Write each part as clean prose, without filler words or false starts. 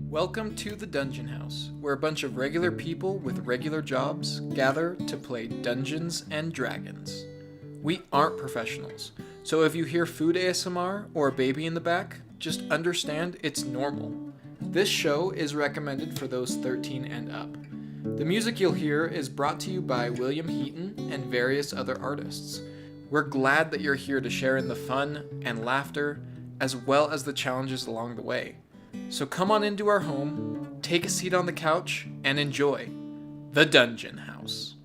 Welcome to the Dungeon House, where a bunch of regular people with regular jobs gather to play Dungeons and Dragons. We aren't professionals, so if you hear food ASMR or a baby in the back, just understand it's normal. This show is recommended for those 13 and up. The music you'll hear is brought to you by William Heaton and various other artists. We're glad that you're here to share in the fun and laughter, as well as the challenges along the way. So come on into our home, take a seat on the couch, and enjoy the Dungeon House.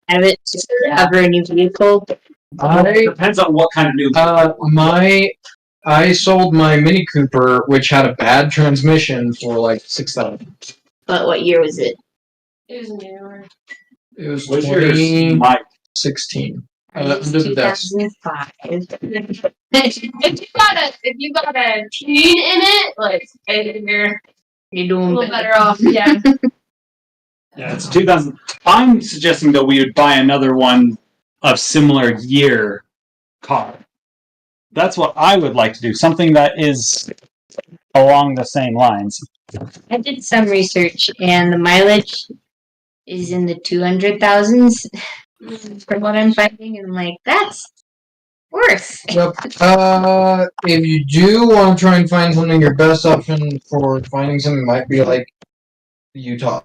have it to cover a new vehicle? Depends on what kind of new. I sold my Mini Cooper, which had a bad transmission, for like $6,000. But what year was it? It was newer. It was What's yours, Mike? 2016. Under the desk. 2005. If you got a teen in it, like you're You're doing a little better off. Yeah. Yeah, it's 2000. I'm suggesting that we would buy another one of similar year car. That's what I would like to do. Something that is along the same lines. I did some research, and the mileage is in the 200,000s from what I'm finding, and I'm like, that's worse. Yep. If you do want to try and find something, your best option for finding something might be like Utah.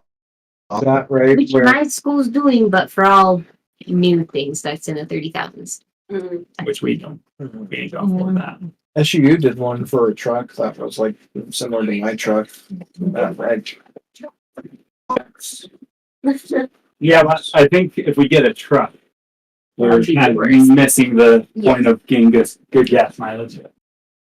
That right? Which my school's doing, but for all new things, that's in the 30,000s. Which we don't. We ain't going for that. SUU did one for a truck that was like similar to my truck. Yeah, but I think if we get a truck, we're kind of missing the point of getting good gas mileage.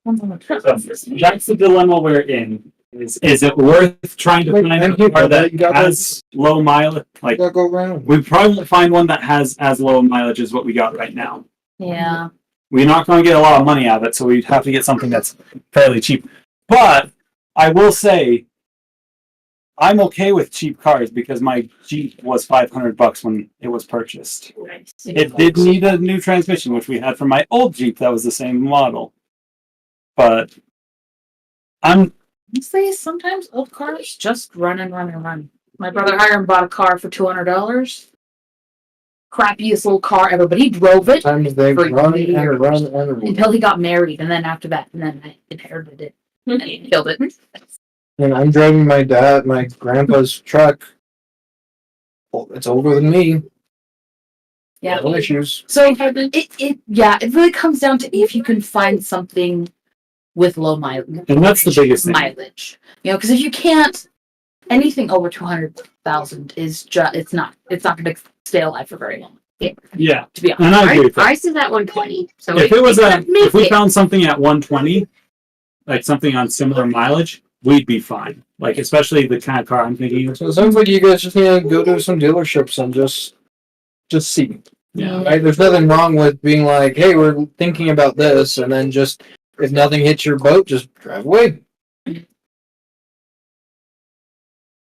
So that's the dilemma we're in. Is it worth trying to find a car that has low mileage? Like, go around. we probably won't find one that has as low mileage as what we got right now. Yeah. We're not going to get a lot of money out of it, so we'd have to get something that's fairly cheap. But I will say, I'm okay with cheap cars because my Jeep was $500 when it was purchased. Nice. It did need a new transmission, which we had from my old Jeep that was the same model. But Honestly, sometimes old cars just run and run and run. My brother Hiram bought a car for $200. Crappiest little car ever, but he drove it Sometimes they for run years. and run and run. Until he got married, and then after that, and then I inherited it and killed it. And I'm driving my grandpa's truck. Well, it's older than me. Yeah. No issues. So it really comes down to if you can find something with low mileage. and that's the biggest thing. Mileage, because if you can't, anything over 200,000 is just it's not going to stay alive for very long. Yeah, To be honest, and I agree with that. Ours is at 120. So If we found something at 120, like something on similar mileage, we'd be fine. Like, especially the kind of car I'm thinking of. So it sounds like you guys just need to go to some dealerships and just see. Yeah. Right? There's nothing wrong with being like, hey, we're thinking about this, and then just, if nothing hits your boat, just drive away.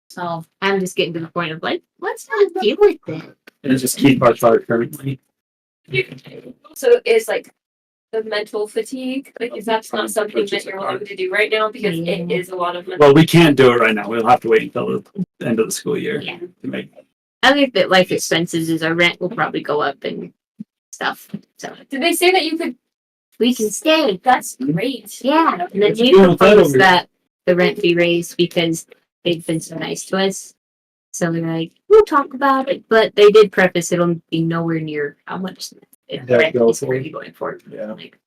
So I'm just getting to the point of like, let's not deal with it. And just keep our car currently. So is like the mental fatigue, like if that's not something that you're willing to do right now, because it is a lot of mental. Well, we can't do it right now. We'll have to wait until the end of the school year Yeah. to make. I think that life expenses is our rent will probably go up and stuff. So Did they say that you could? we can stay. That's great. Yeah. And then What we you doing with that proposed over that the rent be raised because they've been so nice to us. So they're like, we'll talk about it. But they did preface it'll be nowhere near how much the rent is going to be going for. Yeah. Like,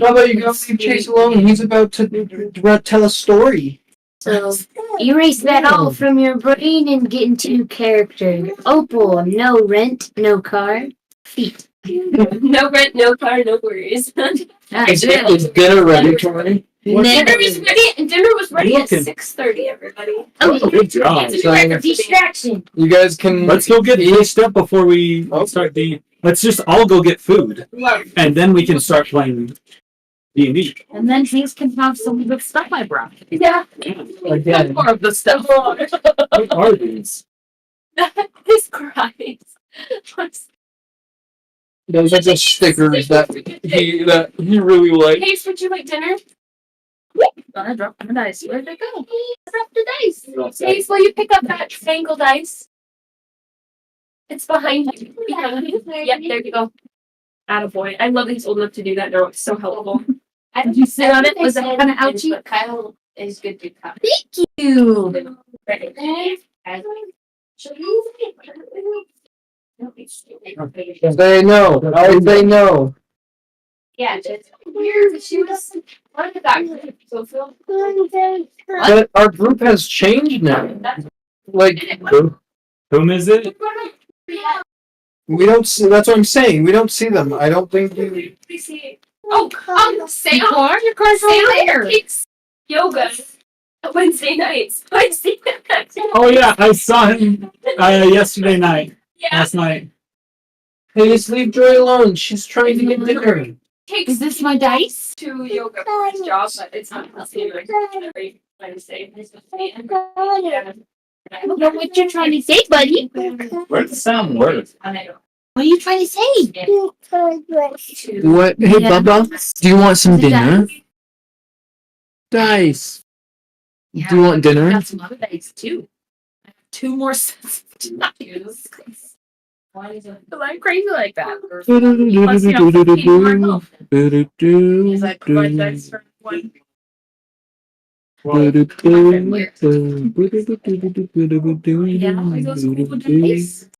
How about you go see Chase alone? He's about to tell a story. so erase that all from your brain and get into character. Opal, no rent, no car, feet. No rent, no car, no worries. That's Is dinner ready, Tori? Dinner was ready. Dinner was ready at Looking. 6:30. Everybody. Oh, Good job. It's a distraction. You guys can. Let's go get finished up before we start the. Let's just all go get food, Love. and then we can start playing D&D. And then Hayes can have some of the stuff I brought. Yeah. Some more of the stuff. What are these? His cries. Those are just stickers that he really liked. Hey, would you like dinner? I dropped the dice. Where'd they go? Drop the dice. Hey, will you pick up that triangle dice? It's behind you. Behind you. Yep, there you go. Attaboy. I love that he's old enough to do that. They're so helpful. Did you sit on it? Was that kind of ouchy? But Kyle is good to cut. Thank you. They know. They know. Yeah, it's weird. She was one of the doctors. So Phil. But our group has changed now. Like, Whom is it? We don't see. That's what I'm saying. We don't see them. I don't think we. We see. Oh, Sam. Your car's Sam right there. takes yoga Wednesday nights. I see that. Oh yeah, I saw him yesterday night. Yeah. Last night. Hey, just leave Joy alone. She's trying to get dinner. Takes Is this my dice? to yoga for his job, but it's not the same like every Wednesday. Yeah. I don't know what you're trying to say, buddy. Where's the sound word? What are you trying to say? What? Hey, Yeah. Bubba. Do you want some Is it dinner? dice? Dice. Yeah, Do you want dinner? I got some other dice too. I have 2 more sets to not use. Why is it? Because I'm crazy like that. Plus, you know, some people are not. Is that my dice for one? Yeah, I go school with dice.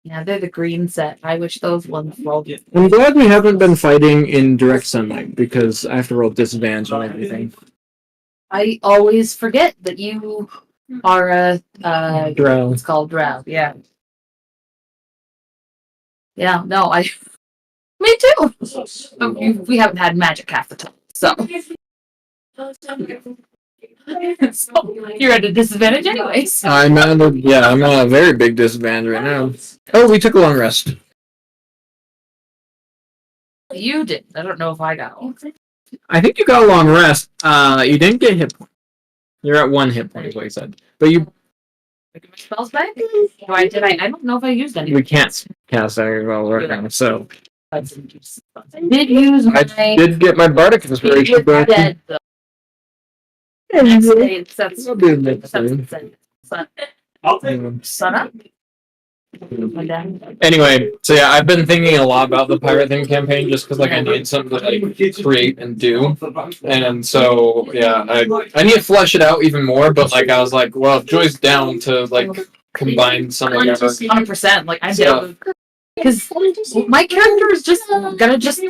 Yeah, they're the green set. I wish those ones rolled. I'm glad we haven't been fighting in direct sunlight because I have to roll disadvantage on everything. I always forget that you are a Drow. it's called drow. Yeah. Yeah. No, I. Me too. We haven't had magic half the time, so. So you're at a disadvantage anyways. I'm at a very big disadvantage right now. Oh, we took a long rest. You did. I don't know if I got one. I think you got a long rest. You didn't get hit point. You're at 1 hit point, is what you said. But you, Get my spells back? I don't know if I used any. we can't cast that while working on it, so. I did use my. I did get my bardic He inspiration was back. dead though. Next day it sets. I'll do the next day. I'll take Sun up. My dad. Anyway, so yeah, I've been thinking a lot about the pirate theme campaign just because like I need something to like create and do, and so yeah, I need to flesh it out even more. But like I was like, well, if Joy's down to like combine some of our 100%. Like I'm stuff. down because my character is just gonna just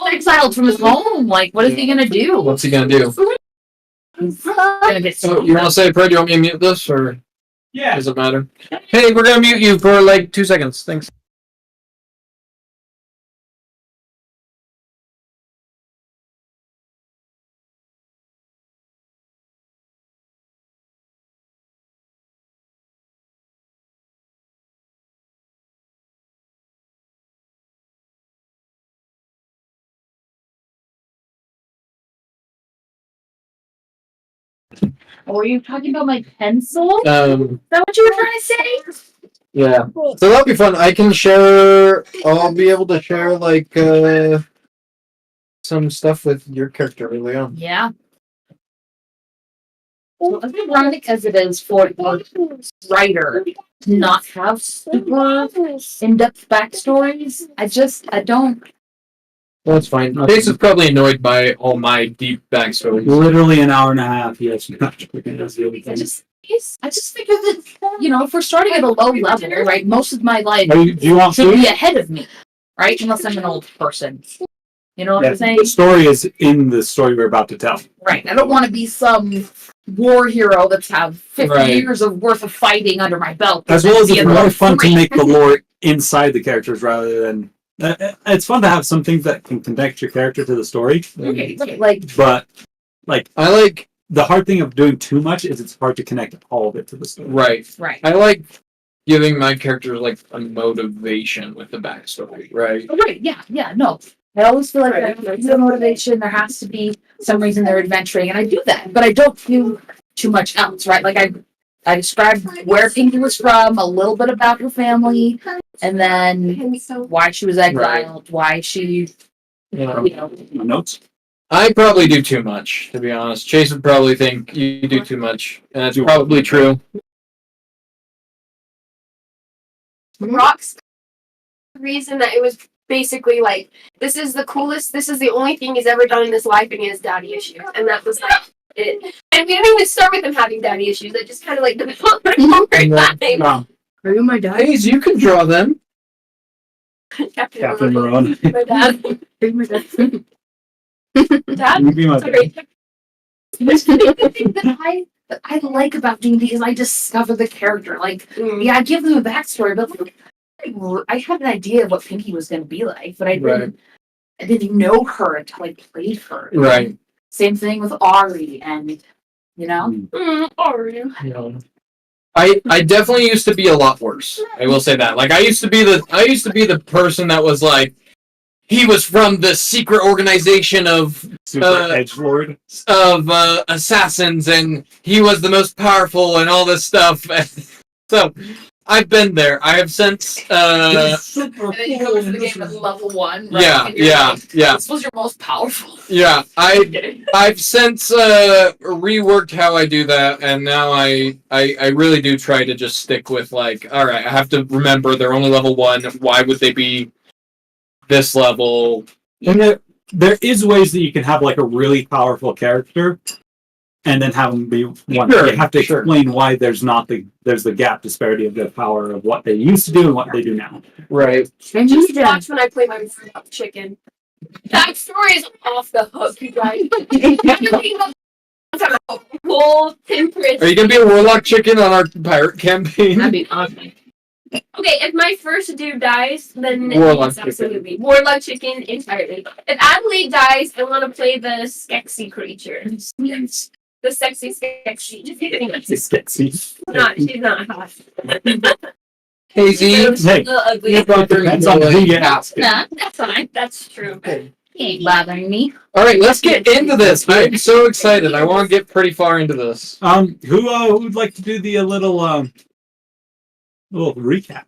exiled from his home. Like, what is he gonna do? What's he gonna do? He's gonna get So you want to say a prayer? Do you want me to mute this or Yeah. does it matter? Hey, we're gonna mute you for like 2 seconds. Thanks. Were you talking about my pencil? Is Um. that what you were trying to say? Yeah. So that'll be fun. I can share. I'll be able to share like some stuff with your character early on. Yeah. So as ironic as it is for a writer to not have super in-depth backstories, I don't. That's fine. Chase is probably annoyed by all my deep backstories. Literally an hour and a half. Yes. I just figure that, you know, if we're starting at a low level, right, most of my life Do you want should food? be ahead of me, right? Unless I'm an old person. You know what Yeah, I'm saying? the story is in the story we're about to tell. Right. I don't want to be some war hero that's have 50 Right. years of worth of fighting under my belt. As well as Be it's in more level fun to 3. make the lore inside the characters rather than. It's fun to have some things that can connect your character to the story, Okay, like but I like the hard thing of doing too much is it's hard to connect all of it to the story. right. right. I like giving my characters like a motivation with the backstory, right? Oh, right, yeah, no. I always feel like there has to be a motivation, there has to be some reason they're adventuring, and I do that, but I don't do too much else, right? Like I described where Pinky was from, a little bit about her family, and then why she was exiled, why she, Yeah. you know. Notes. I probably do too much, to be honest. Chase would probably think you do too much, and that's probably true. Rock's reason that it was basically like, this is the coolest, this is the only thing he's ever done in his life, and he has daddy issues. And that was like it. And we didn't even start with him having daddy issues. That just kind of like developed over time. No. Are you my dad? Hayes, you can draw them. Captain Marone. My dad. Dad? You be my Sorry. The thing that that I like about D&D is I discover the character. Like, yeah, I give them a backstory, but like, I had an idea of what Pinky was going to be like, but I didn't know her until I played her. Right. Same thing with Ari, and you know, Ari. No. I definitely used to be a lot worse. I will say that. Like I used to be the person that was like, he was from the secret organization of Super edgelord. assassins, and he was the most powerful, and all this stuff. So I've been there. I have since. and then you come into the game at level 1. Right? Yeah, and you're yeah, like, yeah. This was your most powerful. Yeah, I've since reworked how I do that, and now I really do try to just stick with like, all right, I have to remember they're only level 1. Why would they be this level? And there is ways that you can have like a really powerful character, and then have them be one. Sure, you have to explain why there's the gap disparity of the power of what they used to do and what they do now. Right. And Just watch when I play my chicken. That story is off the hook, you guys. Whole temperate. Are you gonna be a warlock chicken on our pirate campaign? That'd be awesome. Okay, if my first dude dies, then Warlock it's absolutely Warlock chicken entirely. If Adelaide dies, I want to play the Skexy creature. The sexy Skexy. Just kidding. It's sexy. She's not hot. Hazy. She's Hey, a little ugly. Depends on who you ask. Nah, That's fine. That's true. he ain't bothering me. All right, let's get into this. I'm so excited. I want to get pretty far into this. Who would like to do the little recap?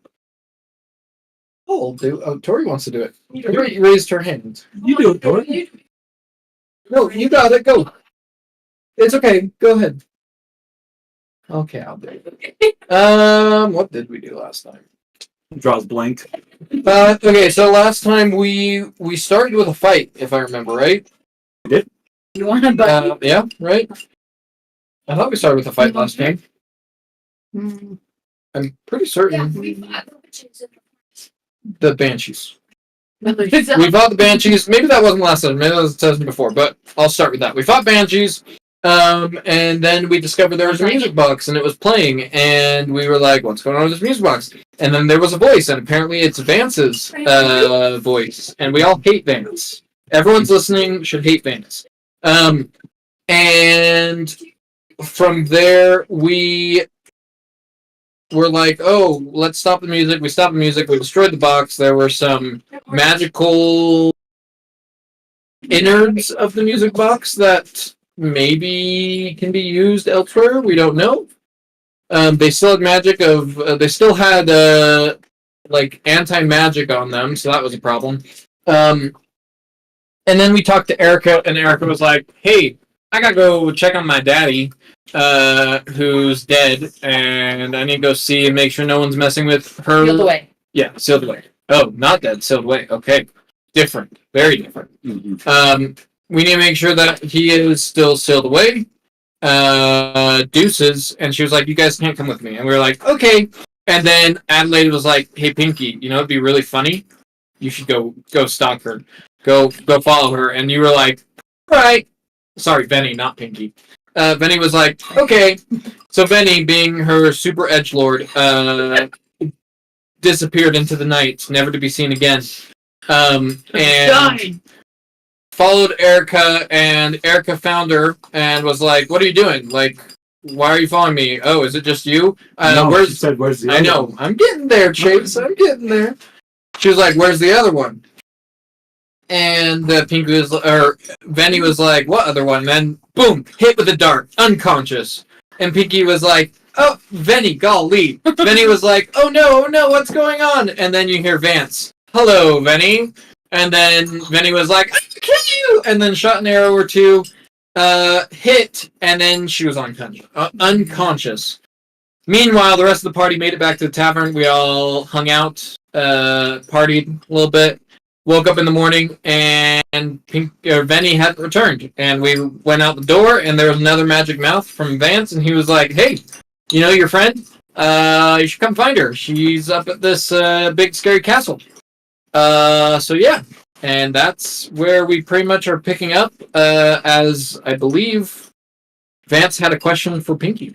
Oh, Tori wants to do it. Tori raised her hand. You do it, Tori. No, you got it. Go. It's okay. Go ahead. Okay, I'll do it. What did we do last time? Draws blank. Okay, so last time we started with a fight, if I remember right. You want to buy? Yeah, right. I thought we started with a fight last time. I'm pretty certain the Banshees. We fought the Banshees. Maybe that wasn't last time. Maybe that was the time before. But I'll start with that. We fought Banshees. And then we discovered there was a music box and it was playing, and we were like, what's going on with this music box? And then there was a voice, and apparently it's Vance's voice, and we all hate Vance. Everyone's listening should hate Vance. And from there we were like, oh, let's stop the music. We stopped the music. We destroyed the box. There were some magical innards of the music box that maybe can be used elsewhere. We don't know. They still had magic of. They still had like anti-magic on them, so that was a problem. And then we talked to Erica, and Erica was like, "Hey, I gotta go check on my daddy, who's dead, and I need to go see and make sure no one's messing with her." Sealed away. Yeah, sealed away. Oh, not dead, sealed away. Okay, different, very different. We need to make sure that he is still sealed away. Deuces. And she was like, you guys can't come with me. And we were like, okay. And then Adelaide was like, hey, Pinky, you know, it'd be really funny. You should go stalk her. Go follow her. And you were like, all right. Sorry, Benny, not Pinky. Benny was like, okay. So Benny, being her super edgelord, disappeared into the night, never to be seen again. And followed Erica, and Erica found her and was like, what are you doing? Like, why are you following me? Oh, is it just you? No, she said, where's the I other know. one? I'm getting there, Chase. I'm getting there. She was like, where's the other one? And Pinky was, or Benny was like, what other one? And then, boom, hit with a dart, unconscious. And Pinky was like, oh, Benny, golly. Benny was like, oh no, what's going on? And then you hear Vance, hello, Benny. And then Benny was like, I can kill you! And then shot an arrow or two, hit, and then she was unconscious. Meanwhile, the rest of the party made it back to the tavern. We all hung out, partied a little bit, woke up in the morning, and Benny hadn't returned. And we went out the door, and there was another magic mouth from Vance, and he was like, hey, you know your friend? You should come find her. She's up at this big scary castle. So yeah, and that's where we pretty much are picking up, as I believe Vance had a question for Pinky.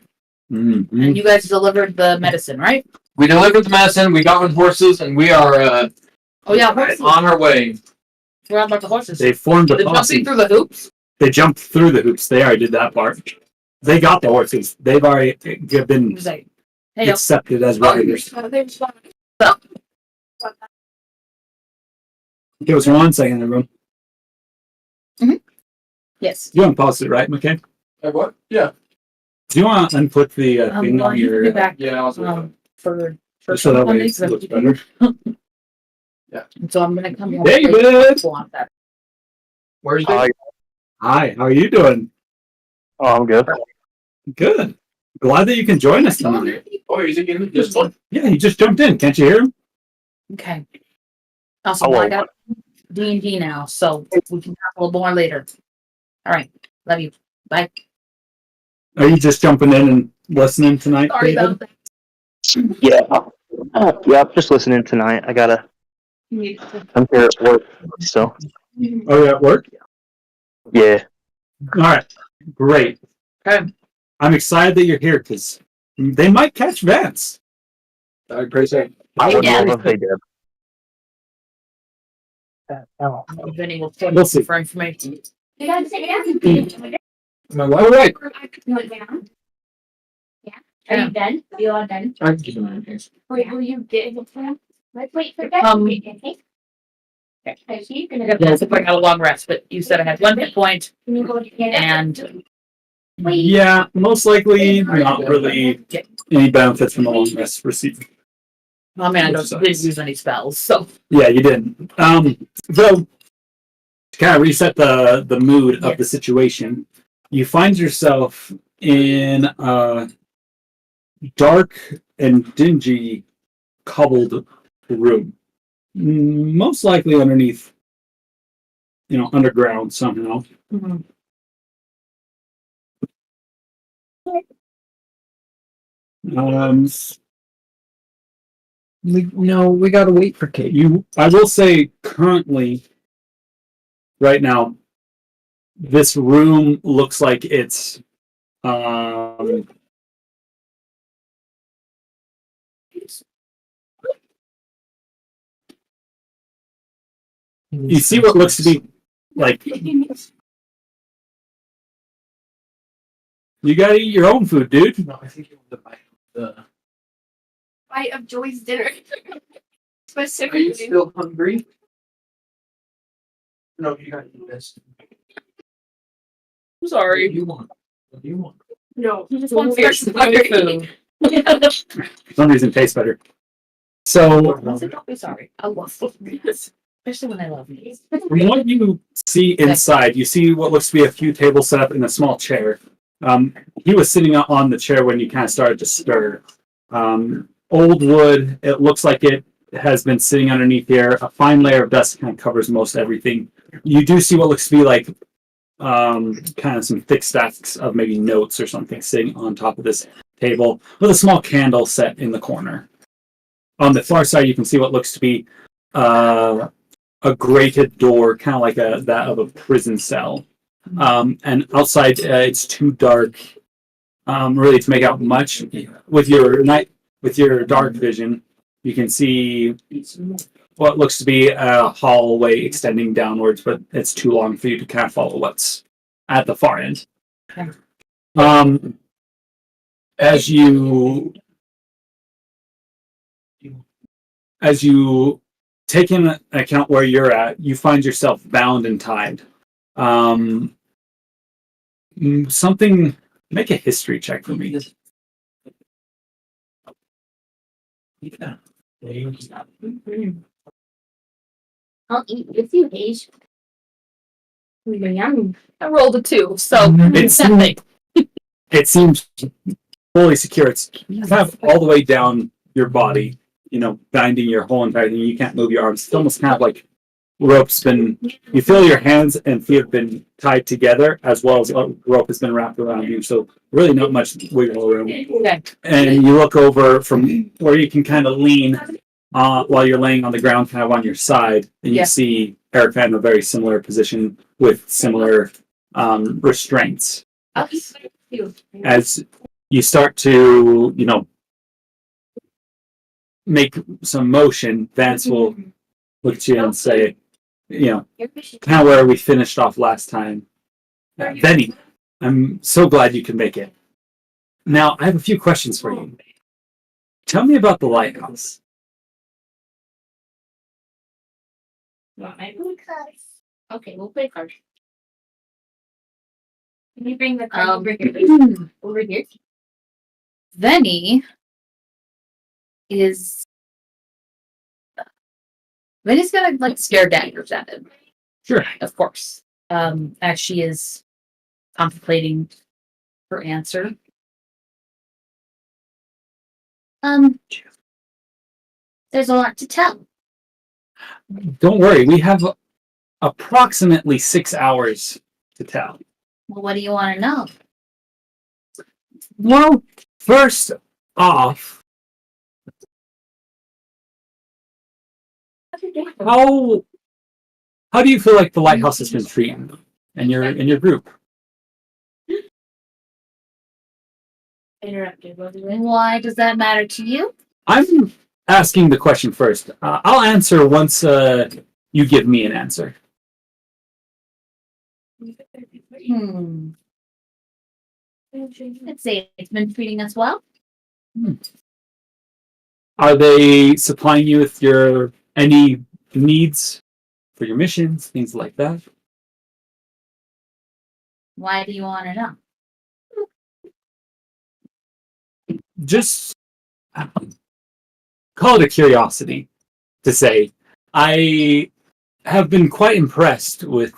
And you guys delivered the medicine, right? We delivered the medicine. We got on horses, and we are Oh yeah, horses. on our way. Forgot about the horses. They formed a They're posse. jumping through the hoops. They jumped through the hoops. They already did that part. They got the horses. They've already been He was like, hey, accepted as riders. Give us 1 second, everyone. yes. You unpaused it, right, McKay? What? Yeah. Do you want to unput the thing Well, on you can your... be back Yeah, I was for so that way Mondays, it looks better. And so I'm gonna come home. David! Want that. Where's Hi. Hi, how are you doing? Oh, I'm good. Good. Glad that you can join us tonight. Oh, is he in this one? Yeah, he just jumped in. Can't you hear him? Okay. Also, Hello. I got D&D now, so we can talk a little more later. All right. Love you. Bye. Are you just jumping in and listening tonight, Sorry David? about that. Yeah. Yeah, I'm just listening tonight. I'm here at work, so Oh, you're at work? yeah. All right. Great. Okay. I'm excited that you're here because they might catch Vance. I appreciate. I would Yeah. love if they did. Vinny will We'll put see. for information. You gotta say My wife. All right. Are you done? You all done? I can keep an eye on things. Wait, will you get it? Let's wait for that. Okay. Okay, so you're gonna go. Yeah, so I got a long rest, but you said I had 1 hit point Can you go to get it? and Yeah, most likely not really any benefits from the long rest received. I mean, I didn't use any spells, so Yeah, you didn't. Though, to kind of reset the mood of the situation, you find yourself in a dark and dingy cobbled room. Most likely underneath, underground somehow. We gotta wait for Kate. I will say currently, right now, this room looks like it's you see what looks to be like you gotta eat your own food, dude. No, I think you want to buy the. Bite of Joy's dinner. Are you Specifically. still hungry? No, you gotta eat this. I'm sorry. What do you want? What do you want? No. He just wants your food. For some reason, it tastes better. So, I said, don't be sorry. I love food. Especially when I love you. from what you see inside, you see what looks to be a few tables set up in a small chair. He was sitting on the chair when you kind of started to stir. Old wood, it looks like it has been sitting underneath here. A fine layer of dust kind of covers most everything. You do see what looks to be like kind of some thick stacks of maybe notes or something sitting on top of this table with a small candle set in the corner. On the far side, you can see what looks to be a grated door, kind of like that of a prison cell. And outside, it's too dark, really, to make out much. With your dark vision, you can see what looks to be a hallway extending downwards, but it's too long for you to kind of follow what's at the far end. Okay. As you take into account where you're at, you find yourself bound and tied. Something. Make a history check for me. I'll eat with you, Paige. Yum. I rolled a 2, so It's nothing. It seems fully secure. It's kind of all the way down your body, binding your whole entire thing. You can't move your arms. It's almost kind of like you feel your hands and feet have been tied together, as well as rope has been wrapped around you. So really not much wiggle room. Okay. And you look over from where you can kind of lean while you're laying on the ground, kind of on your side, and you see Erica in a very similar position with similar restraints. as you start to, make some motion, Vance will look at you and say, kind of where we finished off last time. Benny, I'm so glad you can make it. Now, I have a few questions for you. Tell me about the lighthouse. Okay, we'll play cards. Can you bring the card over here? Venny is Venny's gonna like stare daggers at him. Sure. Of course. As she is contemplating her answer. There's a lot to tell. Don't worry, we have approximately 6 hours to tell. Well, what do you want to know? Well, first off, how do you feel like the lighthouse has been treating you and your group? Interrupted. Why does that matter to you? I'm asking the question first. I'll answer once you give me an answer. I'd say it's been treating us well. Are they supplying you with any needs for your missions, things like that? Why do you want to know? Just call it a curiosity to say. I have been quite impressed with,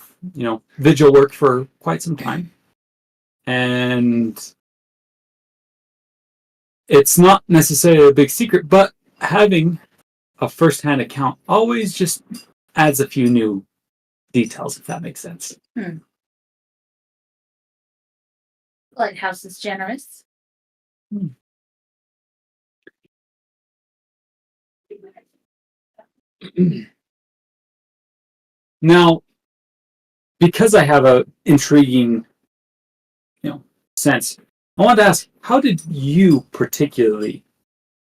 vigil work for quite some time. And it's not necessarily a big secret, but having a first-hand account always just adds a few new details, if that makes sense. Lighthouse is generous. Now, because I have a intriguing, sense, I want to ask, how did you particularly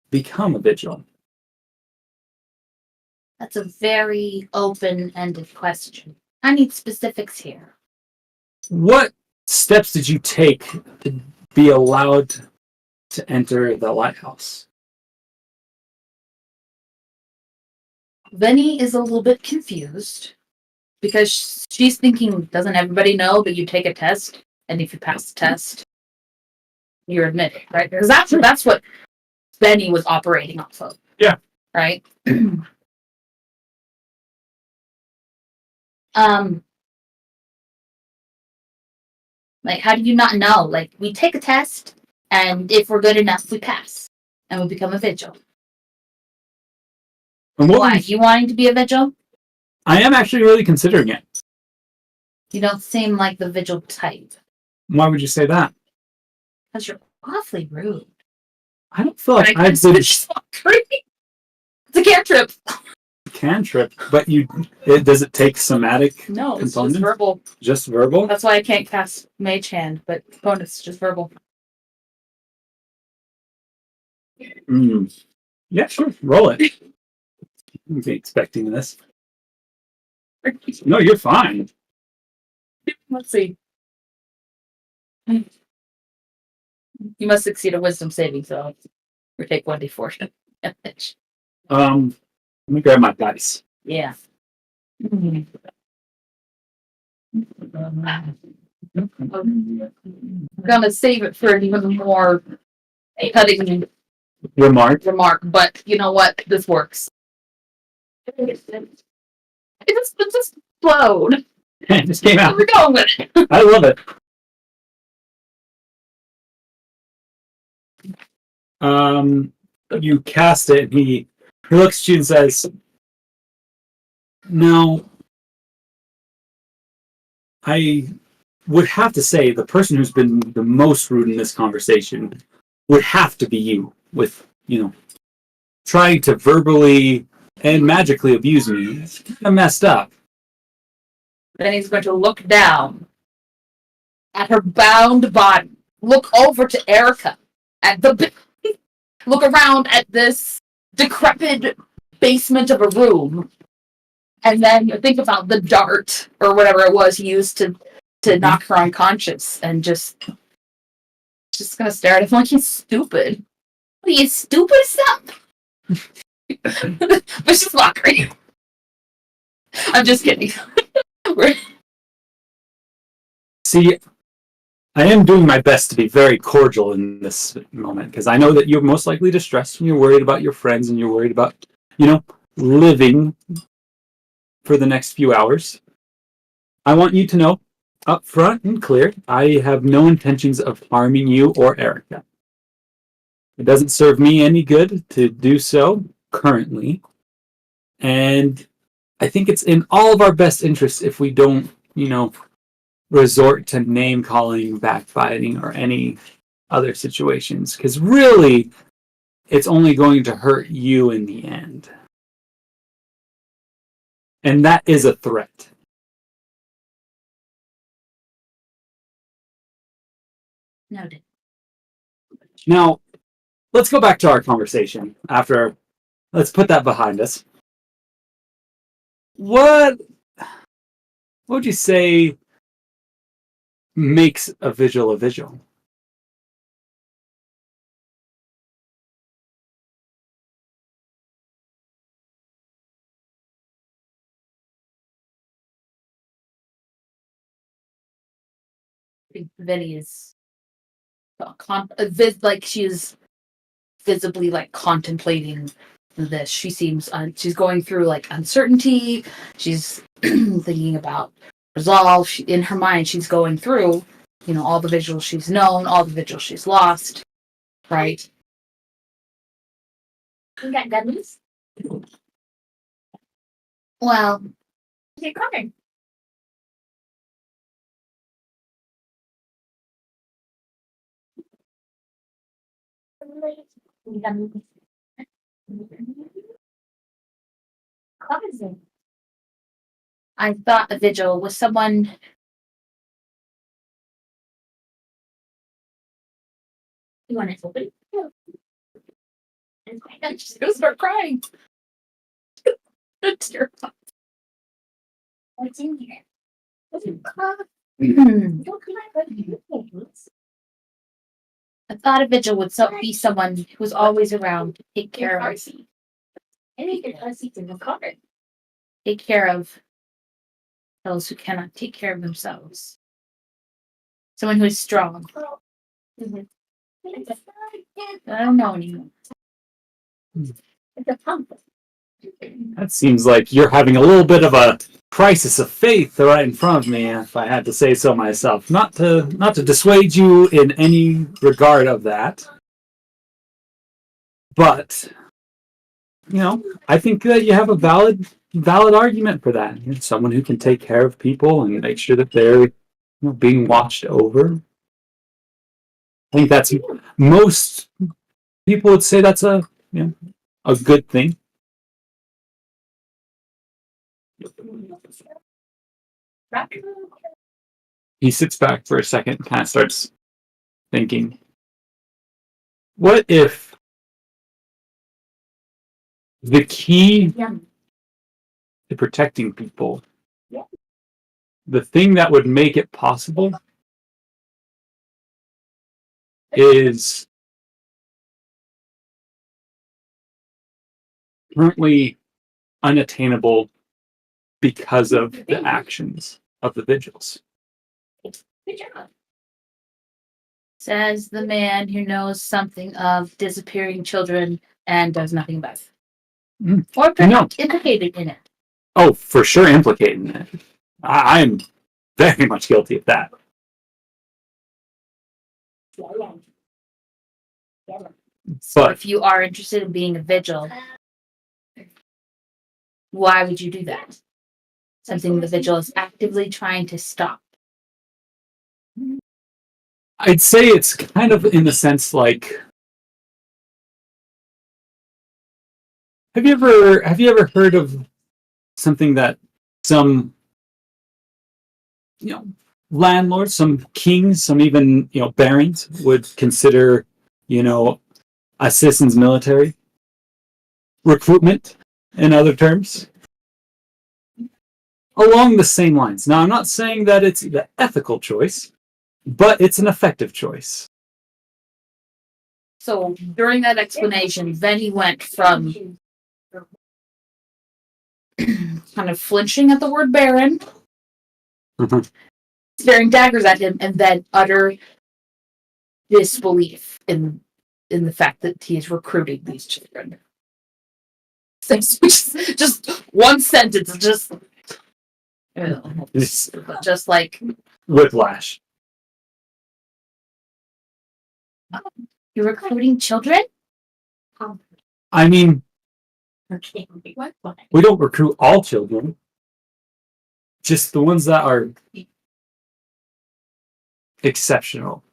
become a vigil? That's a very open-ended question. I need specifics here. What steps did you take to be allowed to enter the lighthouse? Venny is a little bit confused because she's thinking, doesn't everybody know that you take a test, and if you pass the test, you're admitted, right? Because that's what Venny was operating off of. Yeah. Right? Like, how do you not know? Like, we take a test, and if we're good enough, we pass, and we become a vigil. And Why? You wanting to be a vigil? I am actually really considering it. You don't seem like the vigil type. Why would you say that? Because you're awfully rude. I don't feel like It's a cantrip. cantrip, but does it take somatic No, it's just components? verbal. Just verbal? That's why I can't cast Mage Hand, but bonus, just verbal. Yeah, sure. Roll it. I'm expecting this. No, you're fine. Let's see. You must succeed a wisdom saving throw. Or take 1d4 damage. Let me grab my dice. Yeah. I'm gonna save it for an even more cutting Remark. but you know what? This works. It just flowed. It just came out. We're going with it. I love it. You cast it, and he looks at you and says, "Now, I would have to say the person who's been the most rude in this conversation would have to be you, with, trying to verbally and magically abuse me. It's kind of messed up." Then he's going to look down at her bound body, look over to Erica at the look around at this decrepit basement of a room, and then think about the dart or whatever it was he used to knock her unconscious, and just gonna stare at him like he's stupid. He's stupid stuff. Vicious mockery. I'm just kidding. See, I am doing my best to be very cordial in this moment because I know that you're most likely distressed and you're worried about your friends and you're worried about, living for the next few hours. I want you to know up front and clear, I have no intentions of harming you or Erica. It doesn't serve me any good to do so currently. And I think it's in all of our best interests if we don't, resort to name calling, backbiting, or any other situations. Because really, it's only going to hurt you in the end. And that is a threat. Noted. Now, let's go back to our conversation let's put that behind us. What would you say makes a vigil a vigil? Vinny is like she's visibly like contemplating this. She seems she's going through like uncertainty. She's thinking about resolve. In her mind, she's going through, all the vigils she's known, all the vigils she's lost. Right. You got good news? Well, You're covered. Closet. I thought a vigil was someone. You want it open? And she's gonna start crying. It's your What's in here? What's in I Don't come out with thought a vigil would be someone who was always around to take care of us, any of your car seats in the car. take care of those who cannot take care of themselves. Someone who is strong. It's I don't know anymore. a pump. That seems like you're having a little bit of a crisis of faith right in front of me, if I had to say so myself. Not to dissuade you in any regard of that. But I think that you have a valid argument for that. You're someone who can take care of people and make sure that they're being watched over. I think that's most people would say that's a good thing. He sits back for a second and kind of starts thinking, what if the key to protecting people, the thing that would make it possible is currently unattainable because of the actions of the vigils. Good job. Says the man who knows something of disappearing children and does nothing about it. Or perhaps implicated in it. Oh, for sure implicated in it. I'm very much guilty of that. So But if you are interested in being a vigil, why would you do that? Something the vigil is actively trying to stop. I'd say it's kind of in the sense like, have you ever heard of something that some landlords, some kings, some even, barons would consider, a citizen's military recruitment, in other terms, along the same lines. Now, I'm not saying that it's the ethical choice, but it's an effective choice. So during that explanation, Venny went from kind of flinching at the word baron, staring daggers at him, and then utter disbelief in the fact that he is recruiting these children. So just one sentence, just like Whiplash. you're recruiting children. I mean, Okay. What? we don't recruit all children, just the ones that are exceptional.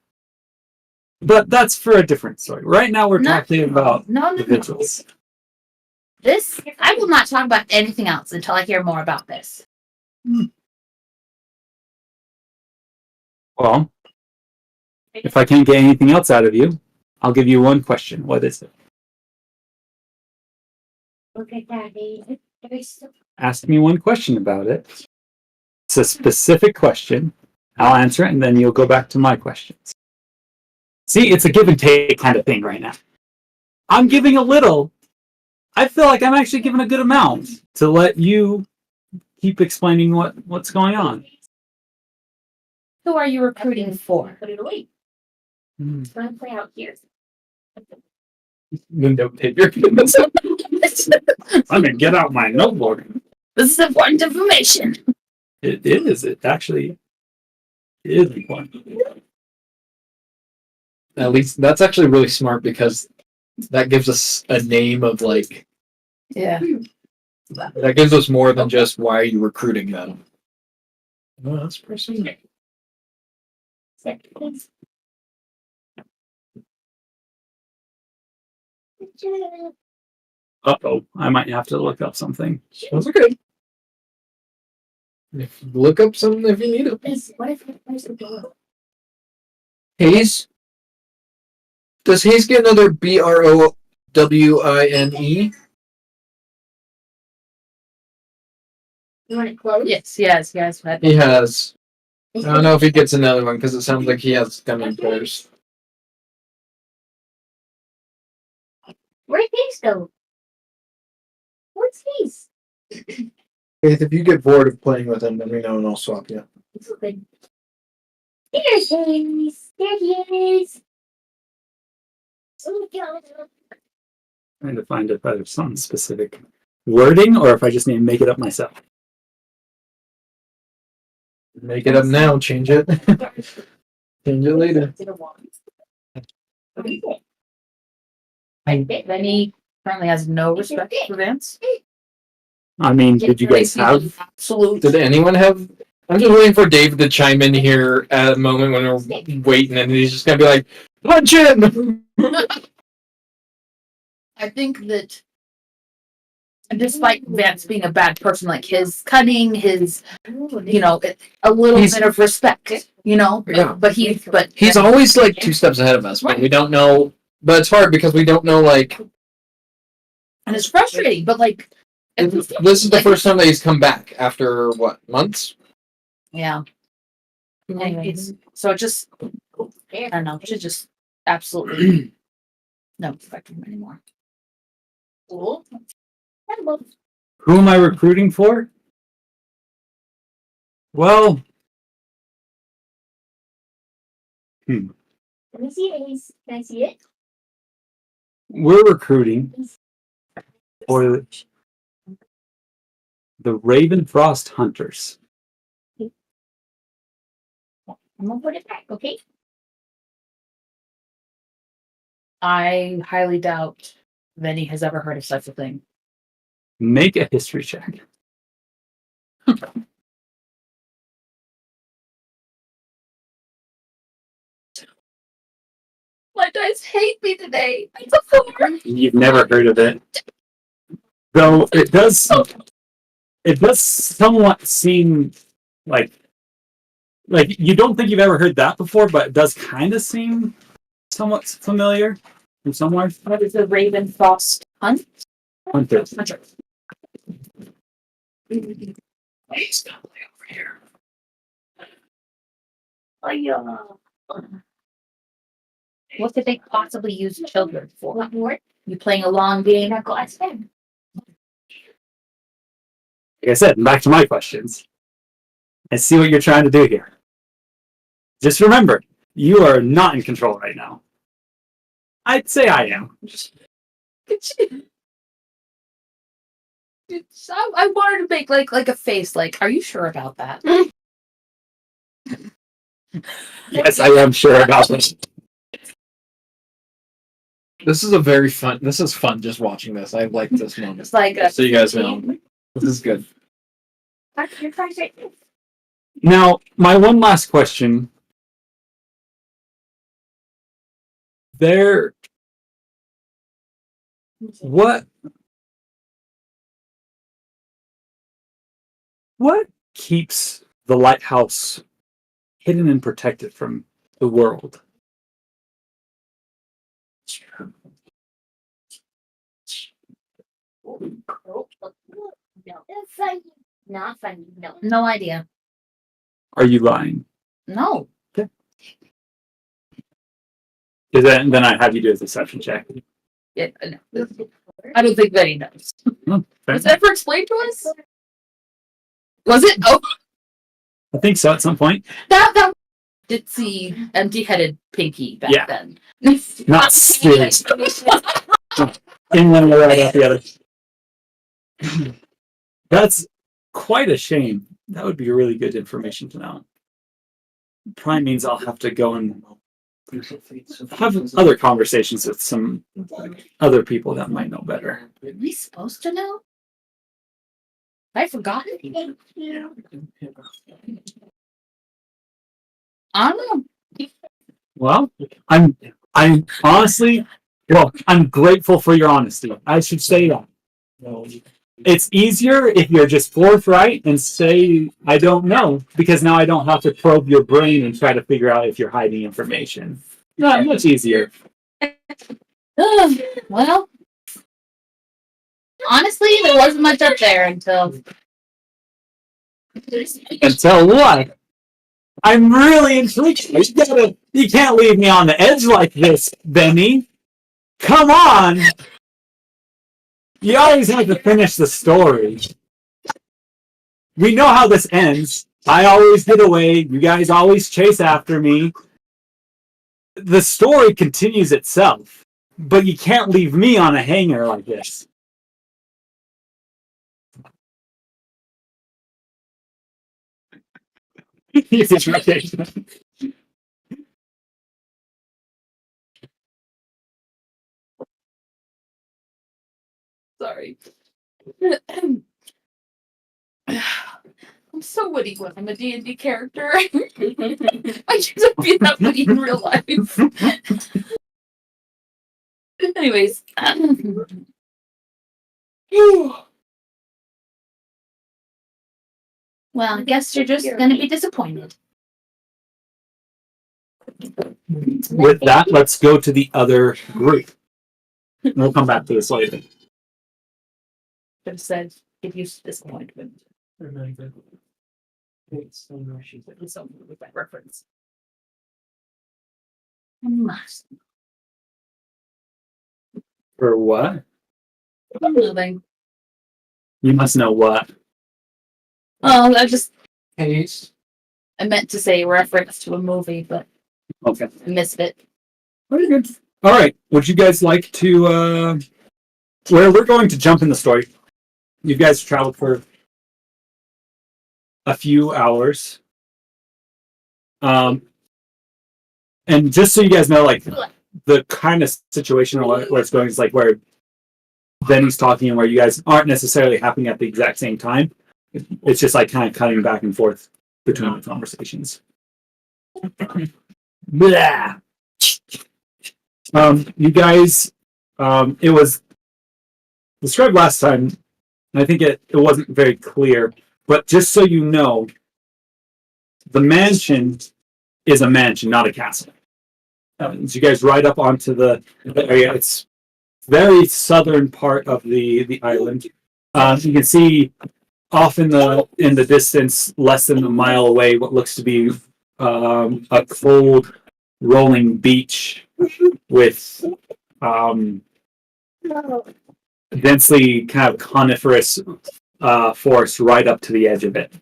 But that's for a different story. Right now, we're talking about No. individuals. This, I will not talk about anything else until I hear more about this. Well, if I can't get anything else out of you, I'll give you one question. What is it? Okay, Daddy. Ask me one question about it. It's a specific question. I'll answer it, and then you'll go back to my questions. See, it's a give and take kind of thing right now. I'm giving a little. I feel like I'm actually giving a good amount to let you keep explaining what's going on. Who are you recruiting for? Put it away. It's gonna play out here. Window paper. I'm gonna get out my notebook. This is important information. It is. It actually is important. At least that's actually really smart because that gives us a name of like Yeah. that gives us more than just why are you recruiting them. Oh, that's pretty. Uh-oh. I might have to look up something. That's okay. Look up something if you need it. What if there's the door? Hayes? Does Hayes get another BROWINE? You want it closed? Yes. He has. I don't know if he gets another one because it sounds like he has gummy bears. Where'd these go? What's these? Faith, if you get bored of playing with him, let me know and I'll swap you. It's okay. There's Hayes. There he is. Oh my God. Trying to find if there's some specific wording or if I just need to make it up myself. Make it up now, change it. Change it later. Venny currently has no respect for Vance. I mean, did you guys have? Absolute? Did anyone have? I'm just waiting for David to chime in here at a moment when we're waiting, and he's just gonna be like, "Punch him!" I think that despite Vance being a bad person, like his cunning, his, a little bit of respect, Yeah. but He's always like 2 steps ahead of us, but we don't know. But it's hard because we don't know. Like, and it's frustrating, but like, this is the first time that he's come back after what, months? yeah. Anyways, so it just, I don't know, should just absolutely no respect for him anymore. Cool. Who am I recruiting for? Well, Let me see it, Hayes. Can I see it? we're recruiting for the Ravenfrost Hunters. I'm gonna put it back, okay? I highly doubt Venny has ever heard of such a thing. Make a history check. My dice hate me today. It's a 4. You've never heard of it. Though it does somewhat seem like Like, you don't think you've ever heard that before, but it does kind of seem somewhat familiar from somewhere. What is a raven frost hunt? Hunter. Hunter. He's gonna play over here. What could they possibly use children for? You playing a long game? Like I said, back to my questions. I see what you're trying to do here. Just remember, you are not in control right now. I'd say I am. I wanted to make like a face. Like, are you sure about that? Yes, I am sure about this. This is fun just watching this. I like this moment. It's like So you guys know. This is good. Now, my one last question. What keeps the lighthouse hidden and protected from the world? Not funny. No. No idea. Are you lying? No. Then I have you do a deception check. Yeah, no. I don't think that he knows. Was it ever explained to us? Was it? Oh, I think so at some point. that ditzy, empty-headed Pinky back Yeah. then. Not serious. In one way right out the other. That's quite a shame. That would be really good information to know. Probably means I'll have to go and have other conversations with some other people that might know better. Are we supposed to know? I forgot. I don't know. Well, I'm honestly, I'm grateful for your honesty. I should say that. It's easier if you're just forthright and say, I don't know, because now I don't have to probe your brain and try to figure out if you're hiding information. Not much easier. Well, honestly, there wasn't much up there until. Until what? I'm really intrigued. You can't leave me on the edge like this, Benny. Come on! You always have to finish the story. We know how this ends. I always get away. You guys always chase after me. The story continues itself, but you can't leave me on a hanger like this. Sorry. I'm so witty when I'm a D&D character. I can't be that witty in real life. Anyways. Well, I guess you're just gonna be disappointed. With that, let's go to the other group. We'll come back to this later. Should have said, give you disappointment. It's with that reference. Must. For what? Nothing. You must know what. Oh, I meant to say reference to a movie, but Okay. I missed it. Very good. All right. Would you guys like to? Well, we're going to jump in the story. You guys traveled for a few hours, and just so you guys know, like the kind of situation where it's going is like where Benny's talking and where you guys aren't necessarily happening at the exact same time. It's just like kind of cutting back and forth between the conversations. Blah. You guys, it was described last time, and I think it wasn't very clear, but just so you know, the mansion is a mansion, not a castle. So you guys ride up onto the area. It's very southern part of the island. You can see off in the distance, less than a mile away, what looks to be a cold, rolling beach with densely kind of coniferous forest right up to the edge of it.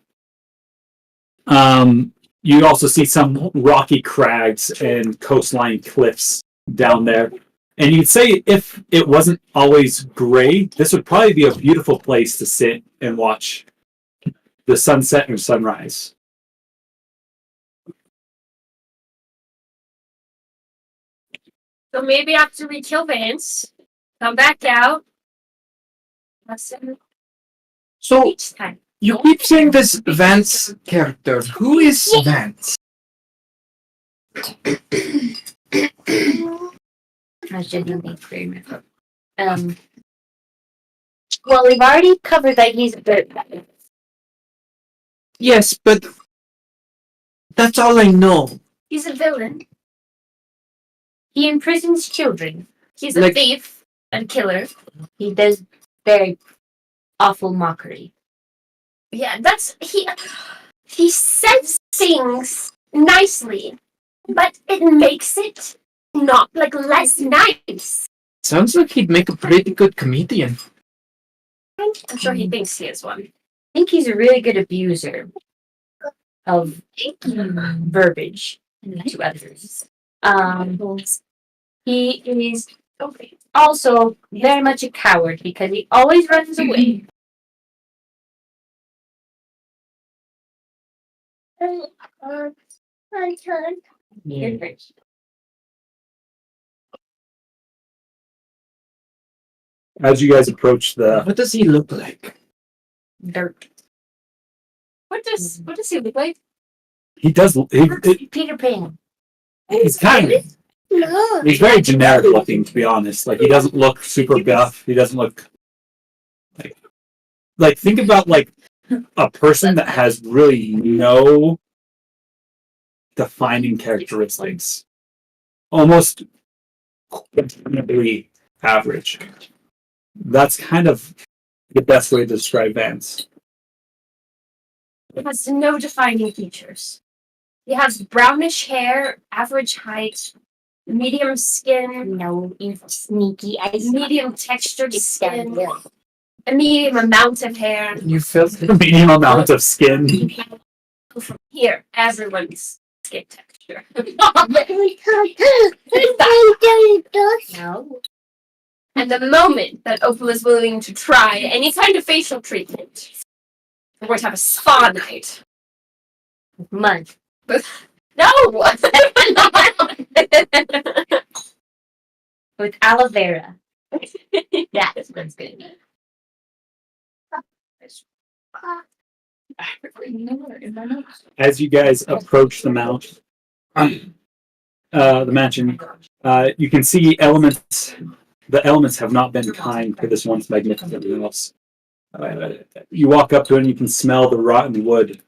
You also see some rocky crags and coastline cliffs down there. And you'd say if it wasn't always gray, this would probably be a beautiful place to sit and watch the sunset and sunrise. So maybe after we kill Vance, come back out. So Each time. you keep saying this Vance character. Who is Vance? I shouldn't make clear. Well, we've already covered that he's a bit. Yes, but that's all I know. He's a villain. He imprisons children. He's a Like- thief and killer. He does very awful mockery. Yeah, that's he says things nicely, but it makes it not like less nice. Sounds like he'd make a pretty good comedian. I'm sure he thinks he is one. I think he's a really good abuser of verbiage to others. He is also very much a coward because he always runs away. As you guys approach What does he look like? Dirt. What does he look like? he does. Peter Pan. He's kind of. He's very generic looking, to be honest. Like he doesn't look super buff. He doesn't look like think about like a person that has really no defining characteristics. Almost questionably average. That's kind of the best way to describe Vance. He has no defining features. He has brownish hair, average height, medium skin, No, you sneaky eyes. medium textured It's down skin, there. a medium amount of hair. You felt Medium amount of skin. From here, everyone's skin texture. No. And the moment that Opal is willing to try any kind of facial treatment, we're going to have a spa night. Mud. No! With aloe vera. That's what it's gonna be. As you guys approach the mansion, you can see elements. The elements have not been kind to this once magnificent house. You walk up to it and you can smell the rotten wood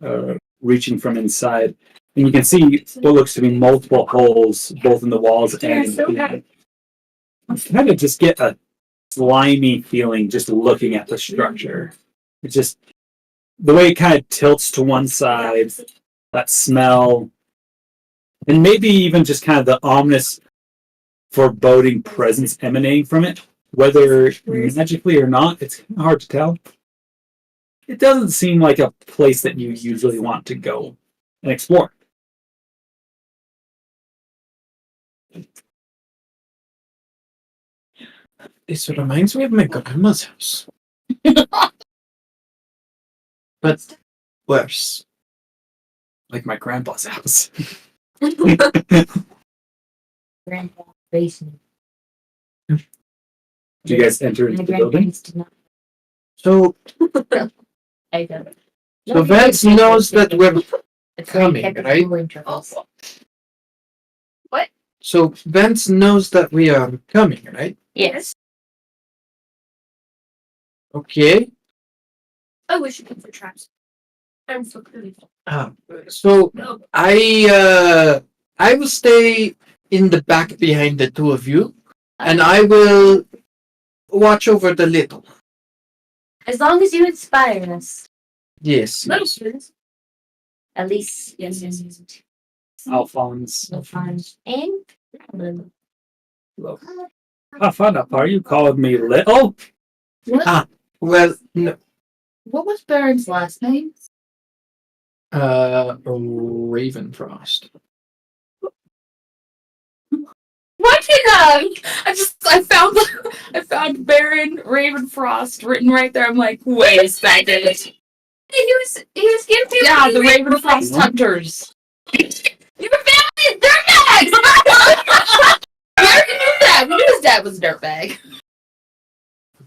reaching from inside. And you can see what looks to be multiple holes, both in the walls and in the ceiling. You kind of just get a slimy feeling just looking at the structure. It's just the way it kind of tilts to one side, that smell, and maybe even just kind of the ominous, foreboding presence emanating from it. Whether magically or not, it's hard to tell. It doesn't seem like a place that you usually want to go and explore. This reminds me of my grandma's house. But worse. Like my grandpa's house. Grandpa basement. Do you guys enter My into the building? grandparents did not. So, I don't. so Vance knows that we're It's very coming, technical right? intervals. So Vance knows that we are coming, right? Yes. Okay. Oh, we should look for traps. I'm so curious. So I will stay in the back behind the two of you, and I will watch over the little. As long as you inspire us. Yes. Little students. At least, yes. Alphonse. And I found out part you called me little. What? Well, no, What was Baron's last name? Ravenfrost. Why did I found Baron Ravenfrost written right there. I'm like, wait a second. He was gifted. Yeah, the Ravenfrost Hunters. Your family is dirtbags. We already knew that. We knew his dad was a dirtbag.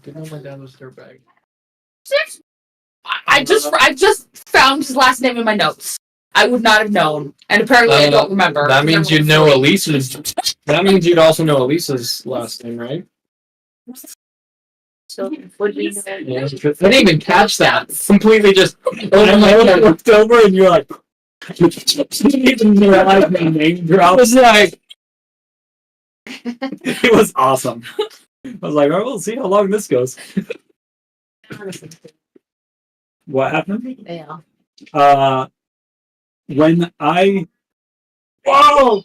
Did know my dad was dirtbag. I just found his last name in my notes. I would not have known, and apparently I don't remember. That means you'd know Elisa's. That means you'd also know Elisa's last name, right? so would we know? Yeah, I didn't even catch that. Completely just. I looked over and you're like, you didn't even realize my name drop. I was like, It was awesome. I was like, oh, we'll see how long this goes. What happened? Yeah. When I. Whoa!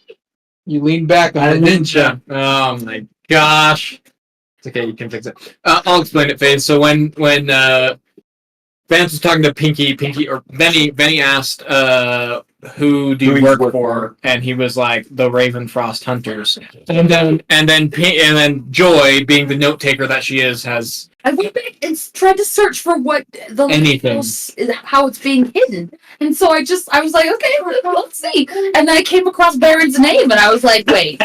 you leaned back on I it, didn't leaned you? back. Oh my gosh. It's okay, you can fix it. I'll explain it, Faith. So when Vance was talking to Pinky or Benny asked, who do you work for? And he was like, the Ravenfrost Hunters. And then Joy, being the note taker that she is, has I went back and tried to search for what the Anything. how it's being hidden, and so I was like, okay, let's see. And then I came across Baron's name, and I was like, wait,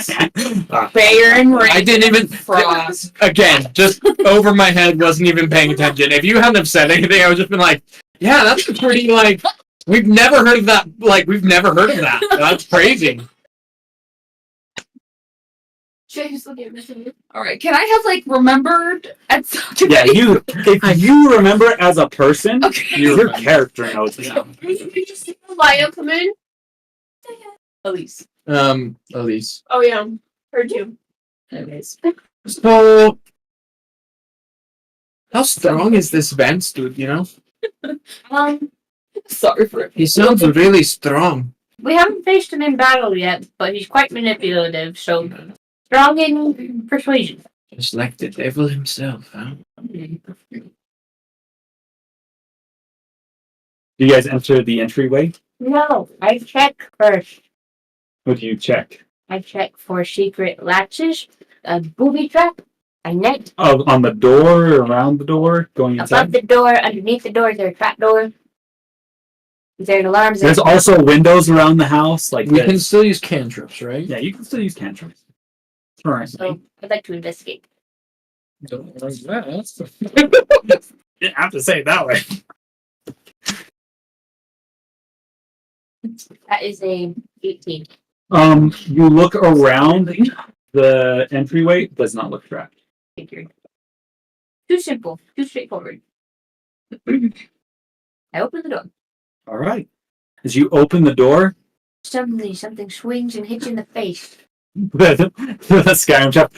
Baron I didn't even Frost. again, just over my head, wasn't even paying attention. If you hadn't have said anything, I would just been like, yeah, that's pretty like we've never heard of that. Like we've never heard of that. That's crazy. James looking at me. All right, can I have like remembered at some Yeah, if you remember as a person, Okay. your character knows it. Did you just see Lyle come in? Elise. Elise. Oh yeah, heard you. Anyways. So, how strong is this Vance dude? You know, Sorry for it. he sounds really strong. We haven't faced him in battle yet, but he's quite manipulative, so strong in persuasion. Just like the devil himself, huh? Do you guys enter the entryway? No, I check first. What do you check? I check for secret latches, a booby trap, a net, Oh, on the door, around the door, going above inside. the door, underneath the door. Is there a trap door? Is there an alarm? Is there There's also windows around the house, like We this. can still use cantrips, right? Yeah, you can still use cantrips. Currently. So I'd like to investigate. Don't like that. You didn't have to say it that way. That is a 18. You look around the entryway, does not look trapped. Figured. Too simple. Too straightforward. I open the door. All right. As you open the door, Suddenly, something swings and hits you in the face. the Skyrim trap.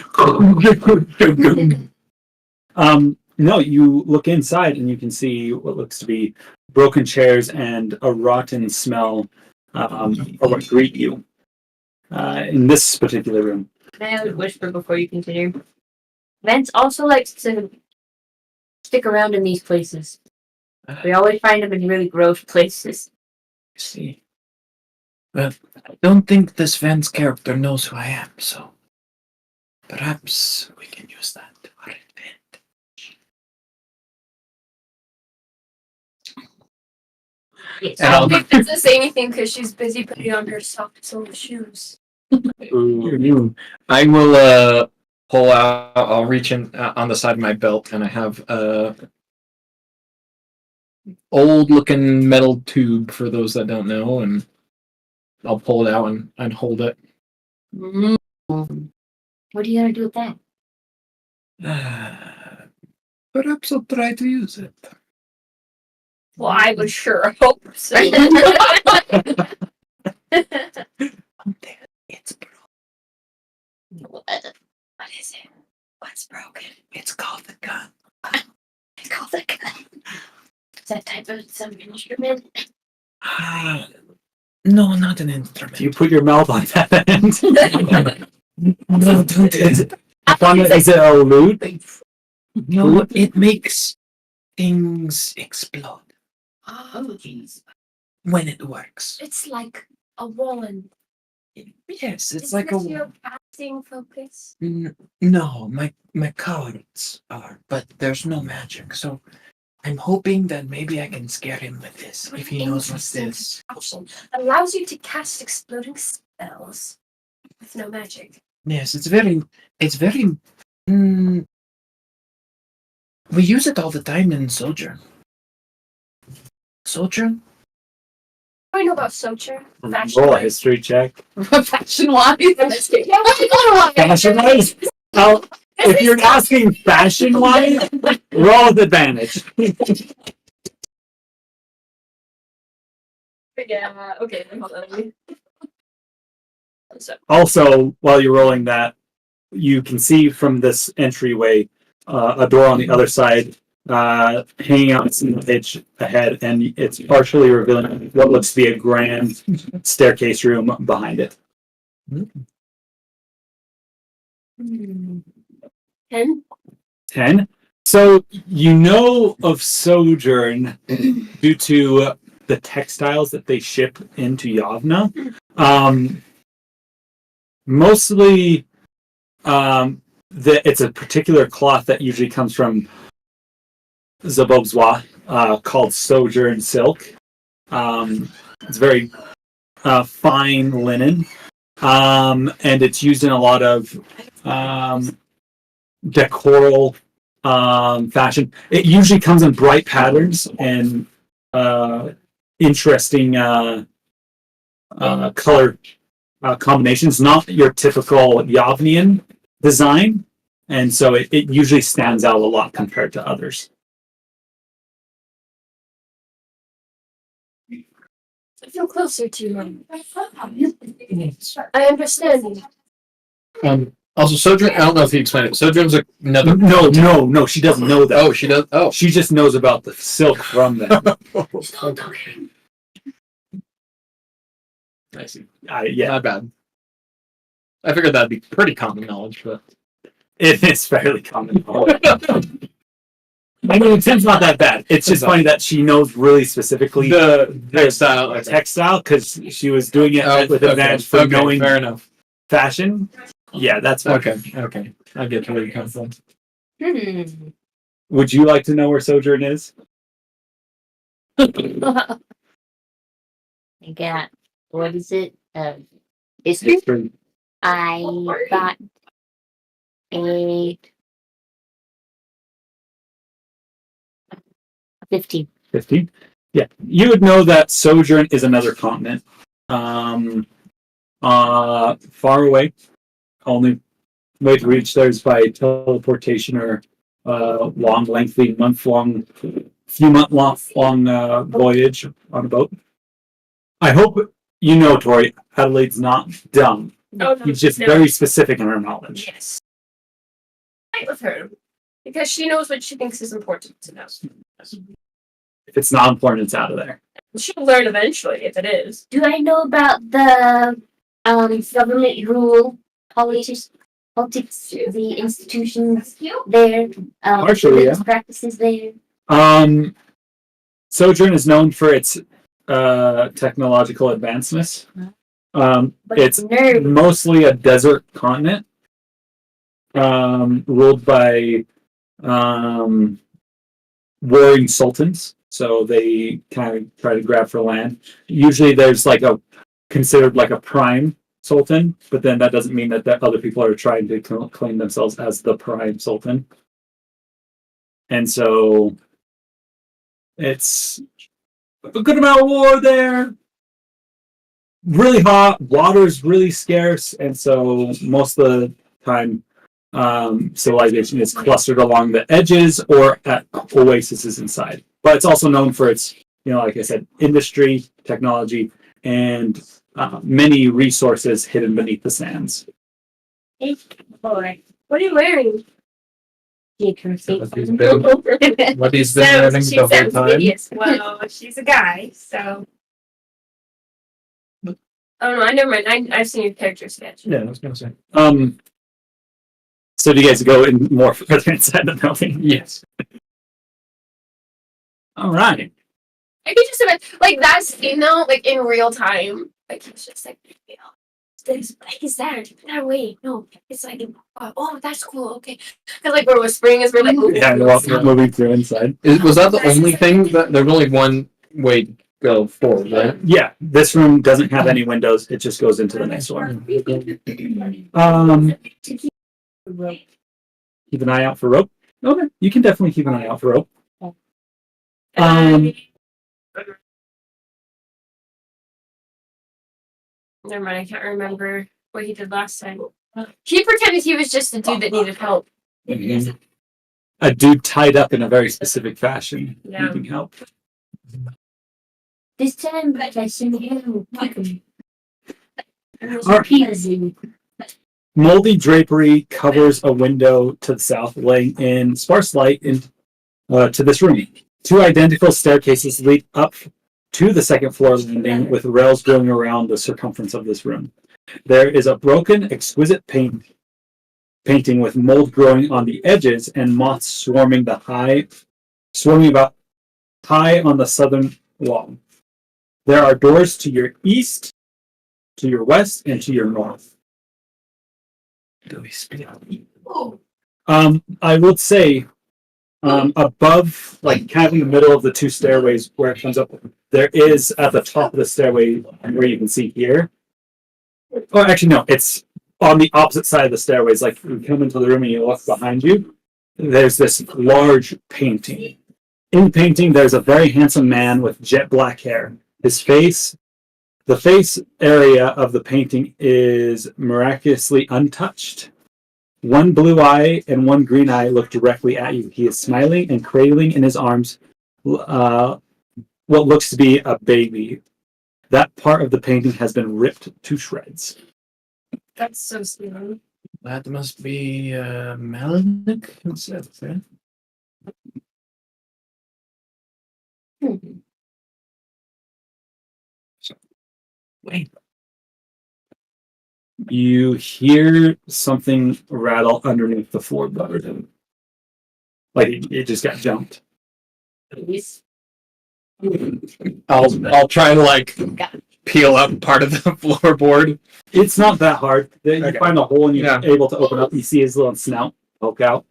No, you look inside and you can see what looks to be broken chairs and a rotten smell are what greet you in this particular room. May I whisper before you continue? Vance also likes to stick around in these places. We always find him in really gross places. See. Well, I don't think this Vance character knows who I am, so perhaps we can use that to our advantage. Yes. And I I'll- don't think Fitz doesn't say anything because she's busy putting on her socks and shoes. I will pull out. I'll reach in on the side of my belt, and I have old-looking metal tube for those that don't know, and I'll pull it out and hold it. What are you gonna do with that? Perhaps I'll try to use it. Well, I would sure hope so. It's What is it? What's broken? it's called the gun. It's called a gun. Is that type of some instrument? No, not an Do instrument. you put your mouth on that end? No, don't it. Is it a lute? No, it makes things explode Oh, when it works. it's like a wand. Yes, it's Is like this a. your casting focus? No, my cards are, but there's no magic. So I'm hoping that maybe I can scare him with this if he knows what's this. Allows you to cast exploding spells with no magic. Yes, it's very. Mm, we use it all the time in Sojourn. Sojourn? I know about Socher. Roll a history check. Fashion wise. Fashion wise? Well, if you're asking fashion wise, roll with advantage. Yeah, okay, hold on. So, Also, while you're rolling that, you can see from this entryway a door on the other side hanging out in the pitch ahead, and it's partially revealing what looks to be a grand staircase room behind it. 10? 10. So you know of Sojourn due to the textiles that they ship into Yavna. Mostly, it's a particular cloth that usually comes from Zabobzwa called Sojourn silk. It's very fine linen, and it's used in a lot of decoral fashion. It usually comes in bright patterns and interesting color combinations. Not your typical Yavnian design, and so it usually stands out a lot compared to others. I feel closer to you. I understand. Also, Sojourn. I don't know if you explained it. Sojourn's another. No, she doesn't know that. Oh, she does. Oh, She just knows about the silk from them. I see. Yeah, Not bad. I figured that'd be pretty common knowledge, but it is fairly common. I mean, it's not that bad. It's just funny that she knows really specifically the textile. textile because she was doing it with advantage for knowing fair enough. fashion. Yeah, that's fine. Okay. I get where you come from. Would you like to know where Sojourn is? I got, what is it? History? I got a 15. 15? Yeah. You would know that Sojourn is another continent. Far away. Only way to reach there is by teleportation or long, lengthy, few month long voyage on a boat. I hope you know, Tori, Adelaide's not dumb. Oh, no, She's just no. very specific in her knowledge. Yes. Fight with her. Because she knows what she thinks is important to know. If it's not important, it's out of there. She'll learn eventually if it is. Do I know about the government rule, politics, the institutions there, Partially, yeah. practices there? Sojourn is known for its technological advancements. But It's nerd. mostly a desert continent, ruled by warring sultans. So they kind of try to grab for land. Usually there's considered like a prime sultan, but then that doesn't mean that other people are trying to claim themselves as the prime sultan. And so it's a good amount of war there. Really hot, water's really scarce, and so most of the time civilization is clustered along the edges or at oases inside. But it's also known for its like I said, industry, technology, and many resources hidden beneath the sands. Hey, boy. What are you wearing? You can see. What he's been learning the whole time. Hideous. Well, she's a guy, so. Oh no, I never mind. I've seen your character sketch. Yeah, I was gonna say. So do you guys go in more further inside the building? Yes. All right. I could just imagine, like, that scene though, like, in real time. Like, it's just like, this, like, is that? No, wait, no. It's like, oh, that's cool, okay. Because, like, we're whispering as we're, like, moving. Yeah, we're moving through inside. Was that the only thing that there's only one way to go forward, right? Yeah, this room doesn't have any windows. It just goes into the next one. Keep an eye out for rope. Okay, you can definitely keep an eye out for rope. Never mind, I can't remember what he did last time. He pretended he was just a dude that needed help. A dude tied up in a very specific fashion, Yeah. needing help. This time, but I send you. Moldy drapery covers a window to the south, letting in sparse light to this room. Two identical staircases lead up to the second floor landing, with rails going around the circumference of this room. There is a broken, exquisite painting with mold growing on the edges and moths swarming about high on the southern wall. There are doors to your east, to your west, and to your north. Do we split up? I would say above, like kind of in the middle of the two stairways where it comes up, there is at the top of the stairway where you can see here. Oh, actually, no, it's on the opposite side of the stairways. Like you come into the room and you look behind you, there's this large painting. In the painting, there's a very handsome man with jet black hair. The face area of the painting is miraculously untouched. One blue eye and one green eye look directly at you. He is smiling and cradling in his arms what looks to be a baby. That part of the painting has been ripped to shreds. That's so sweet. That must be Melnick himself, eh? Wait. You hear something rattle underneath the floorboard. Like it just got jumped. I'll try to like peel up part of the floorboard. It's not that hard. You Okay. find a hole and you're Yeah. able to open up. You see his little snout poke out.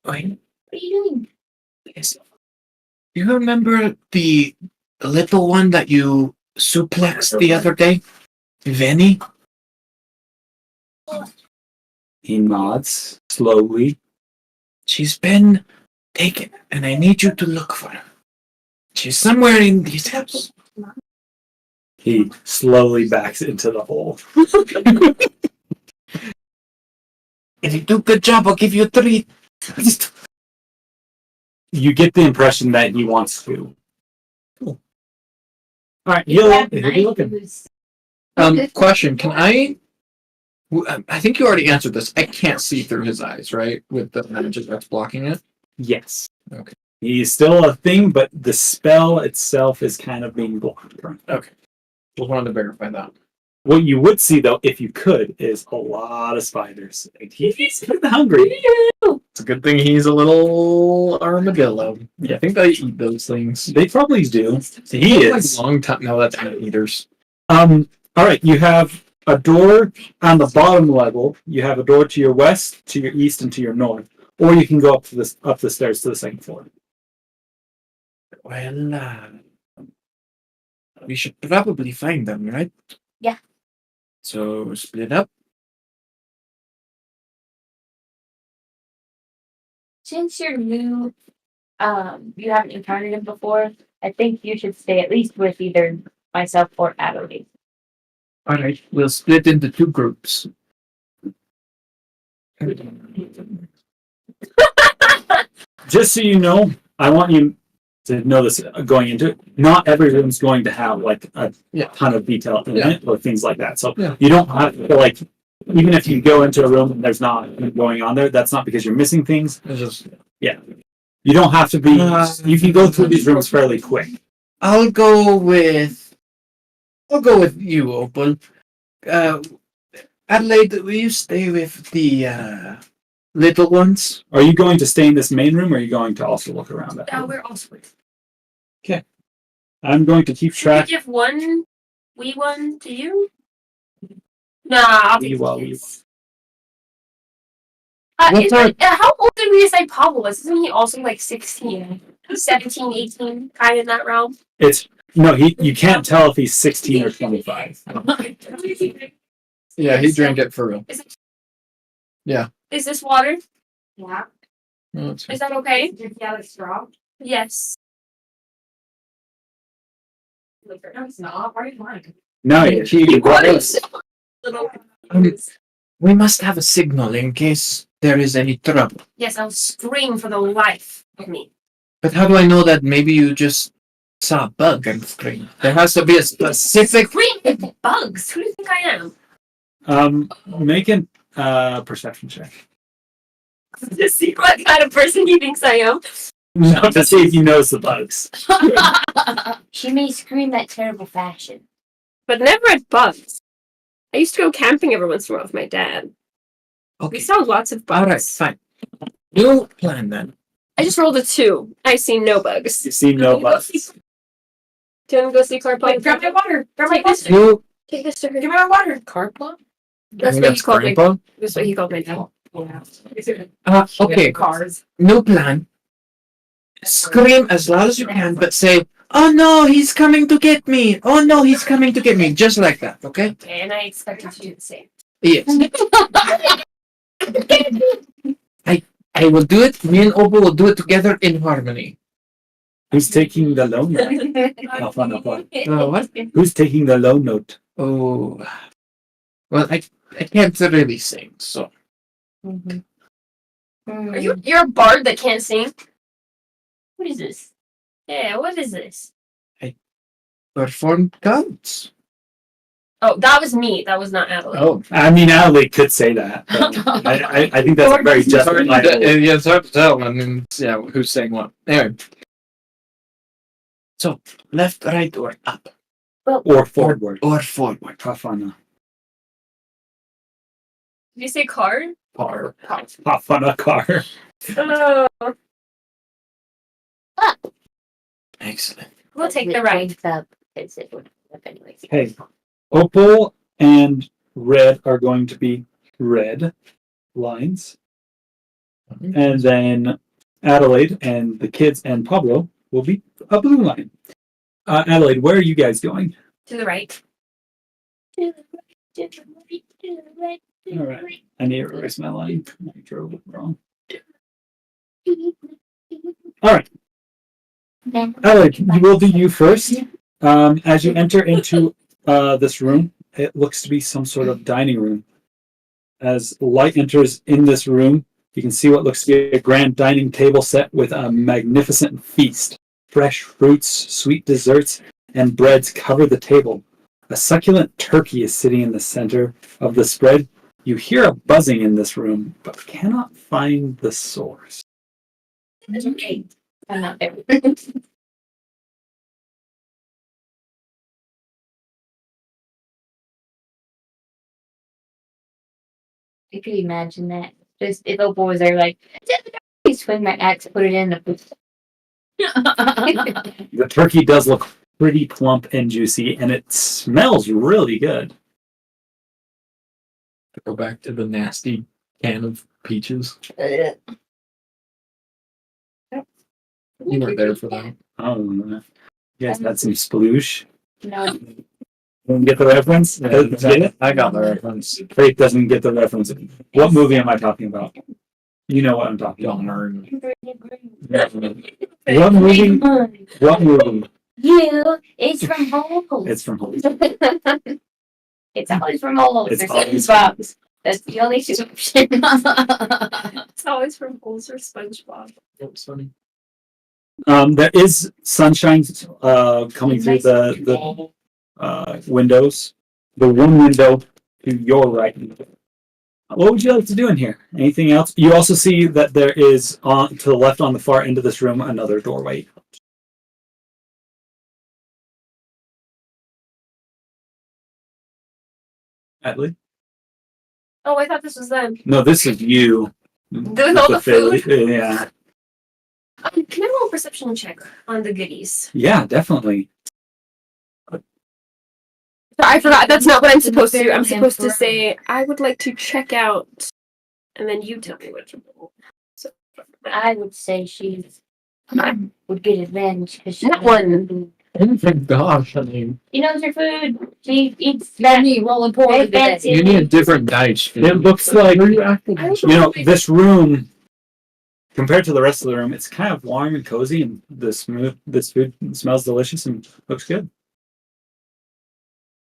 Wait, What are you doing? do you remember the little one that you suplexed the other day? Venny? He nods slowly. She's been taken, and I need you to look for her. She's somewhere in this house. He slowly backs into the hole. If you do a good job, I'll give you a treat. You get the impression that he wants to. Cool. All right, he'll be looking. Question, can I think you already answered this. I can't see through his eyes, right? With the magic that's blocking it. Yes. Okay. He's still a thing, but the spell itself is kind of being blocked. Okay. Just wanted to verify that. What you would see, though, if you could, is a lot of spiders. He's kind of hungry. It's a good thing he's a little armadillo. Yeah, I think they eat those things. They probably do. He is. Like long time. No, that's anteaters. All right, you have a door on the bottom level. You have a door to your west, to your east, and to your north. Or you can go up the stairs to the second floor. Well, we should probably find them, right? Yeah. So split up. Since you're new, you haven't encountered him before, I think you should stay at least with either myself or Adelaide. All right, we'll split into two groups. Just so you know, I want you to know this going into it. Not every room's going to have like a ton of detail in it or things like that. So you don't have to like, even if you go into a room and there's not going on there, that's not because you're missing things. It's just You don't have to be. You can go through these rooms fairly quick. I'll go with you, Opal. Adelaide, will you stay with the little ones? Are you going to stay in this main room, or are you going to also look around at? We're also. I'm going to keep Should track. we give one wee one to you? Nah, I'll take Wee-wa, the kids. What are- How old did we say Pablo was? Isn't he also like 16, 17, 18, kind of in that realm? It's no. You can't tell if he's 16 or 25. yeah, he drank it for real. Is this water? Yeah. Oh, it's- Is that okay? Yeah, it's straw. Yes. No, it's not. Why are you lying? No, Little. We must have a signal in case there is any trouble. Yes, I'll scream for the life of me. But how do I know that maybe you just saw a bug and screamed? There has to be a specific. Scream at bugs. Who do you think I am? Make an perception check. To see what kind of person he thinks I am. No, to see if you notice the bugs. She may scream that terrible fashion. But never at bugs. I used to go camping every once in a while with my dad. We Okay. saw lots of bugs. All right, fine. New plan then. I just rolled a 2. I see no bugs. You see no bugs. Do you want to go see Carpon? Wait, grab my water. Grab my Take this. water. You Take this to her. Give me my water. Carpla? That's what he called me. Grandpa? That's what he called me now. Okay. Cars. New plan. Scream as loud as you can, but say, "Oh no, he's coming to get me! Oh no, he's coming to get me!" Just like that, okay? Okay, and I expect you to do the same. Yes. I will do it. Me and Opal will do it together in harmony. Who's taking the low note? Have fun, have fun. What? Who's taking the low note? Oh. Well, I can't really sing, so. Are you're a bard that can't sing? What is this? Yeah, what is this? Perform counts. Oh, that was me. That was not Adelaide. Oh. I mean, Adelaide could say that. But I think that's a very justifiable. Yeah, it's hard to tell. I mean, yeah, who's saying what? Anyway, So, left, right, or up. Or forward. Or forward. Have fun. Did you say card? Or Have fun a car. Oh, excellent. we'll take the right. Up. It's it would up anyways. Okay. Opal and red are going to be red lines. And then Adelaide and the kids and Pablo will be a blue line. Adelaide, where are you guys going? To the right. To the right, to the right, to the right, to the All right. right. I need to erase my line. I drove it wrong. All right. Adelaide, you will do you first. As you enter into this room, it looks to be some sort of dining room. As light enters in this room, you can see what looks to be a grand dining table set with a magnificent feast. Fresh fruits, sweet desserts, and breads cover the table. A succulent turkey is sitting in the center of the spread. You hear a buzzing in this room, but cannot find the source. Okay. I'm not there. I could imagine that. Just if Opal was there, like, swing my axe, put it in the. The turkey does look pretty plump and juicy, and it smells really good. go back to the nasty can of peaches. You weren't there for that. Oh, you guys had some sploosh. No. Don't get the reference? Get it? I got the reference. Faith doesn't get the reference. What movie am I talking about? You know what I'm talking about. Darn. What movie? What movie? You, it's from Holes. It's from Home. It's always from Holes. It's There's always SpongeBob. That's the only option. It's always from Holes or SpongeBob. That was funny. There is sunshine coming through the windows. The one window to your right. What would you like to do in here? Anything else? You also see that there is on to the left on the far end of this room another doorway. Adley? Oh, I thought this was them. No, this is you. With all the Philly. food? Yeah. Can I roll a perception check on the goodies? Yeah, definitely. I forgot. That's not what I'm supposed to do. I'm supposed to say, I would like to check out, and then you tell me what to roll. So, I would say she would get advantage because she That one. Oh my gosh, I mean, She knows her food. She eats That me rolling poorly Hey, today. Vance, you need a different dice. It looks like Where are you acting? I don't you know this room compared to the rest of the room, it's kind of warm and cozy, and this food smells delicious and looks good.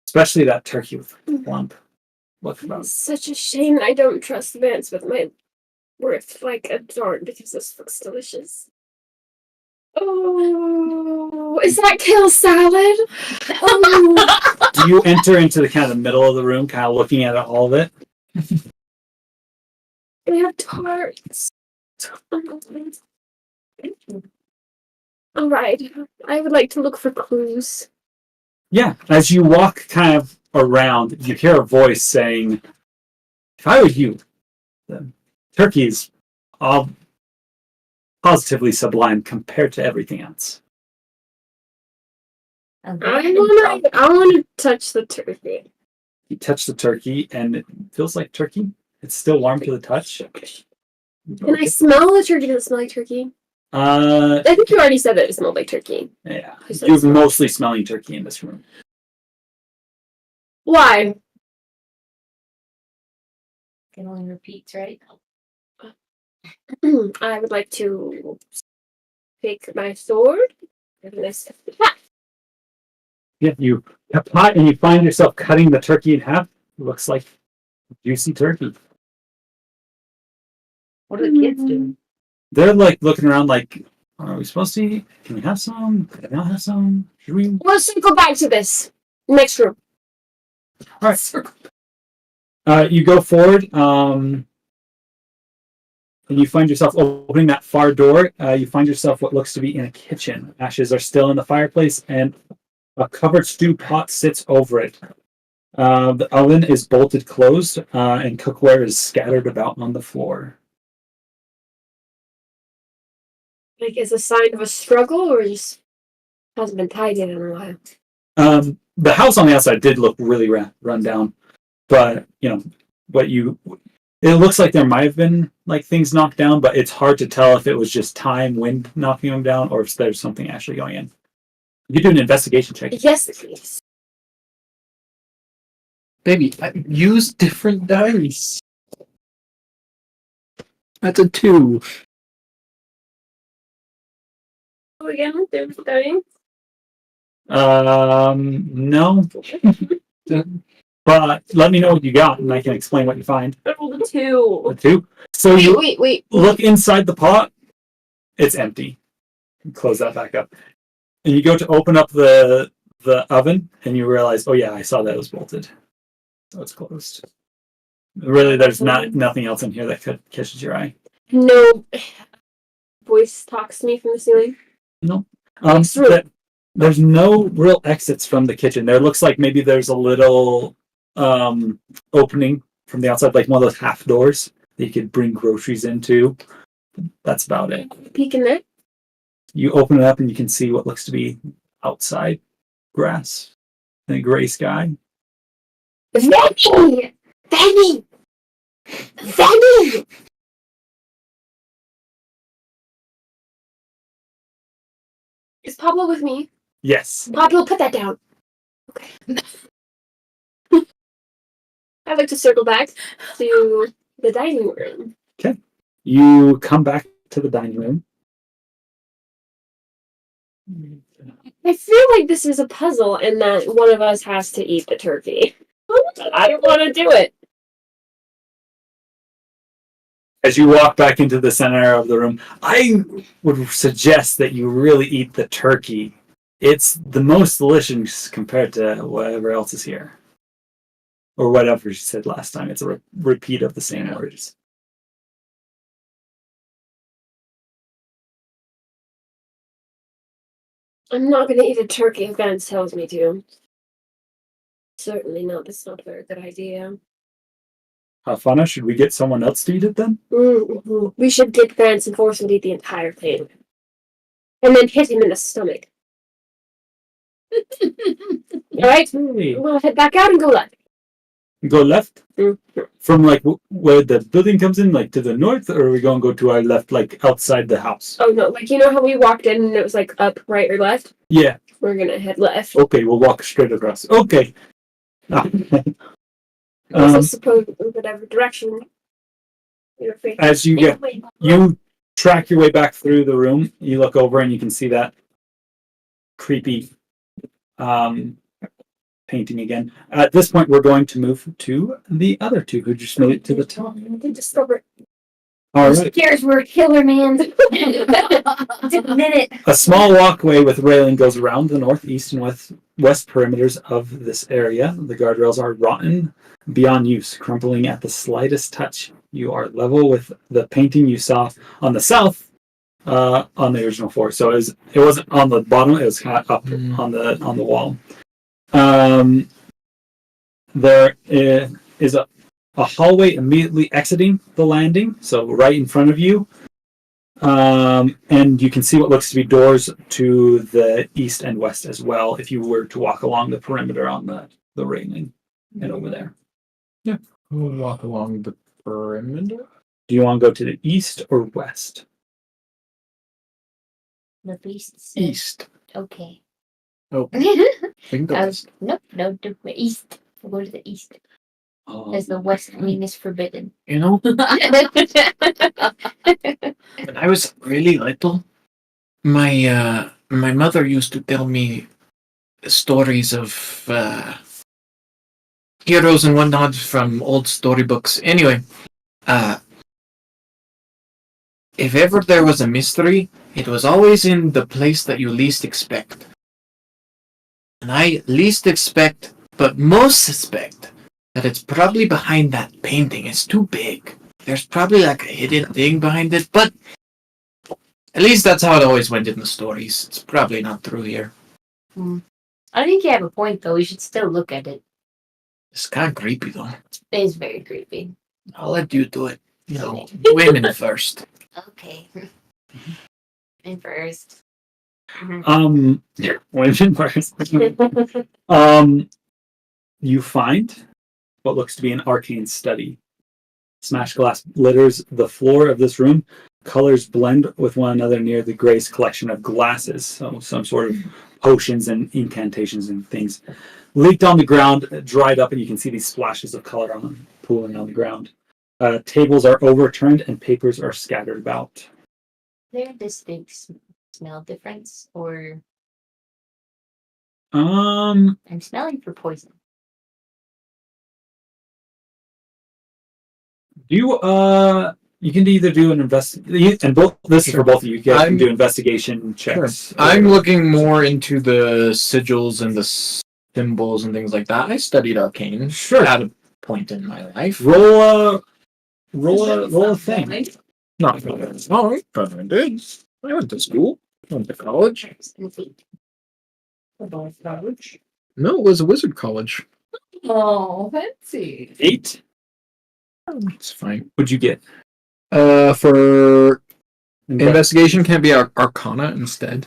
Especially that turkey with lump. Look about. It's such a shame I don't trust Vance with my worth like a darn because this looks delicious. Oh, is that kale salad? Oh, Do you enter into the kind of middle of the room, kind of looking at all of it? they have tarts. All right, I would like to look for clues. Yeah. As you walk kind of around, you hear a voice saying, "If I were you, the turkey's all positively sublime compared to everything else." I wanna touch the turkey. You touch the turkey, and it feels like turkey. It's still warm to the touch. Can I smell the turkey? Does it smell like turkey? Uh, I think you already said that it smelled like turkey. yeah. I said You're smell. mostly smelling turkey in this room. Why? It only repeats, right? I would like to take my sword and this. Yeah, you pot and you find yourself cutting the turkey in half. It looks like juicy turkey. What are the kids doing? They're like looking around like, are we supposed to eat? Can we have some? Can we not have some? Should we? Let's go back to this next room. All right. You go forward, and you find yourself opening that far door. You find yourself what looks to be in a kitchen. Ashes are still in the fireplace, and a covered stew pot sits over it. The oven is bolted closed, and cookware is scattered about on the floor. Like, is a sign of a struggle, or just hasn't been tied in a while. The house on the outside did look really run down, but it looks like there might have been like things knocked down, but it's hard to tell if it was just time, wind knocking them down, or if there's something actually going in. You do an investigation check. Yes, please. Baby, use different dice. That's a 2. Oh, again, there's dying. No. But let me know what you got, and I can explain what you find. I rolled a 2. The 2. So you Wait. look inside the pot. It's empty. Close that back up. And you go to open up the oven, and you realize, oh yeah, I saw that it was bolted. So it's closed. Really, there's nothing else in here that catches your eye. No. Voice talks to me from the ceiling. No. Next room. There's no real exits from the kitchen. There looks like maybe there's a little opening from the outside, like one of those half doors that you could bring groceries into. That's about it. Peek in there. You open it up and you can see what looks to be outside grass and a gray sky. Vanny! Vanny! Vanny! Is Pablo with me? Yes. Pablo, put that down. Okay. I'd like to circle back to the dining room. You come back to the dining room. I feel like this is a puzzle and that one of us has to eat the turkey. But I don't want to do it. As you walk back into the center of the room, I would suggest that you really eat the turkey. It's the most delicious compared to whatever else is here. Or whatever she said last time. It's a repeat of the same words. I'm not gonna eat a turkey if Vance tells me to. Certainly not. That's not a very good idea. Hafana, should we get someone else to eat it then? Mm-hmm. We should get Vance and force him to eat the entire thing. And then hit him in the stomach. Alright? We'll head back out and go left. Go left? Mm-hmm. From like where the building comes in, like to the north, or are we going to go to our left, like outside the house? Oh no, like you know how we walked in and it was like up, right, or left? Yeah. We're gonna head left. Okay, we'll walk straight across. Okay. I suppose in whatever direction you're facing. As you track your way back through the room, you look over and you can see that creepy painting again. At this point, we're going to move to the other two who just made it to the top. They discovered. All right. Scares were a killer, man. Took a minute. A small walkway with railing goes around the northeast and west perimeters of this area. The guardrails are rotten beyond use, crumpling at the slightest touch. You are level with the painting you saw on the south, on the original floor. So it wasn't on the bottom; it was kind of up on the wall. There is a hallway immediately exiting the landing, so right in front of you. And you can see what looks to be doors to the east and west as well, if you were to walk along the perimeter on the railing and over there. Yeah, we'll walk along the perimeter. Do you want to go to the east or west? The beast. East. Okay. Oh, we can go west. Nope, no, the east. We'll go to the east. As the west wing is forbidden. You know, when I was really little, my mother used to tell me stories of heroes and whatnot from old storybooks. Anyway, if ever there was a mystery, it was always in the place that you least expect. And I least expect, but most suspect, that it's probably behind that painting. It's too big. There's probably like a hidden thing behind it, but at least that's how it always went in the stories. It's probably not through here. I think you have a point, though. We should still look at it. It's kind of creepy, though. It is very creepy. I'll let you do it. You know, women first. Okay. And first. Women first. You find what looks to be an arcane study. Smashed glass litters the floor of this room. Colors blend with one another near the Gray's collection of glasses. So some sort of potions and incantations and things. Leaked on the ground, dried up, and you can see these splashes of color pooling on the ground. Tables are overturned and papers are scattered about. Is there a distinct smell difference, or I'm smelling for poison? You can either do an investigation, and both. This is for both of you. You guys can do investigation checks. Sure. I'm looking more into the sigils and the symbols and things like that. I studied arcane. Sure. At a point in my life. Roll a thing. Not really. All right, but I did. I went to school. Went to college. No, it was a wizard college. Oh, fancy. 8. It's fine. What'd you get? For investigation, can it be arcana instead?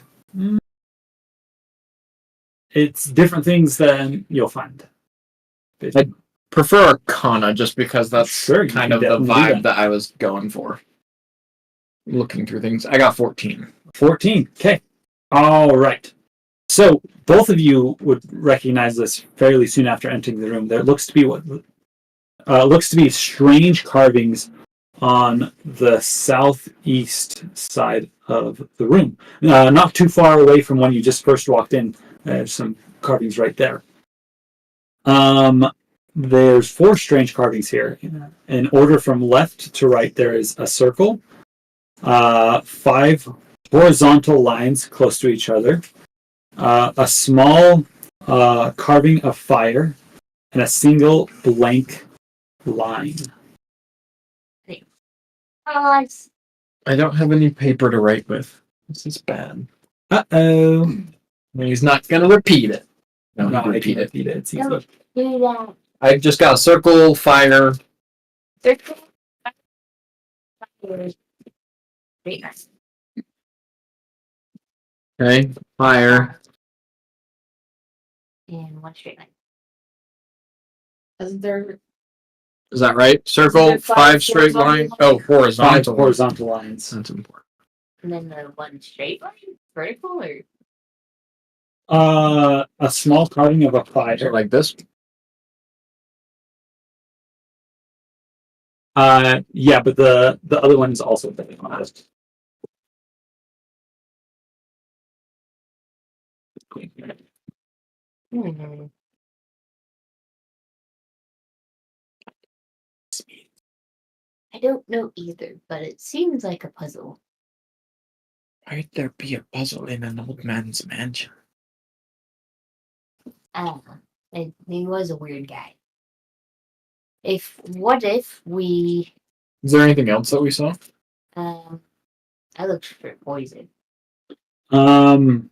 It's different things than you'll find. I prefer arcana just because that's Sure, kind of the vibe that I was going for. Looking through things. I got 14. 14. Okay. All right. So both of you would recognize this fairly soon after entering the room. There looks to be strange carvings on the southeast side of the room. Not too far away from when you just first walked in. There's some carvings right there. There's 4 strange carvings here. In order from left to right, there is a circle, 5 horizontal lines close to each other, a small carving of fire, and a single blank line. Oh, I don't have any paper to write with. This is bad. Uh-oh. He's not gonna repeat it. No, No, he I repeat can't it. repeat it. It's easy. do that. I just got a circle, fire. Circle. Very nice. Okay, fire. And one straight line. Isn't there? Is that right? Circle, Is there 5 5 straight line. horizontal Oh, 5 horizontal. horizontal lines. That's important. And then the one straight line? Vertical or? A small carving of a So fire. like this. Yeah, but the other one is also very honest. Hmm. I don't know either, but it seems like a puzzle. Why'd there be a puzzle in an old man's mansion? He was a weird guy. What if we Is there anything else that we saw? I looked for poison. You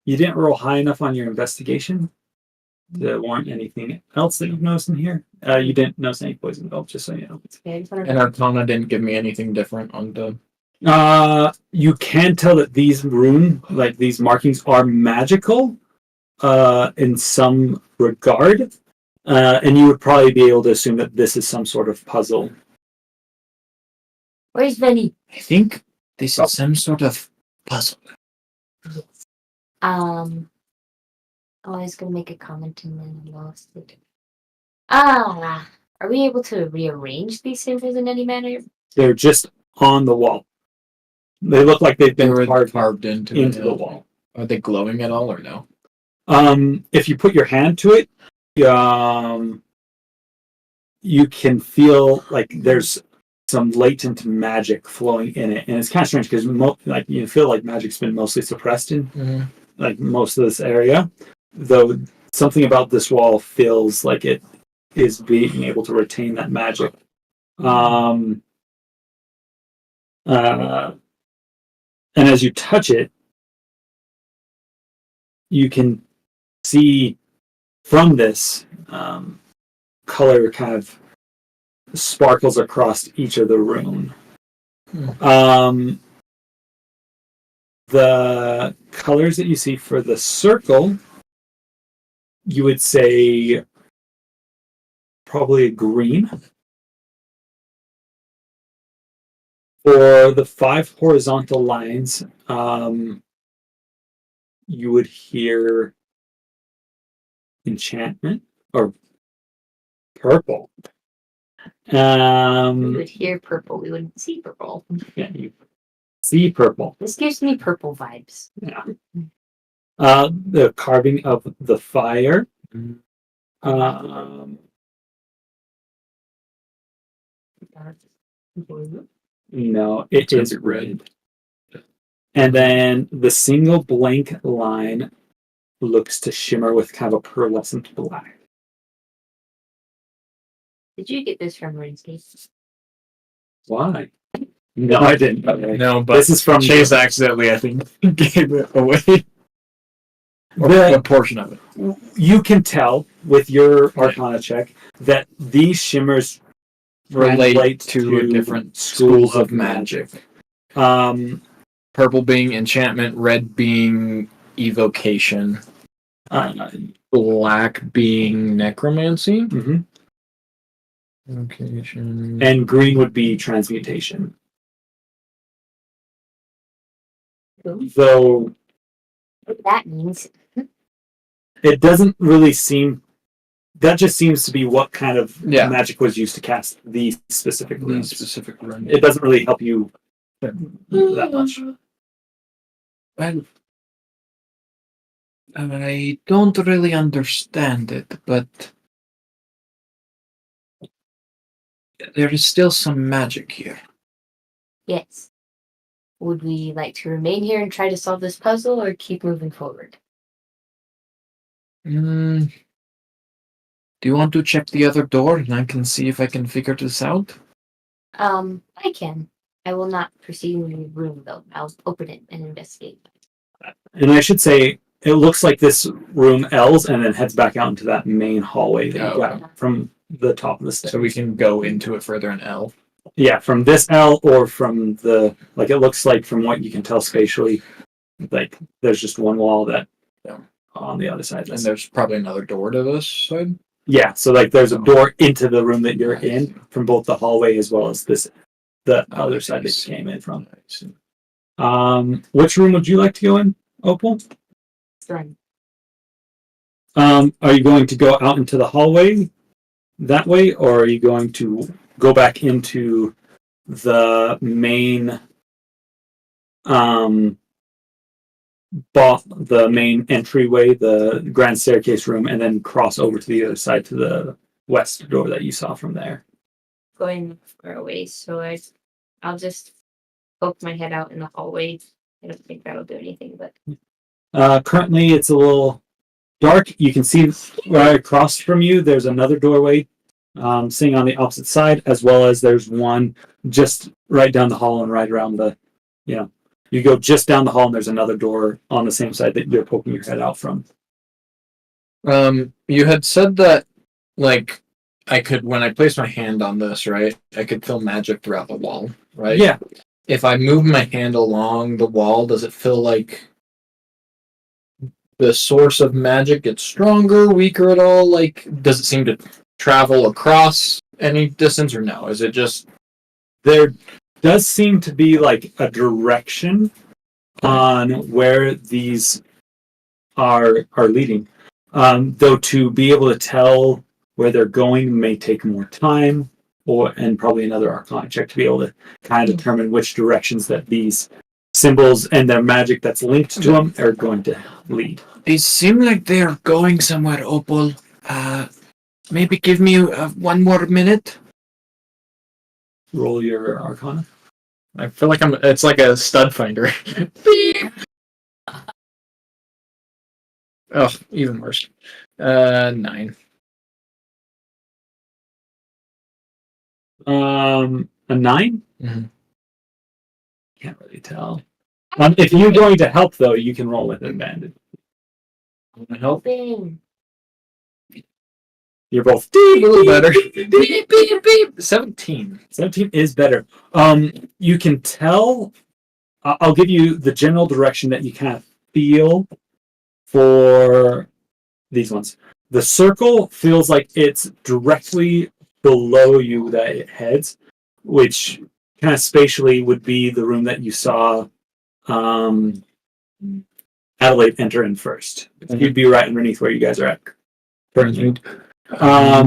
didn't roll high enough on your investigation. There weren't anything else that you've noticed in here. You didn't notice any poison at all, just so you know. And Arcana didn't give me anything different on the. You can tell that these these markings are magical, in some regard, and you would probably be able to assume that this is some sort of puzzle. Where's Benny? I think this is some sort of puzzle. I was gonna make a comment and then I lost it. Are we able to rearrange these symbols in any manner? They're just on the wall. They look like they've been carved into the wall. Are they glowing at all or no? If you put your hand to it, you can feel like there's some latent magic flowing in it, and it's kind of strange because you feel like magic's been mostly suppressed in like most of this area, though something about this wall feels like it is being able to retain that magic. And as you touch it, you can see from this color kind of sparkles across each of the rune. The colors that you see for the circle, you would say probably a green. For the 5 horizontal lines, you would hear enchantment or purple. We would hear purple. We wouldn't see purple. Yeah, you see purple. This gives me purple vibes. Yeah. The carving of the fire. No, it is red. And then the single blank line looks to shimmer with kind of a pearlescent black. Did you get this from RuneScape? Why? No, I didn't. Okay. No, but This is from Chase accidentally, I think, gave it away. Or a portion of it. You can tell with your Arcana check that these shimmers Relate to different schools of magic. Purple being enchantment, red being evocation, black being necromancy. Mhm. Evocation. And green would be transmutation. Though What that means. it doesn't really seem. That just seems to be what kind of magic was used to cast these specific runes. It doesn't really help you that much. Well, I don't really understand it, but there is still some magic here. Yes. Would we like to remain here and try to solve this puzzle or keep moving forward? Do you want to check the other door and I can see if I can figure this out? I can. I will not proceed in the room though. I'll open it and investigate. And I should say, it looks like this room L's and then heads back out into that main hallway that you got from the top of the stairs. So we can go into it further in L. Yeah, from this L or from the, like, it looks like from what you can tell spatially, like there's just one wall that on the other side. And there's probably another door to this side. Yeah, so like there's a door into the room that you're in from both the hallway as well as the other side that you came in from. Which room would you like to go in, Opal? Done. Are you going to go out into the hallway that way, or are you going to go back into the main the main entryway, the grand staircase room, and then cross over to the other side to the west door that you saw from there? Going far away, so I'll just poke my head out in the hallway. I don't think that'll do anything, but Currently, it's a little dark. You can see right across from you, there's another doorway sitting on the opposite side, as well as there's one just right down the hall and right around the, you go just down the hall and there's another door on the same side that you're poking your head out from. You had said that, like, I could, when I place my hand on this, right, I could feel magic throughout the wall, right? Yeah. If I move my hand along the wall, does it feel like the source of magic gets stronger, weaker at all? Like, does it seem to travel across any distance, or no? Is it just There does seem to be like a direction on where these are leading. Though to be able to tell where they're going may take more time, and probably another Arcana check to be able to kind of determine which directions that these symbols and their magic that's linked to them are going to lead. They seem like they are going somewhere, Opal. Maybe give me one more minute. Roll your Arcana. I feel like it's like a stud finder. Beep. Oh, even worse. 9. A 9? Mhm. Can't really tell. If you're going to help, though, you can roll with advantage. Want to help? Bing. You're both A little better. Beep, beep, beep. 17. 17 is better. You can tell. I'll give you the general direction that you kind of feel for these ones. The circle feels like it's directly below you that it heads, which kind of spatially would be the room that you saw Adelaide enter in first. Mhm. You'd be right underneath where you guys are at currently. I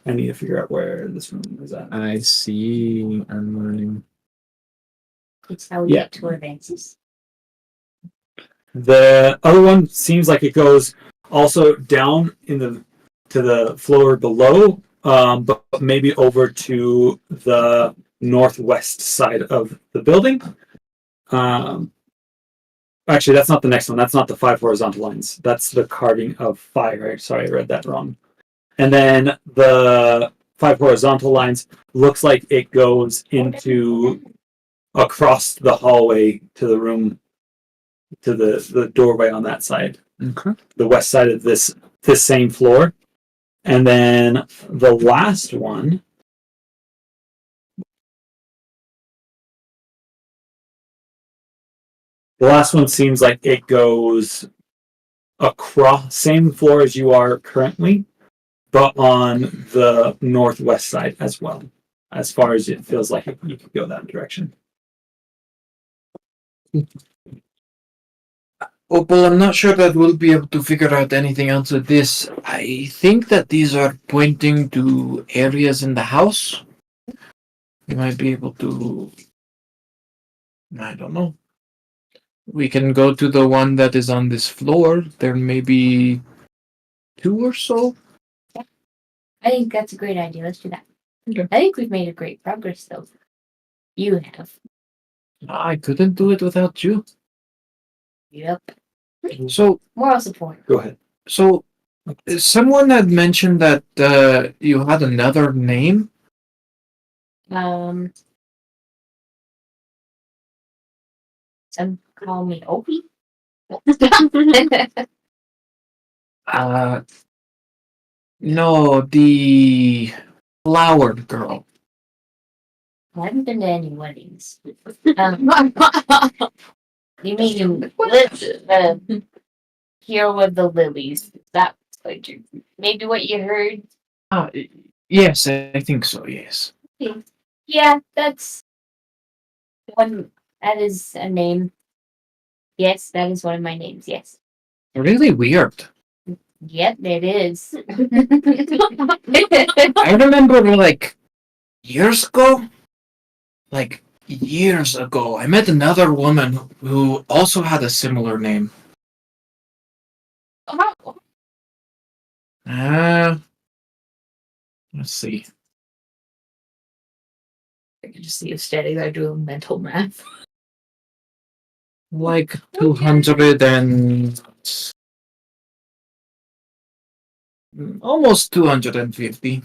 need to figure out where this room is at. I see. It's how we Yeah. get to our Vance's. The other one seems like it goes also down to the floor below, but maybe over to the northwest side of the building. Actually, that's not the next one. That's not the 5 horizontal lines. That's the carving of fire. Sorry, I read that wrong. And then the 5 horizontal lines looks like it goes into across the hallway to the room, to the doorway on that side, Okay. the west side of this same floor. And then the last one seems like it goes across same floor as you are currently, but on the northwest side as well. As far as it feels like you could go that direction. Opal, I'm not sure that we'll be able to figure out anything else with this. I think that these are pointing to areas in the house. We might be able to. I don't know. We can go to the one that is on this floor. There may be 2 or so. I think that's a great idea. Let's do that. Okay. I think we've made a great progress, though. You have. I couldn't do it without you. Yep. So, Moral support. Go ahead. so someone had mentioned that you had another name. Some call me Opie. No, the flowered girl. I haven't been to any weddings. You mean the hero of the lilies? That's like maybe what you heard. Yes, I think so. Yes. Yeah, that's one. That is a name. Yes, that is one of my names. Yes. Really weird. Yep, it is. I remember like years ago, I met another woman who also had a similar name. Let's see. I can just see you standing there doing mental math. Like 200 and almost 250.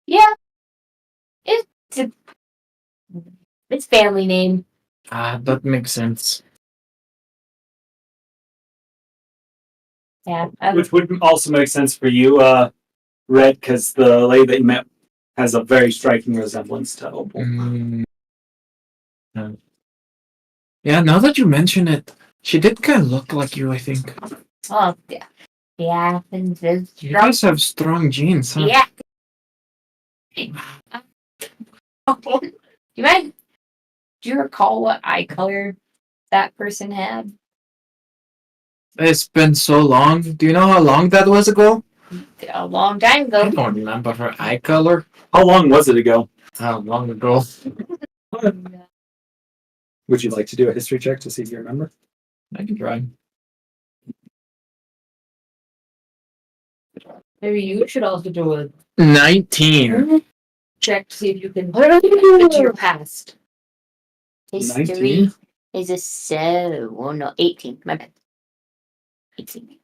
Yeah, it's family name. That makes sense. Yeah. Which would also make sense for you, Red, because the lady that you met has a very striking resemblance to Opal. Yeah, now that you mention it, she did kind of look like you, I think. Oh, yeah. Yeah, and there's You guys have strong genes, huh? yeah. Do you mind? Do you recall what eye color that person had? It's been so long. Do you know how long that was ago? A long time I ago. don't remember her eye color. How long was it ago? How long ago? Would you like to do a history check to see if you remember? I can try. Maybe you should also do a 19. check to see if you can fit to your past. History 19? is a so. Oh no, 18. My bad. 18.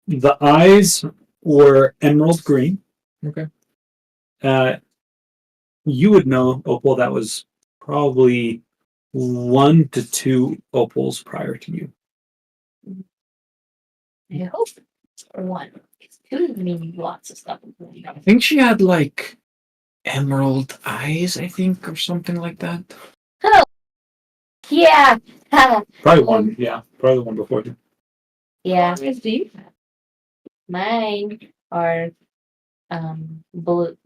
The eyes were emerald green. Okay. You would know, Opal, that was probably 1 to 2 opals prior to you. I hope it's one. It's two mean lots of stuff. I think she had like emerald eyes, I think, or something like that. Yeah. Probably one, yeah. Probably the one before you. Yeah. What eyes do you have? Mine are blue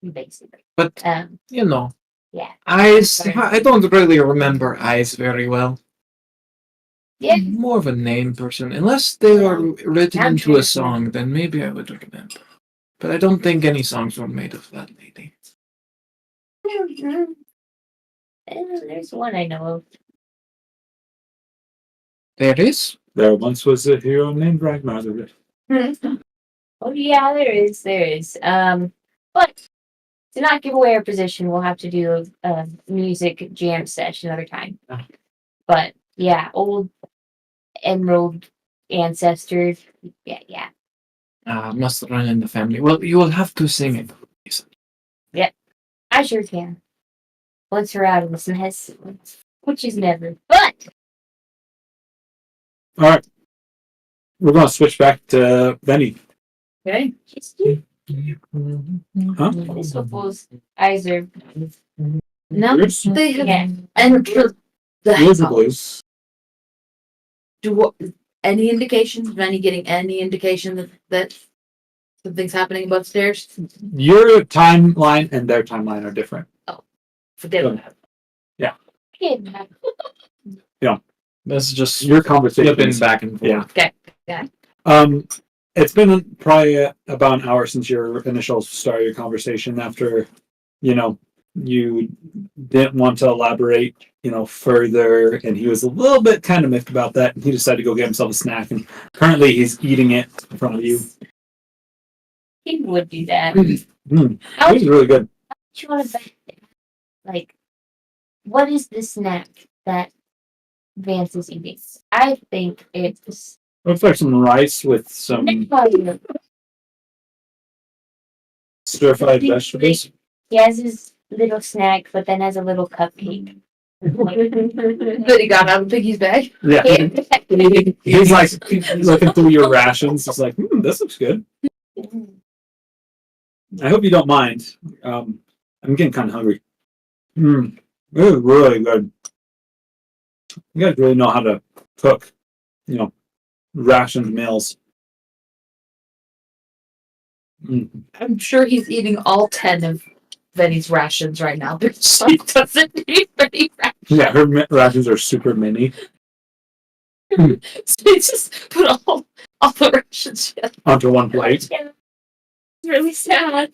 basically. But, you know, Yeah. eyes, I don't really remember eyes very well. Yeah. More of a name person. Unless they are written I'm into a sure. song, then maybe I would remember. But I don't think any songs were made of that lady. There's one I know of. There is? There once was a hero named Ragnar. Oh yeah, there is. But to not give away our position, we'll have to do a music jam session another time. Ah. But yeah, old emerald ancestors. Yeah. Must run in the family. Well, you will have to sing it. I sure can. Once we're out of this mess, which is never. But Alright. We're going to switch back to Benny. Okay. Huh? Opal's eyes are. Now Yours? they have Yeah. entered the Yours are blue. house. Do what? Any indications? Of getting any indication that something's happening above stairs? Your timeline and their timeline are different. For them. Kidnapped. That's just Your conversation flipping is back and forth. Yeah. It's been probably about an hour since your initial start of your conversation after you didn't want to elaborate, further, and he was a little bit kind of miffed about that. And he decided to go get himself a snack, and currently he's eating it in front of you. He would do that. It was really good. You want to bet? Like, what is the snack that Vance is eating? I think it's. Looks like some rice with some stir-fried vegetables. He has his little snack, but then has a little cupcake. That he got out of Piggy's bag. Yeah. He's like looking through your rations. He's like, this looks good. I hope you don't mind. I'm getting kind of hungry. It is really good. You guys really know how to cook, rationed meals. I'm sure he's eating all 10 of Venny's rations right now, but she doesn't need any rations. Yeah, her rations are super mini. So he just put all the rations Onto one plate. It's really sad.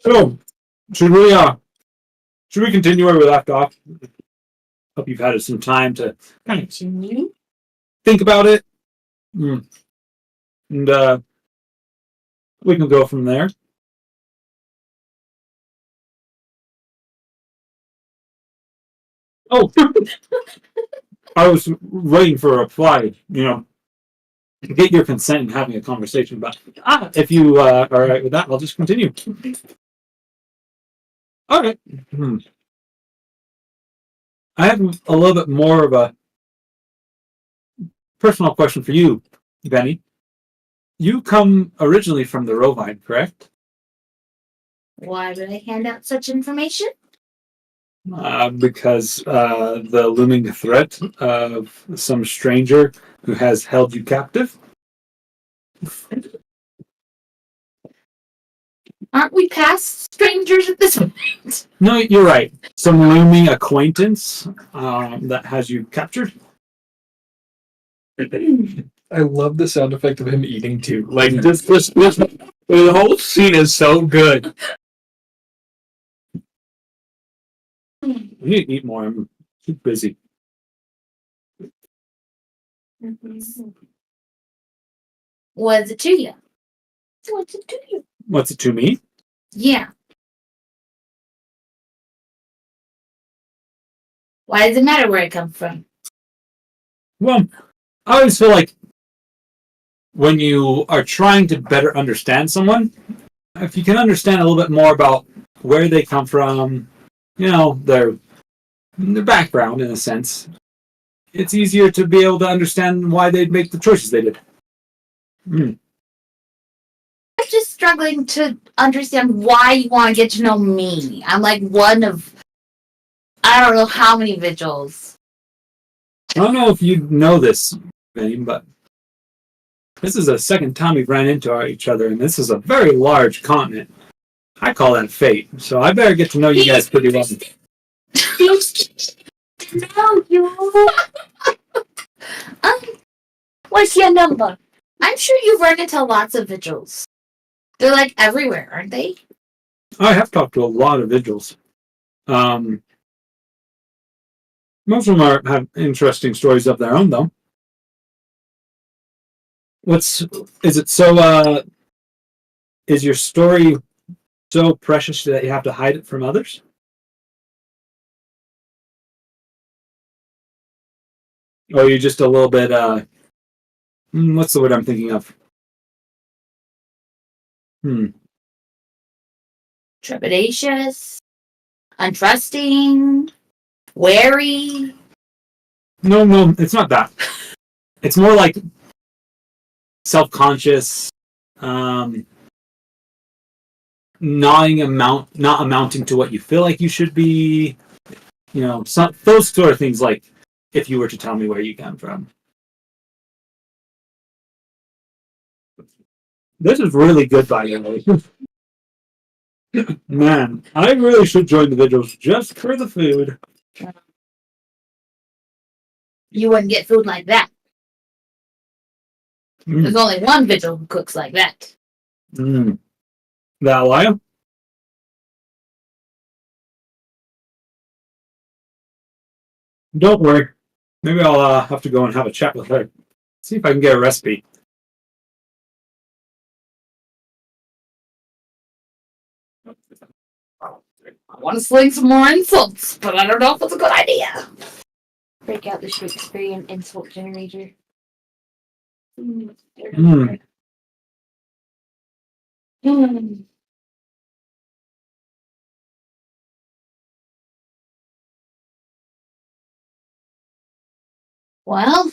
So, should we continue where we left off? Hope you've had some time to kind of think about it. And we can go from there. Oh, I was waiting for a reply, get your consent and having a conversation about if you are all right with that, I'll just continue. All right. I have a little bit more of a personal question for you, Benny. You come originally from the Rovine, correct? Why would I hand out such information? Because the looming threat of some stranger who has held you captive. Aren't we past strangers at this point? No, you're right. Some looming acquaintance that has you captured. I love the sound effect of him eating too. Like this the whole scene is so good. I need to eat more. I'm too busy. What's it to you? What's it to you? What's it to me? Yeah. Why does it matter where I come from? Well, I always feel like when you are trying to better understand someone, if you can understand a little bit more about where they come from, their background in a sense, it's easier to be able to understand why they'd make the choices they did. I'm just struggling to understand why you want to get to know me. I'm like one of, I don't know how many vigils. I don't know if you know this, Benny, but this is the second time we've ran into each other, and this is a very large continent. I call that fate, so I better get to know you guys pretty well. No, you. What's your number? I'm sure you've run into lots of vigils. They're like everywhere, aren't they? I have talked to a lot of vigils. Most of them have interesting stories of their own, though. Is your story so precious that you have to hide it from others? Or are you just a little bit, what's the word I'm thinking of? Trepidatious, untrusting, wary. No, it's not that. It's more like self-conscious, not amounting to what you feel like you should be. Those sort of things. Like if you were to tell me where you come from. This is really good, by the way. Man, I really should join the vigils just for the food. You wouldn't get food like that. There's only one vigil who cooks like that. That lie? Don't worry. Maybe I'll have to go and have a chat with her. See if I can get a recipe. I want to sling some more insults, but I don't know if it's a good idea. Break out the Shakespearean insult generator. Hmm. Well,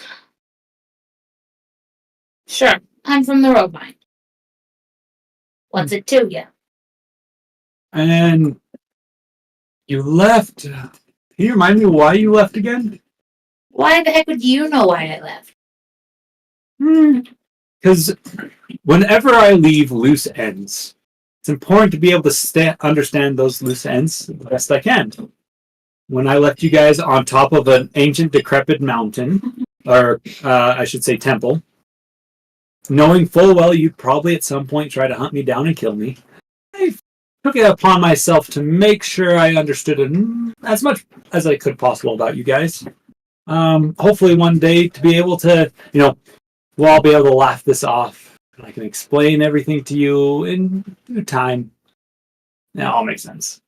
sure. I'm from the road mine. What's it to you? And you left. Can you remind me why you left again? Why the heck would you know why I left? Because whenever I leave loose ends, it's important to be able to understand those loose ends the best I can. When I left you guys on top of an ancient decrepit mountain, or I should say temple, knowing full well you'd probably at some point try to hunt me down and kill me, I took it upon myself to make sure I understood as much as I could possible about you guys. Hopefully one day to be able to, we'll all be able to laugh this off. And I can explain everything to you in due time. It all makes sense.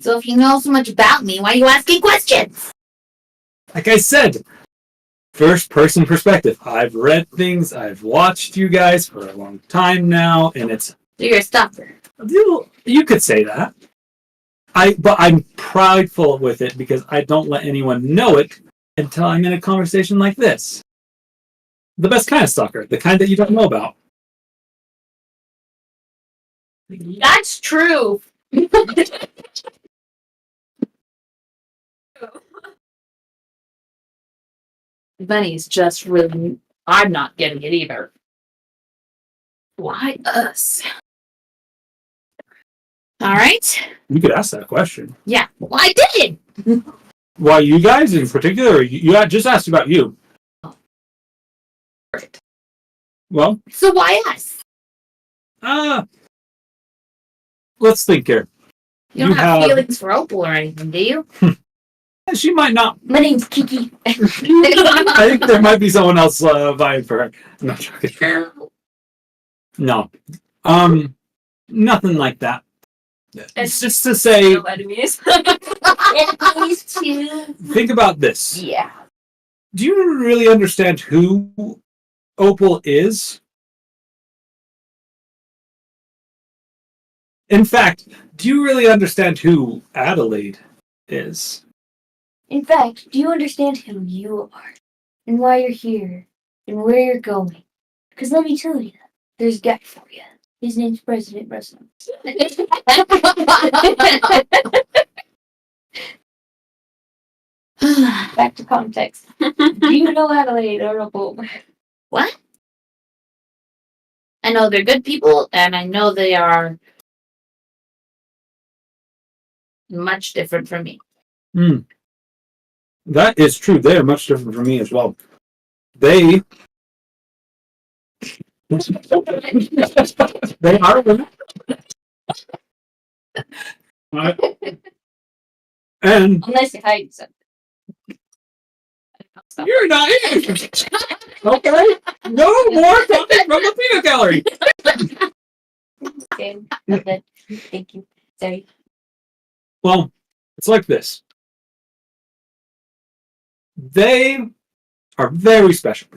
So if you know so much about me, why are you asking questions? Like I said, first person perspective. I've read things, I've watched you guys for a long time now, and it's... So you're a stalker. You could say that. But I'm prideful with it because I don't let anyone know it until I'm in a conversation like this. The best kind of stalker, the kind that you don't know about. That's true. Bunny's just really... I'm not getting it either. Why us? All right. You could ask that question. Yeah. Well, I did. Why you guys in particular? Or you just asked about you. Right. Well, So why us? Let's think here. You don't have feelings for Opal or anything, do you? She might not. My name's Kiki. I think there might be someone else vying for her. I'm not joking. No. Nothing like that. It's just to say, No enemies. think about this. Yeah. Do you really understand who Opal is? In fact, do you really understand who Adelaide is? In fact, do you understand who you are? And why you're here? And where you're going? Because let me tell you, there's a guy for you. His name's President Russell. Back to context. Do you know Adelaide or Opal? What? I know they're good people, and I know they are much different from me. That is true. They are much different from me as well. They are women. And Unless you hide something. you're not in. Okay? No more talking from the peanut gallery. Okay, I'm good. Thank you. Sorry. Well, it's like this. They are very special.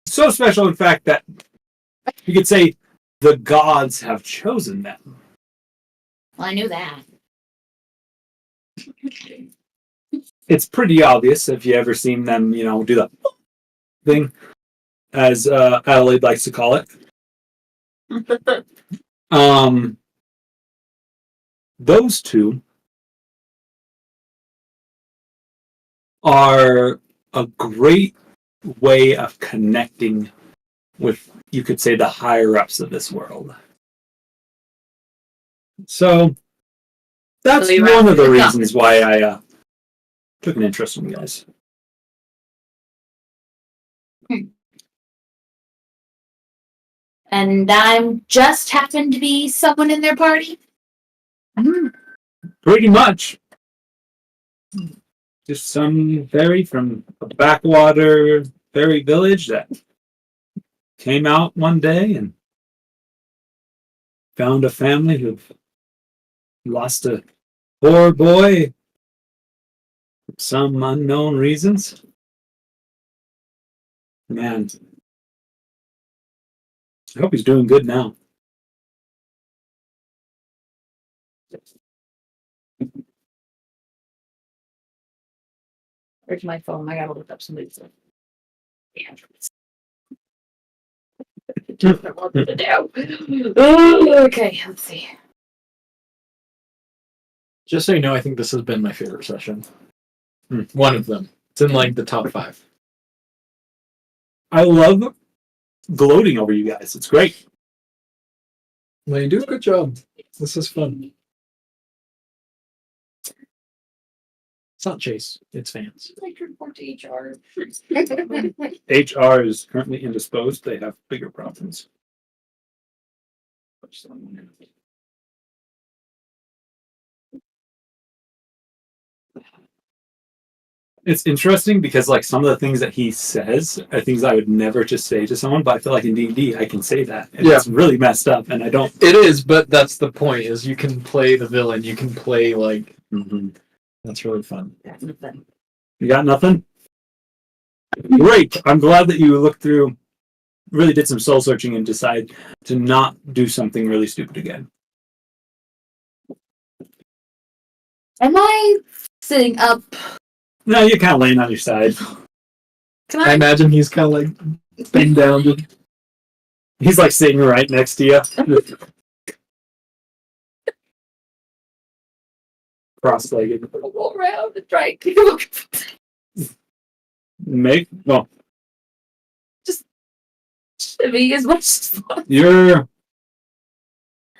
So special, in fact, that you could say the gods have chosen them. Well, I knew that. It's pretty obvious if you ever seen them, do the thing, as Adelaide likes to call it. Those two are a great way of connecting with, you could say, the higher ups of this world. So that's one of the reasons why I took an interest in you guys. And I'm just happened to be someone in their party? Pretty much. just some fairy from a backwater fairy village that came out one day and found a family who lost a poor boy for some unknown reasons. Man, I hope he's doing good now. Where's my phone? I gotta look up somebody's address. Okay, let's see. Just so you know, I think this has been my favorite session. One of them. It's in like the top 5. I love gloating over you guys. It's great. Well, you do a good job. This is fun. It's not Chase. It's Vance. I'd like to report to HR. HR is currently indisposed. They have bigger problems. It's interesting because like some of the things that he says are things I would never just say to someone, but I feel like in D&D I can say that. And Yeah. It's really messed up and I don't. It is, but that's the point. Is you can play the villain. You can play like. That's really fun. You got nothing? Great. I'm glad that you looked through, really did some soul searching and decide to not do something really stupid again. Am I sitting up? No, you're kind of laying on your side. Can I I? imagine he's kind of like bent down. He's like sitting right next to you. Cross-legged. Go around and try and take a look. Well, Shimmy as much as possible. you're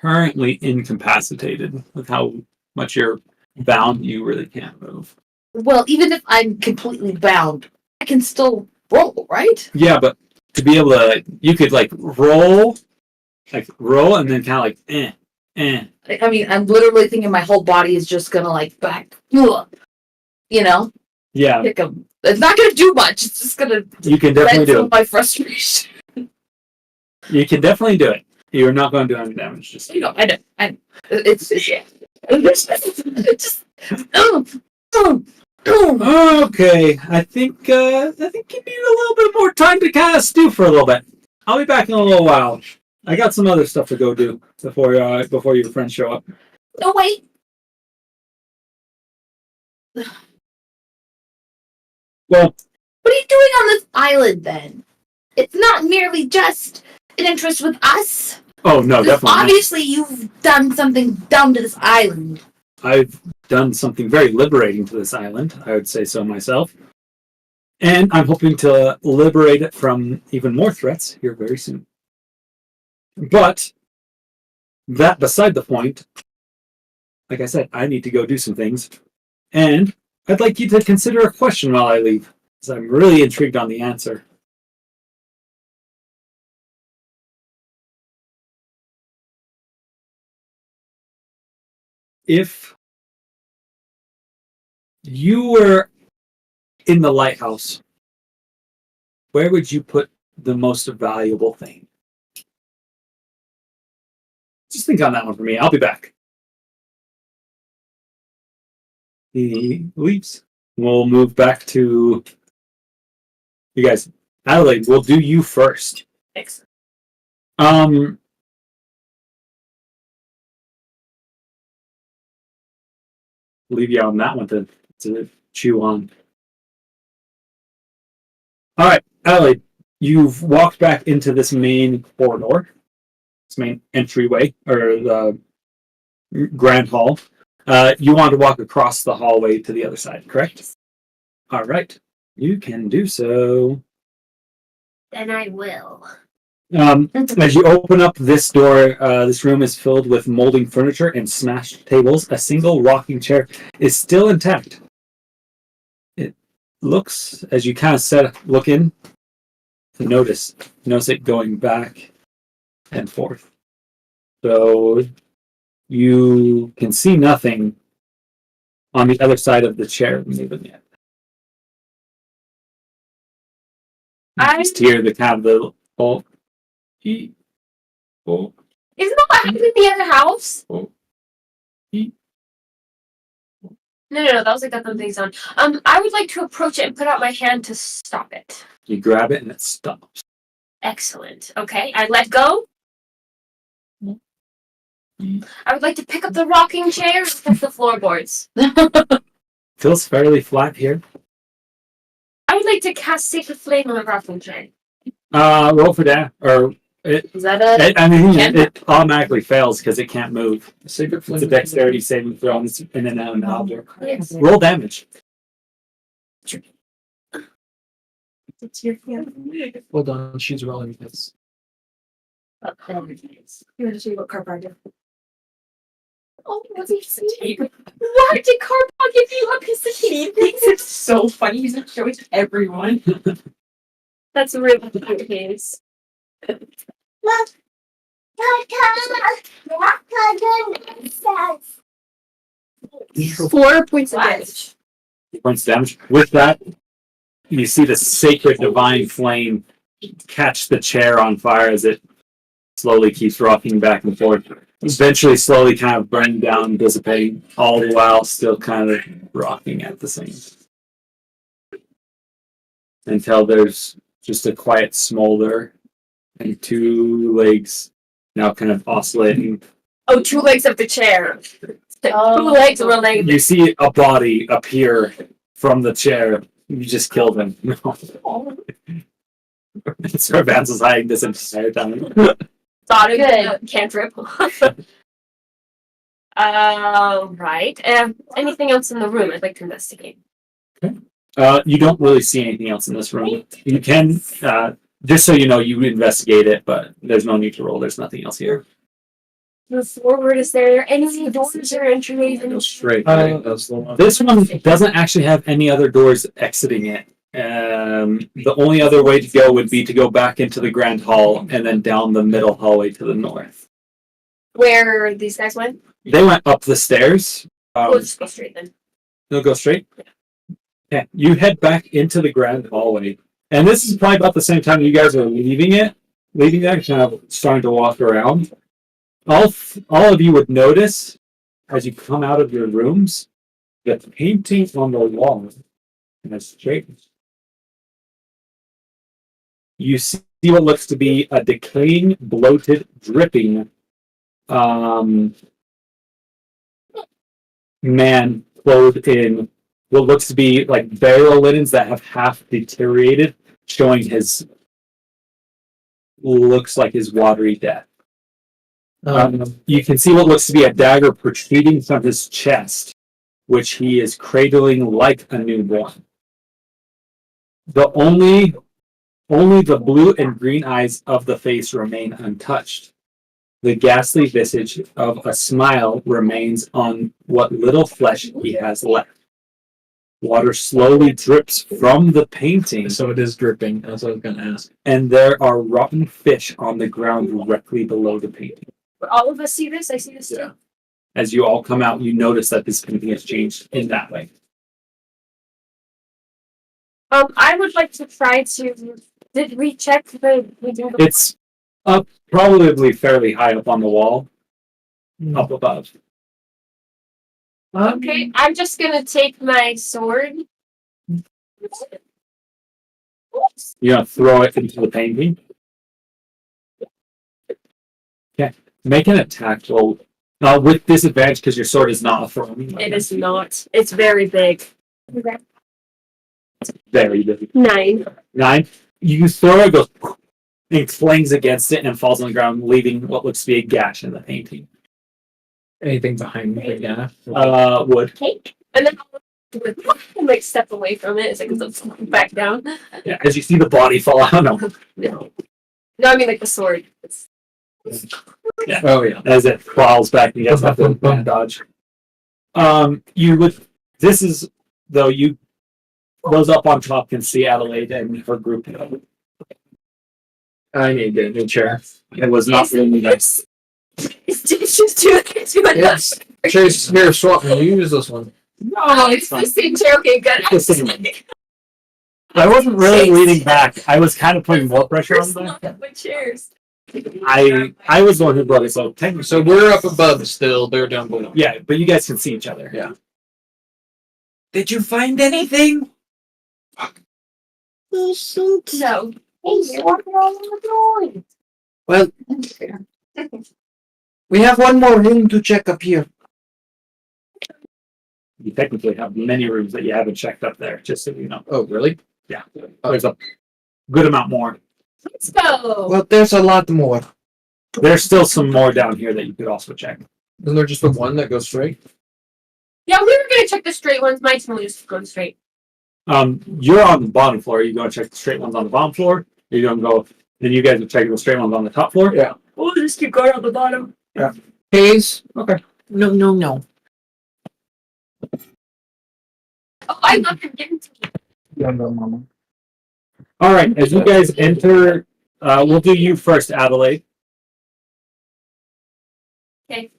currently incapacitated with how much you're bound. You really can't move. Well, even if I'm completely bound, I can still roll, right? Yeah, but to be able to, like, you could like roll, and then kind of like, I mean, I'm literally thinking my whole body is just gonna like back, you know, Yeah, pick 'em. It's not gonna do much. It's just gonna you can definitely vent some do of my frustration. it. You can definitely do it. You're not going to do any damage. Just You know, I know. It's yeah. It's just. okay. I think you need a little bit more time to kind of stew for a little bit. I'll be back in a little while. I got some other stuff to go do before your friends show up. No wait. Well, What are you doing on this island then? It's not merely just an interest with us. oh no, definitely not. Obviously, you've done something dumb to this island. I've done something very liberating to this island. I would say so myself. And I'm hoping to liberate it from even more threats here very soon. But that beside the point, like I said, I need to go do some things. And I'd like you to consider a question while I leave, because I'm really intrigued on the answer. If you were in the lighthouse, where would you put the most valuable thing? Just think on that one for me. I'll be back. He leaves. We'll move back to you guys. Adelaide, we'll do you first. Excellent. Leave you on that one to chew on. All right, Adelaide, you've walked back into this main corridor, this main entryway, or the grand hall. You want to walk across the hallway to the other side, correct? All right, you can do so. Then I will. As you open up this door, this room is filled with molding furniture and smashed tables. A single rocking chair is still intact. It looks, as you kind of look in, to notice it going back and forth. So you can see nothing on the other side of the chair moving yet. I Just hear the kind of the oh, e, oh, isn't that what happened in the other house? oh, e. No, that was like that thing's on. I would like to approach it and put out my hand to stop it. You grab it and it stops. Excellent. Okay, I let go. I would like to pick up the rocking chair and flip the floorboards. Feels fairly flat here. I would like to cast Sacred Flame on the rocking chair. Roll for that, or it. Is that a? It automatically fails because it can't move. Sacred It's a flame. dexterity saving throw, and it's in and out of an object. Yes. Roll damage. It's your hand. Hold on, she's rolling this. Oh, there it is. You want to show you what Carbon did? Oh, what's he saying? Why did Carbon give you a piece of He tape? thinks it's so funny. He's gonna show it to everyone. That's a real case. Four points of damage. Points of damage. With that, you see the sacred divine flame catch the chair on fire as it slowly keeps rocking back and forth. Eventually, slowly kind of burning down, dissipating, all the while still kind of rocking at the same time. Until there's just a quiet smolder and two legs now kind of oscillating. Oh, two legs of the chair. Oh. Two legs of a leg. You see a body appear from the chair. You just killed him. Sir Vance was hiding this entire time. Thought of it. Cantrip. Right. Anything else in the room I'd like to investigate? You don't really see anything else in this room. You can, just so you know, you investigate it, but there's no need to roll. There's nothing else here. Move forward. Is there any doors or entryways? Go straight. That's the one. This one doesn't actually have any other doors exiting it. The only other way to go would be to go back into the grand hall and then down the middle hallway to the north. Where these guys went? They went up the stairs. We'll just go straight then. They'll go straight. Okay, you head back into the grand hallway, and this is probably about the same time you guys are leaving there, kind of starting to walk around. All of you would notice as you come out of your rooms that the painting on the wall has changed. You see what looks to be a decaying, bloated, dripping man clothed in what looks to be like burial linens that have half deteriorated, showing looks like his watery death. You can see what looks to be a dagger protruding from his chest, which he is cradling like a newborn. Only the blue and green eyes of the face remain untouched. The ghastly visage of a smile remains on what little flesh he has left. Water slowly drips from the painting, So it is dripping. That's what I was going to ask. and there are rotten fish on the ground directly below the painting. But all of us see this. I see this too. Yeah. As you all come out, you notice that this painting has changed in that way. I would like to try to. Did we check the? We didn't. It's up, probably fairly high up on the wall, up above. Okay, I'm just gonna take my sword. You're gonna throw it into the painting. Okay, make an attack roll with disadvantage because your sword is not a throwing. It is not. It's very big. Very big. 9. 9. You throw it, goes and clangs against it and falls on the ground, leaving what looks to be a gash in the painting. Anything behind me? Yeah. Wood. Cake. And then I'll like step away from it as it goes back down. Yeah, as you see the body fall out. No. No, I mean like the sword. Yeah. Oh yeah. As it falls back, you guys have to dodge. You would. This is though you. Those up on top can see Adelaide and her group. I need to get a new chair. It was not really nice. It's just too much. Yes. Chase, here, swap me. You use this one. No, it's the same chair. Okay, good. The same one. I wasn't really leaning back. I was kind of putting more pressure on them. With chairs. I was the one who brought it, so technically. So we're up above still. They're down below. Yeah, but you guys can see each other. Yeah. Did you find anything? No. Well, we have one more room to check up here. You technically have many rooms that you haven't checked up there, just so you know. Oh, really? Yeah. There's a good amount more. Let's go. Well, there's a lot more. There's still some more down here that you could also check. Isn't there just the one that goes straight? Yeah, we were gonna check the straight ones. My team was just going straight. You're on the bottom floor. Are you going to check the straight ones on the bottom floor? Are you going to go, then you guys are checking the straight ones on the top floor? Yeah. We'll just keep going on the bottom. Hayes? Okay. No. Oh, I love him giving to me. All right. As you guys enter, we'll do you first, Adelaide. Okay.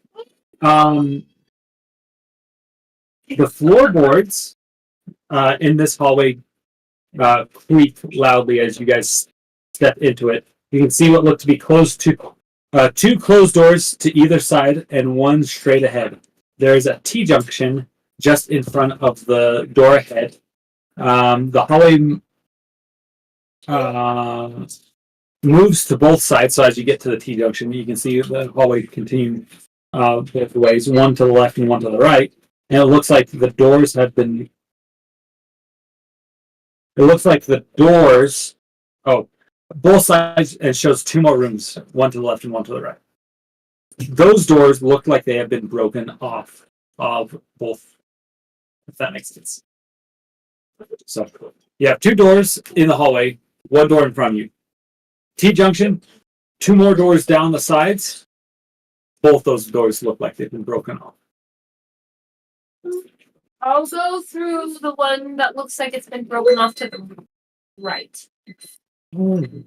The floorboards in this hallway creak loudly as you guys step into it. You can see what look to be two closed doors to either side and one straight ahead. There is a T-junction just in front of the door ahead. The hallway moves to both sides, so as you get to the T-junction, you can see the hallway continue both ways, one to the left and one to the right. And it looks like the doors have been. It looks like the doors. Oh, both sides, and shows two more rooms, one to the left and one to the right. Those doors look like they have been broken off of both, if that makes sense. So you have two doors in the hallway, one door in front of you. T-junction, two more doors down the sides. Both those doors look like they've been broken off. I'll go through the one that looks like it's been broken off to the right. Okay.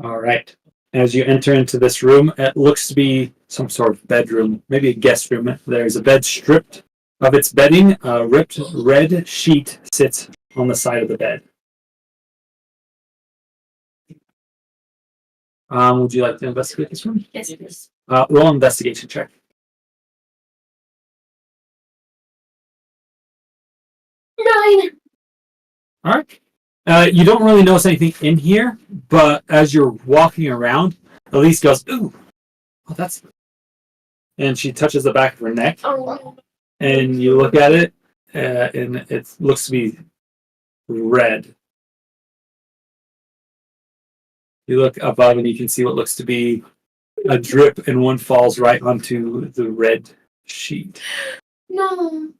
All right. As you enter into this room, it looks to be some sort of bedroom, maybe a guest room. There's a bed stripped of its bedding. A ripped red sheet sits on the side of the bed. Would you like to investigate this room? Yes, please. Roll an investigation check. 9. All right. You don't really notice anything in here, but as you're walking around, Elise goes, "Ooh, oh, that's." And she touches the back of her neck, Oh. and you look at it, and it looks to be red. You look above, and you can see what looks to be a drip, and one falls right onto the red sheet. No.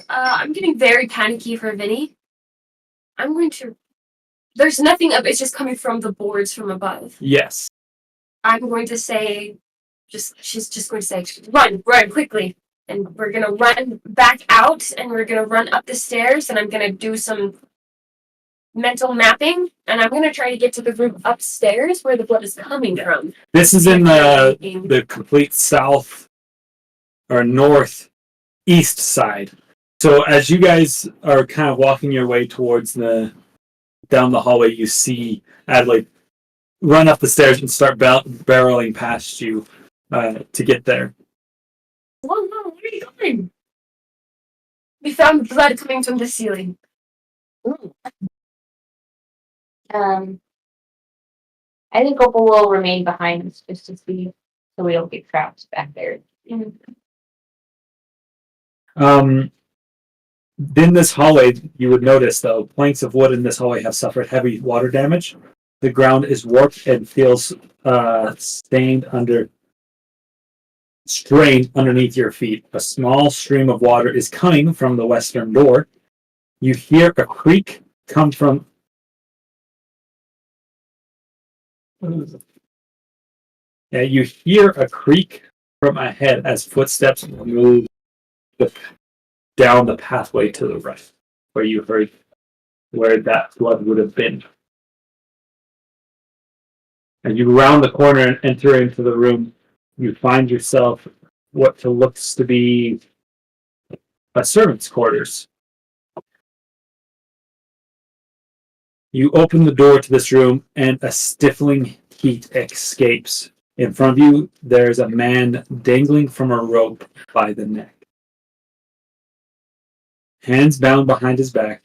I'm getting very panicky for Vinny. I'm going to. There's nothing up. It's just coming from the boards from above. Yes. I'm going to say, she's just going to say, run quickly. And we're going to run back out and we're going to run up the stairs and I'm going to do some mental mapping and I'm going to try to get to the room upstairs where the blood is coming from. This is in the complete south or northeast side. So as you guys are kind of walking your way towards down the hallway, you see Adelaide run up the stairs and start barreling past you to get there. Whoa, where are you going? We found blood coming from the ceiling. I think Opal will remain behind us just to see so we don't get trapped back there. In this hallway, you would notice, though, planks of wood in this hallway have suffered heavy water damage. The ground is warped and feels strained underneath your feet. A small stream of water is coming from the western door. You hear a creak come from... Yeah, you hear a creak from ahead as footsteps move the down the pathway to the right, where you heard where that blood would have been. And you round the corner and enter into the room. You find yourself what looks to be a servant's quarters. You open the door to this room, and a stifling heat escapes. In front of you, there's a man dangling from a rope by the neck. Hands bound behind his back,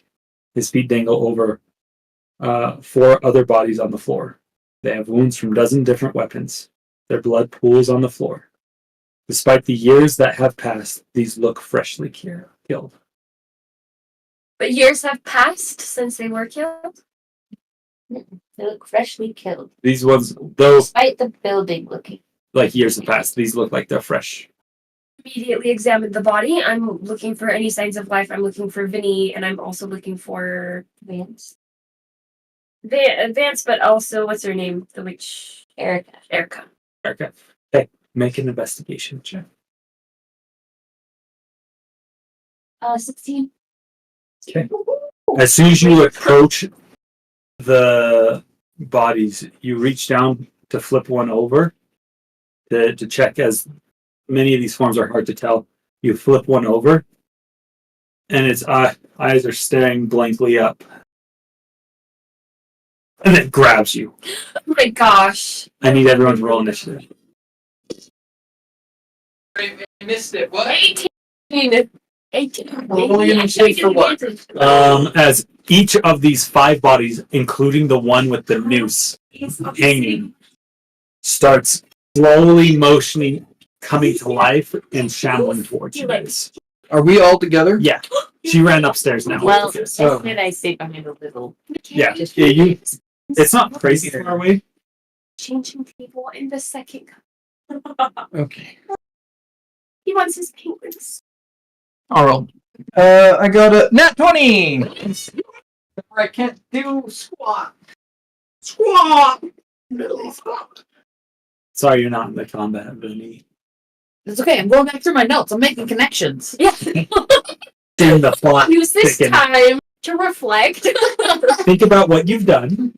his feet dangle over 4 other bodies on the floor. They have wounds from a dozen different weapons. Their blood pools on the floor. Despite the years that have passed, these look freshly killed. But years have passed since they were killed. They look freshly killed. These ones, though, Despite the building looking. like years have passed, these look like they're fresh. Immediately examined the body. I'm looking for any signs of life. I'm looking for Vinny, and I'm also looking for Vance. Vance, but also what's her name? The witch. Erica. Erica. Okay. Okay. Make an investigation check. 16. Okay. As soon as you approach the bodies, you reach down to flip one over to check, as many of these forms are hard to tell. You flip one over, and its eyes are staring blankly up. And it grabs you. Oh my gosh. I need everyone to roll initiative. I missed it. What? 18. 18. Rolling initiative for what? As each of these 5 bodies, including the one with the noose hanging, starts slowly motioning, coming to life, and shambling towards you guys. Are we all together? Yeah, she ran upstairs now. Well, Oh. instead I stay behind a little. Yeah, Just yeah, you. It's not crazy far away. Changing people in the second. Okay. He wants his penguins. All right. I got a nat 20. I can't do squat. Squat. Really squat. Sorry, you're not in the combat, Vinny. It's okay. I'm going back through my notes. I'm making connections. Yeah. In the plot. Use this thicken. time to reflect. Think about what you've done.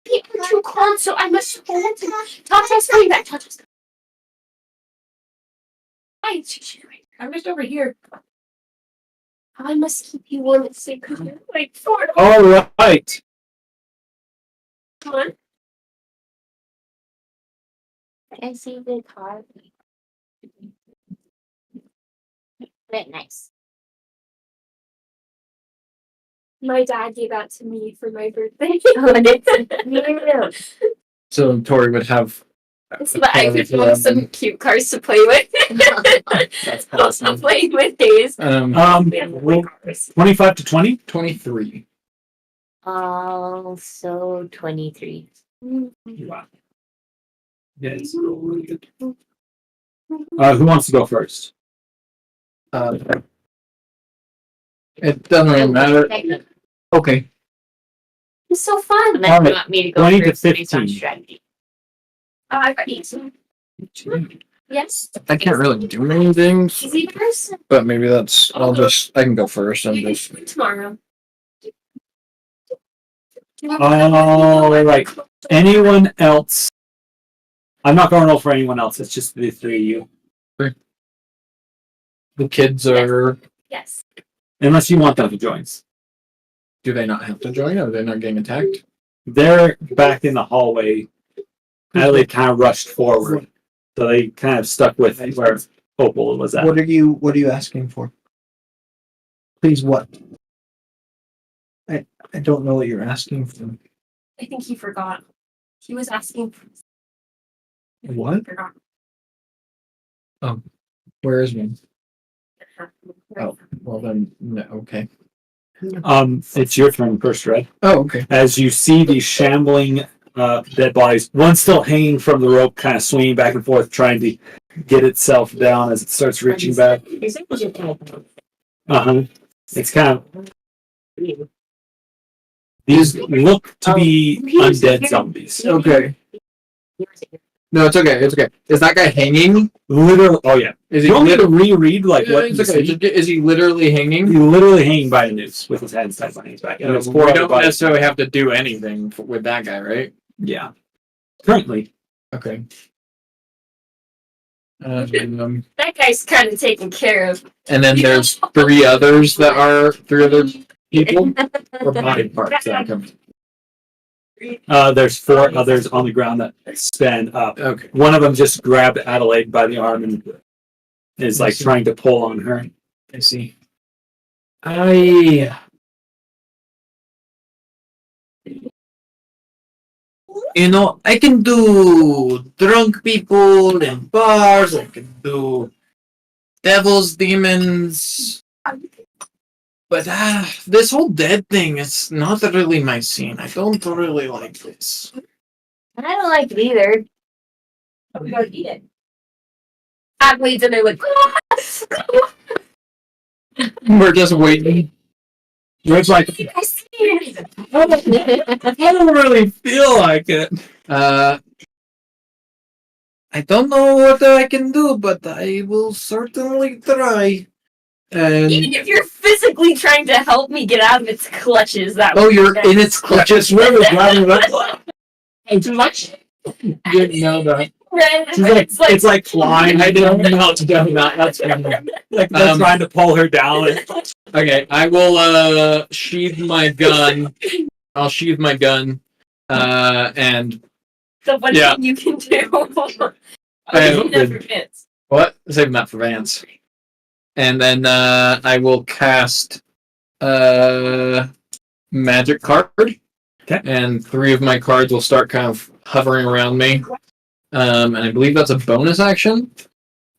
People too calm, so I must hold him. Tata's coming back. Tata's coming. Hi, she's right. I'm just over here. I must keep you warm and safe. Like, Florida. All right. Come on. I see the car. Very nice. My dad gave that to me for my birthday. Yeah. So Tori would have. So that I could have some cute cars to play with. That's Also awesome. playing with Days. Roll 25 to 20. 23. Also 23. Wow. Yes, really good. Who wants to go first? It doesn't really matter. Okay. It's so fun. Unless Alright, you want me to go 20 to first based on 15. strategy. I got 18. Yes. I can't really do anything, Easy first. but maybe that's. I can go first. I'm just. Tomorrow. All right. Anyone else? I'm not going to roll for anyone else. It's just the 3 of you. The kids are. Yes. Unless you want them to join. Do they not have to join? Are they not getting attacked? They're back in the hallway. Ellie kind of rushed forward. So they kind of stuck with where Opal was at. What are you asking for? Please what? I don't know what you're asking for. I think he forgot. He was asking for. What? He forgot. Where is one? Oh, well then, no, okay. It's your turn first, right? Oh, okay. As you see these shambling dead bodies, one still hanging from the rope, kind of swinging back and forth, trying to get itself down as it starts reaching back. It's kind of. These look to be undead zombies. Okay. No, it's okay. It's okay. Is that guy hanging? Literally. Oh yeah. Is You he want me to literally? reread like what It's you okay. see? Is he literally hanging? He's literally hanging by a noose with his head tied behind his back. And there's We four other don't bodies. necessarily have to do anything with that guy, right? Yeah. Currently. Okay. That guy's kind of taken care of. And then there's three other people. Or body parts that come. There's four others on the ground that stand up. Okay. One of them just grabbed Adelaide by the arm and is like trying to pull on her. I see. I can do drunk people in bars. I can do devils, demons. But this whole dead thing is not really my scene. I don't really like this. I don't like it either. I'm gonna eat it. Athletes and they're like, We're just waiting. It's like, I see it. I don't really feel like it. I don't know what I can do, but I will certainly try. And Even if you're physically trying to help me get out of its clutches, that oh, would be you're nice. in its clutches. Remember grabbing that? Too much. Didn't know that. She's like, it's like flying. I didn't know how to do that. That's funny. Like they're trying to pull her down. Okay, I will sheath my gun. I'll sheath my gun. And The one Yeah. thing you can do. And- Never fits. what? Save that for Vance. And then I will cast magic card. Okay. And 3 of my cards will start kind of hovering around me. And I believe that's a bonus action.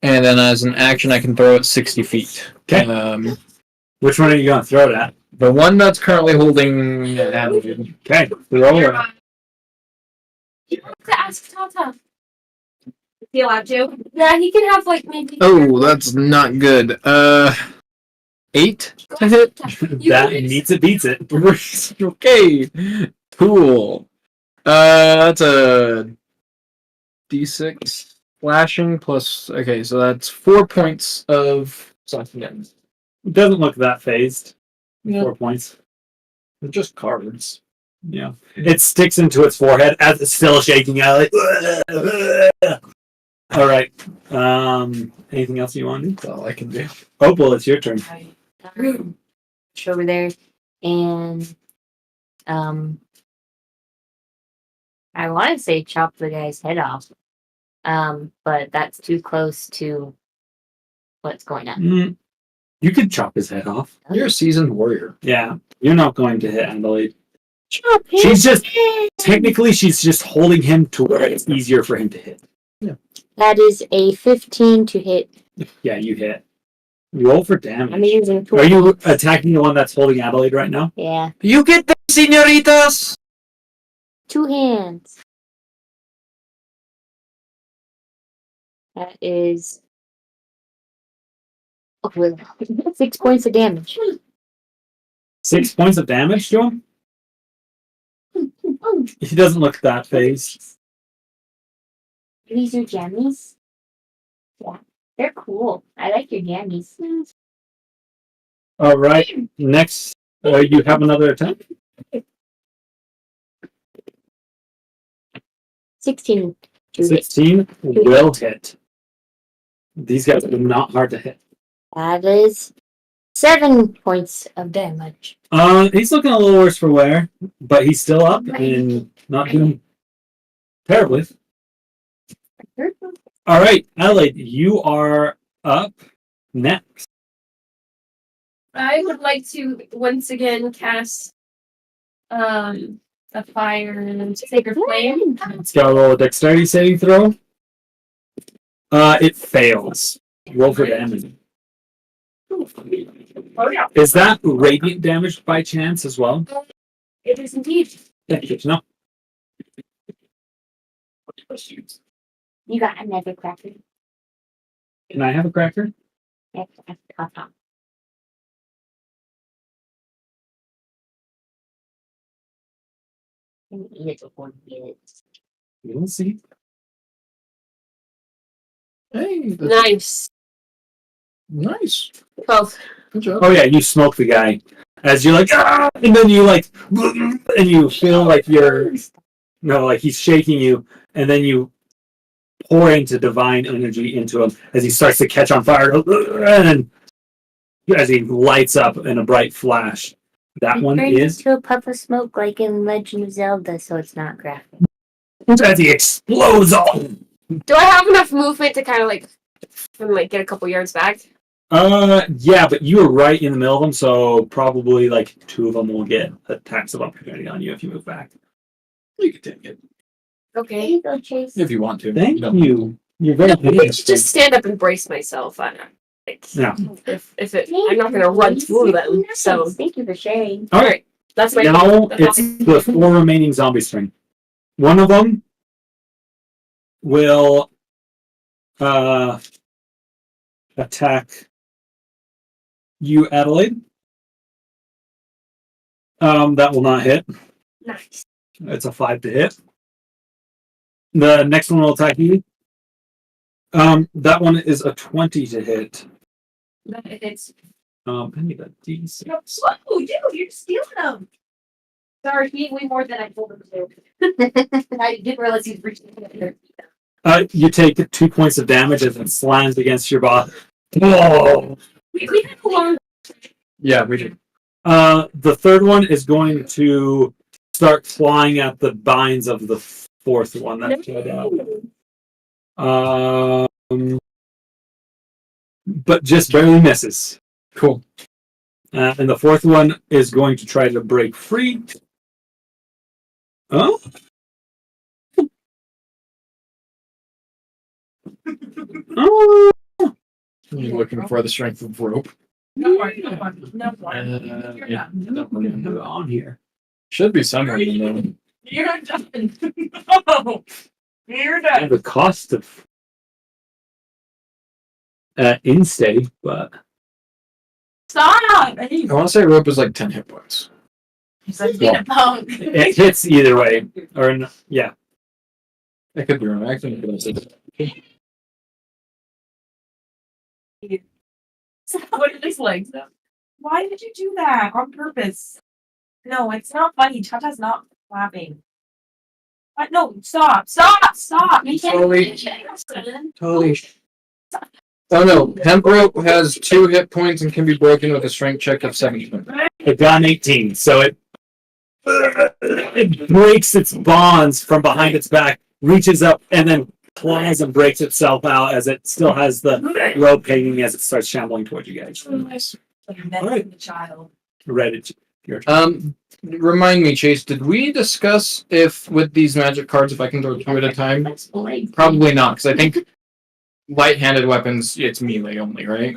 And then as an action, I can throw it 60 feet. Okay. Which one are you going to throw it at? The one that's currently holding Adelaide. Okay. Throw it. To ask Tata. Is he allowed to? Yeah, he can have like maybe. Oh, that's not good. 8 to hit. That meets it, beats it. Okay. Cool. That's a D6 slashing plus. Okay, so that's 4 points of slashing damage. It doesn't look that phased. Yeah. 4 points. They're just cards. Yeah. It sticks into its forehead as it's still shaking out. Like, all right. Anything else you want to do? That's all I can do. Opal, it's your turn. Over there, and I want to say chop the guy's head off, but that's too close to what's going on. You could chop his head off. You're a seasoned warrior. Yeah. You're not going to hit Adelaide. Chop his She's just head. technically she's just holding him to where it's easier for him to hit. That is a 15 to hit. Yeah, you hit. Roll for damage. I'm using 2. Are you attacking the one that's holding Adelaide right now? Yeah, You get them, senoritas! 2 hands. That is 6 points of damage. 6 points of damage to him? He doesn't look that phased. These are jammies. Yeah, they're cool. I like your jammies. All right. Next, you have another attack. 16 to hit. 16 will hit. These guys are not hard to hit. That is 7 points of damage. He's looking a little worse for wear, but he's still up and not doing terribly. All right, Adelaide, you are up next. I would like to once again cast a fire sacred flame. It's got a roll a dexterity saving throw. It fails. Roll for damage. Oh yeah. Is that radiant damage by chance as well? It is indeed. Yeah, good to know. You got another cracker. Can I have a cracker? That's tough. Can eat it before you get it. We'll see. Hey, that's Nice. nice. 12. Good job. Oh yeah, you smoke the guy as you're like, ah! And then you like, and you feel like you're, no, like he's shaking you, and then you pour into divine energy into him as he starts to catch on fire, and as he lights up in a bright flash. That one Turns is into a puff of smoke like in Legend of Zelda, so it's not graphic. as he explodes off. Do I have enough movement to kind of like, get a couple yards back? Yeah, but you were right in the middle of them, so probably like 2 of them will get attacks of opportunity on you if you move back. You can take it There Okay. you go, Chase. if you want to. Thank No. you. You're very Maybe I patient. should just stand up and brace myself. I don't know. Like, Yeah. if it, I'm not gonna run through them. So, Thank you for sharing. All all right. right, that's my. Now it's the 4 remaining zombies' turn. One of them will attack you, Adelaide. That will not hit. Nice. It's a 5 to hit. The next one will attack you. That one is a 20 to hit. It's. I need a D6. Whoa, dude, you're stealing them. Sorry, he ate way more than I told him to. I didn't realize he was reaching. You take 2 points of damage as it slams against your body. Whoa! We have a long. Yeah, we do. The third one is going to start clawing at the binds of the fourth one. That's but just barely misses. Cool. And the fourth one is going to try to break free. Oh. Oh. You're looking for the strength of rope. No, Yeah, On here. should be somewhere in there. You're done. No, you're done. The cost of instay, but Stop! I want to say rope is like 10 hit points. He's like being a punk. it hits either way. Or yeah. I could be wrong. I think it's What are these legs? Why did you do that on purpose? No, it's not funny. Tata's not laughing. What? No, stop! Stop! Stop! You can't. Totally. Oh no, hemp rope has 2 hit points and can be broken with a strength check of 17. It got an 18, so it breaks its bonds from behind its back, reaches up, and then claws and breaks itself out as it still has the rope hanging as it starts shambling towards you guys. Nice. Alright. The child. Reddit. Your turn. Remind me, Chase, did we discuss if with these magic cards, if I can throw 2 at a time? Probably not, because I think light-handed weapons, it's melee only, right?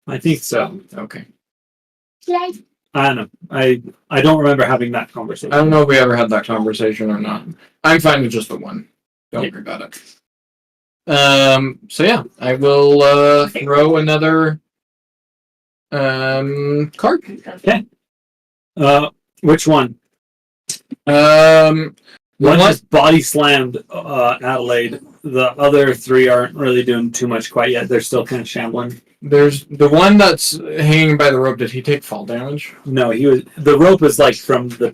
I think so. Okay. I don't know. I don't remember having that conversation. I don't know if we ever had that conversation or not. I'm fine with just the one. Don't worry about it. So yeah, I will throw another card. Okay. Which one? The One one, just body slammed Adelaide. The other 3 aren't really doing too much quite yet. They're still kind of shambling. there's the one that's hanging by the rope. Did he take fall damage? No, he was. The rope was like from the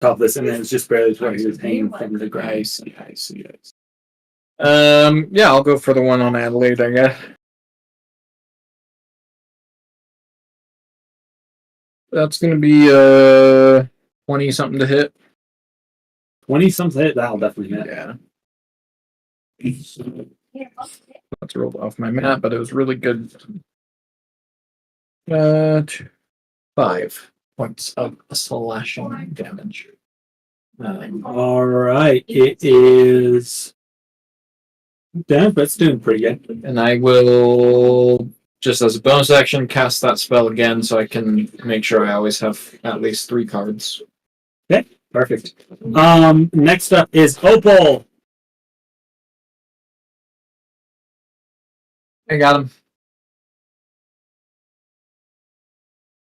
top of this, and then it was just barely to where he was hanging from the ground. I see. Yeah, I'll go for the one on Adelaide, I guess. That's gonna be 20 something to hit. 20 something hit, that'll definitely hit. Yeah. That's rolled off my map, but it was really good. 5 points of slashing damage. All right, it is. Damn, that's doing pretty good. And I will, just as a bonus action, cast that spell again so I can make sure I always have at least 3 cards. Perfect. Next up is Opal. I got him.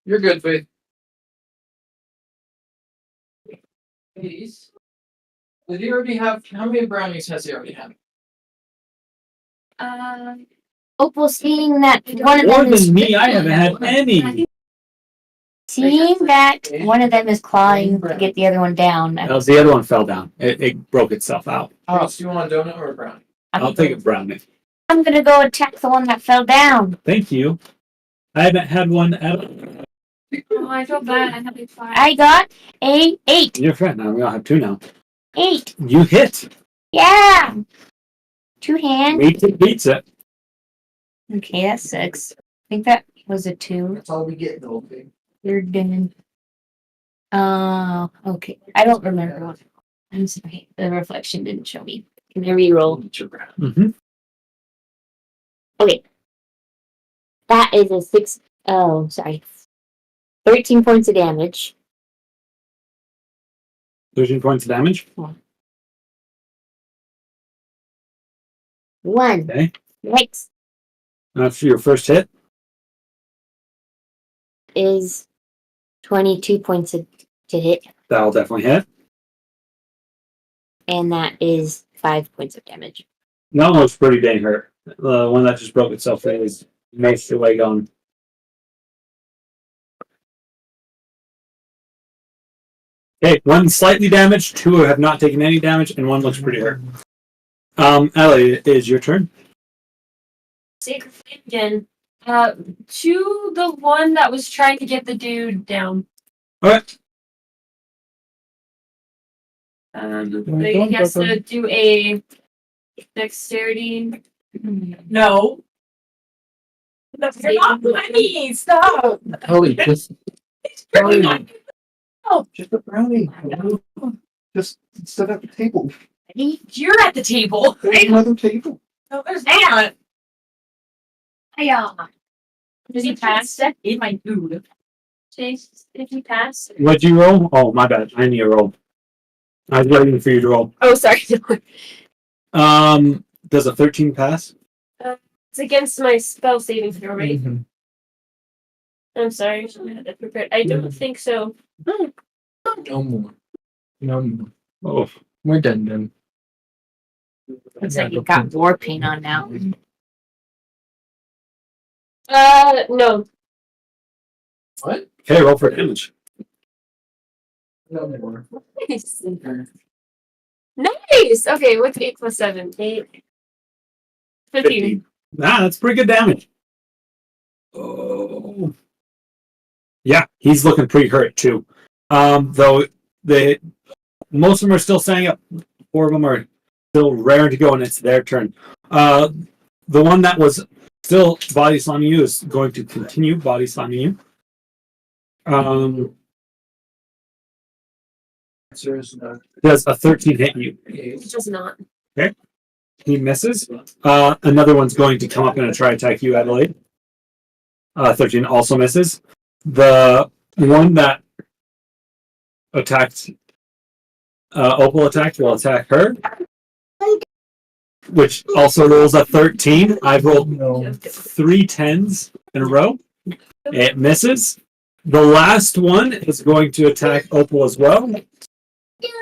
You're good, Faith. Please. Did he already have, how many brownies has he already had? Opal, seeing that one of More them is than me, I haven't had any. seeing that one of them is clawing to get the other one down. No, the other one fell down. It broke itself out. Do you want a donut or a brownie? I'll take a brownie. I'm gonna go attack the one that fell down. Thank you. I haven't had one at all. Oh, I feel bad. I have a 5. I got a 8. Your friend. Now we all have 2 now. 8. You hit. Yeah. 2 hands. Beats it. Okay, that's 6. I think that was a 2. That's all we get, though. Okay. You're done. Okay. I don't remember what. I'm sorry. The reflection didn't show me. Can I re-roll? Mm-hmm. Okay. That is a 6. Oh, sorry. 13 points of damage. 13 points of damage. 1. Okay. Next After your first hit. is 22 points to hit. That'll definitely hit. And that is 5 points of damage. That one looks pretty dang hurt. The one that just broke itself free is most of the way gone. Okay, one slightly damaged, 2 have not taken any damage, and 1 looks pretty hurt. Ellie, it is your turn. Sacred Flame again. To the one that was trying to get the dude down. Alright. He has to do a dexterity. No. You're not funny. Stop. Ellie, just brownie. Just a brownie. Just sit at the table. You're at the table. There's another table. No, there's not. Does he pass? In my food. Chase, if he pass. What'd you roll? Oh, my bad. I need a roll. I was waiting for you to roll. Oh, sorry. Does a 13 pass? It's against my spell saving throw, right? Mm-hmm. I'm sorry, I should have had that prepared. I don't think so. No more. No more. Oh. We're done then. Looks like you've got war paint on now. No. What? Okay, roll for damage. No more. Nice. Nice. Okay, what's 8 plus 7? 8. 15. That's pretty good damage. Oh. Yeah, he's looking pretty hurt too. Though most of them are still standing up. 4 of them are still raring to go, and it's their turn. The one that was still body slamming you is going to continue body slamming you. Does a 13 hit you? It does not. He misses. Another one's going to come up and try to attack you, Adelaide. 13 also misses. The one that attacked Opal attacked will attack her, which also rolls a 13. I've rolled 3 10s in a row. It misses. The last one is going to attack Opal as well,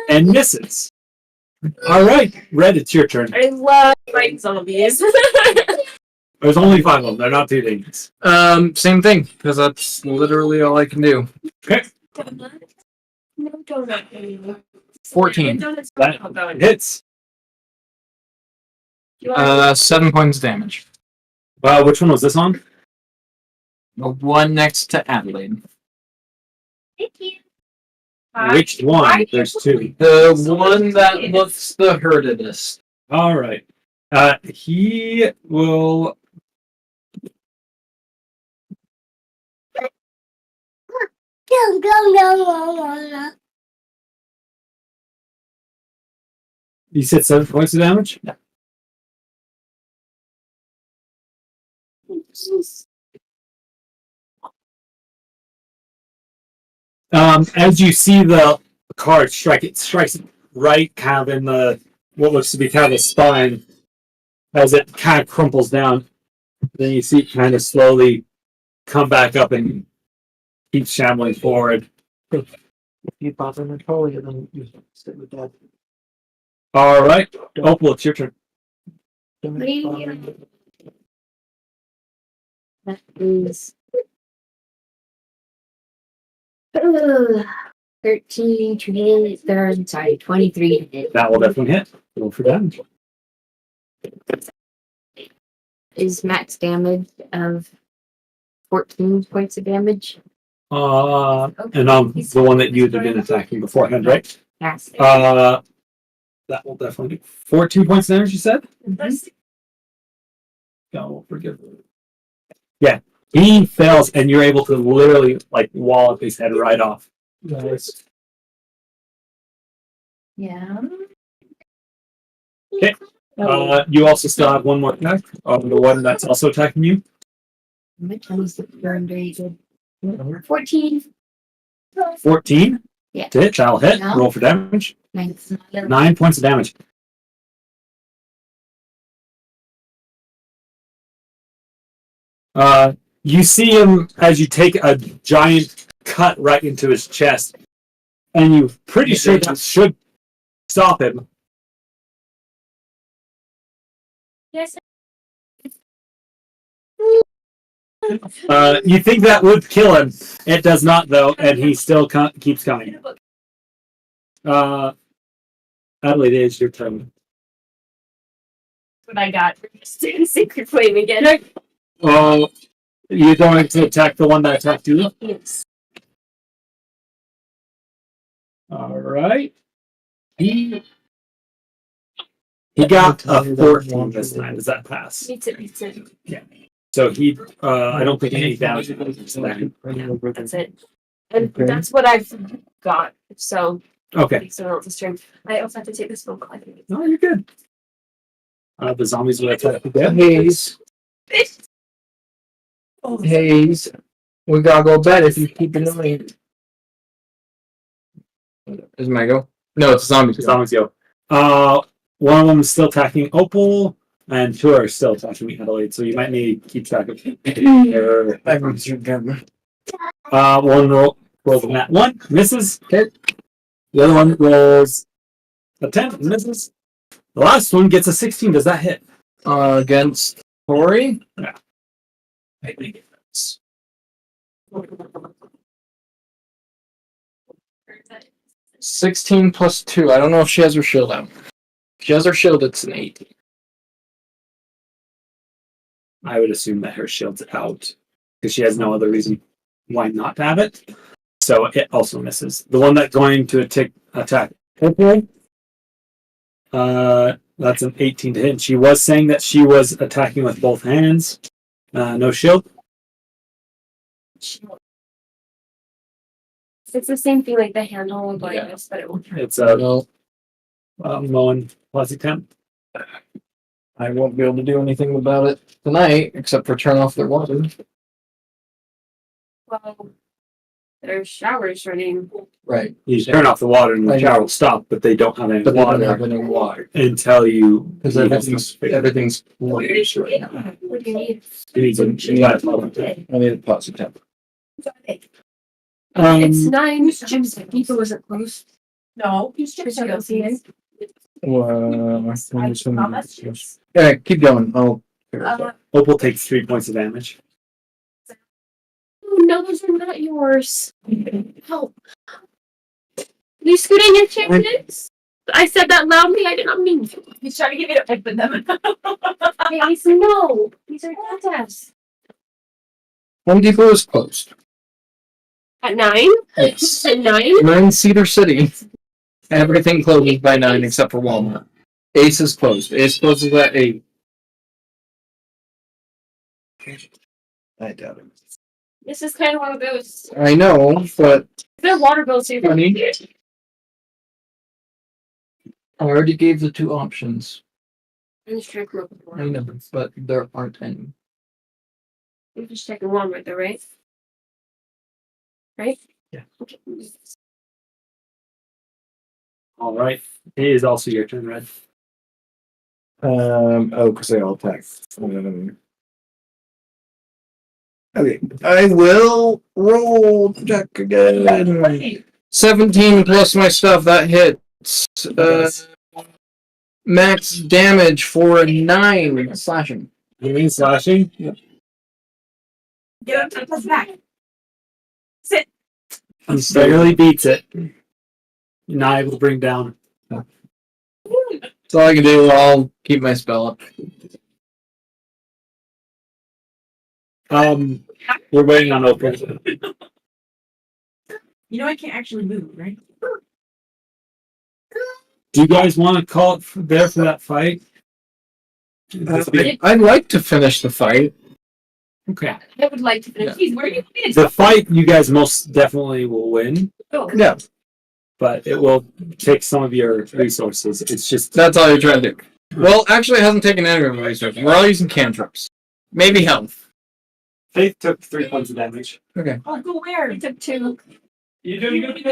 and misses. All right, Red, it's your turn. I love fighting zombies. There's only 5 of them. They're not too dangerous. Same thing, because that's literally all I can do. Okay, No donut anymore. 14. that hits. You want 7 points damage. Which one was this on? The one next to Adelaide. Thank you. Which one? There's 2. The one that looks the hurtedest. All right. He will. You said 7 points of damage? Yeah. As you see the card strike, it strikes right kind of in the what looks to be kind of the spine as it kind of crumples down. Then you see it kind of slowly come back up and keep shambling forward. If you bother Napoleon, then you stick with that. All right, Opal, it's your turn. That is 13 to hit. Sorry, 23 to hit. That will definitely hit. Roll for damage. Is max damage of 14 points of damage. And I'm the one that you had been attacking beforehand, right? Yes. That will definitely do 14 points of damage, you said? No, forgive me. Yeah, he fails, and you're able to literally like wallop his head right off. Nice. Yeah. Okay. You also still have one more attack on the one that's also attacking you. Which one is the burn very good? 14. 14. Yeah. To hit, that'll hit. No. Roll for damage. Nice. 9 points of damage. You see him as you take a giant cut right into his chest, and you're pretty sure that should stop him. Yes. You think that would kill him. It does not, though, and he still keeps coming. Adelaide, it is your turn. What I got. Secret flame again. Oh, you're going to attack the one that attacked you? Yes. All right. He got a 14 this time. Does that pass? Me too. So he, I don't think any damage is that. That's it. And that's what I've got. So, Okay. so this turn. I also have to take this phone call. I think. No, you're good. The zombies will attack again. Haze. Haze. We gotta go to bed if you keep annoying. Is my go? No, it's zombies. Go. Zombies go. One of them is still attacking Opal, and two are still attacking Adelaide. So you might need to keep track of. Everyone's together. One rolls on that one, misses. Okay. The other one rolls a 10, misses. The last one gets a 16. Does that hit? Against Tori? Yeah. I think it does. 16 plus 2. I don't know if she has her shield out. If she has her shield, it's an 18. I would assume that her shield's out because she has no other reason why not to have it. So it also misses. The one that's going to attack. Okay. That's an 18 to hit. She was saying that she was attacking with both hands. No shield. It's the same thing like the handle and blindness, but it won't hurt. It's a No, Moen plastic temp. I won't be able to do anything about it tonight except for turn off their water. Well, there's showers running. Right. You turn off the water and the shower will stop, but they don't have any But they don't water have any water. until you. Because everything's warmish right now. What do you need? You need some. I need a plastic temp. It's 9. Jim's people wasn't close. No, he's just Yeah, keep going. I'll figure it out. Opal takes 3 points of damage. Oh, no, those are not yours. Help. You scoot in your chickens? I said that loudly. I did not mean to. He's trying to get me to open them. Hey, I said no. These are contacts. Home Depot is closed. At 9? Yes. At 9? We're in Cedar City. Everything closes by 9 except for Walmart. Ace is closed. Ace closes at 8. I doubt it. This is kind of one of those. I know, but Their water bills too. Funny. I already gave the 2 options. I'm just trying to come up with I one. know, but there aren't any. I'm just checking Walmart though, right? Right? Yeah. Okay. All right. It is also your turn, Red. Because they all attack. Okay, I will roll check again. 17 plus my stuff, that hits. Max damage for 9 slashing. You mean slashing? Get up to the back. Sit. He barely beats it. You're not able to bring down. That's all I can do. I'll keep my spell up. We're waiting on Open. You know I can't actually move, right? Do you guys want to call it there for that fight? I'd like to finish the fight. Okay. I would like to finish. Jeez, where are you going? The fight, you guys most definitely will win, Yeah, but it will take some of your resources. It's just that's all you're trying to do. Well, actually, it hasn't taken any of my resources. We're all using cantrips. Maybe health. Faith took 3 points of damage. Okay. I'll go where? I took 2. You doing good?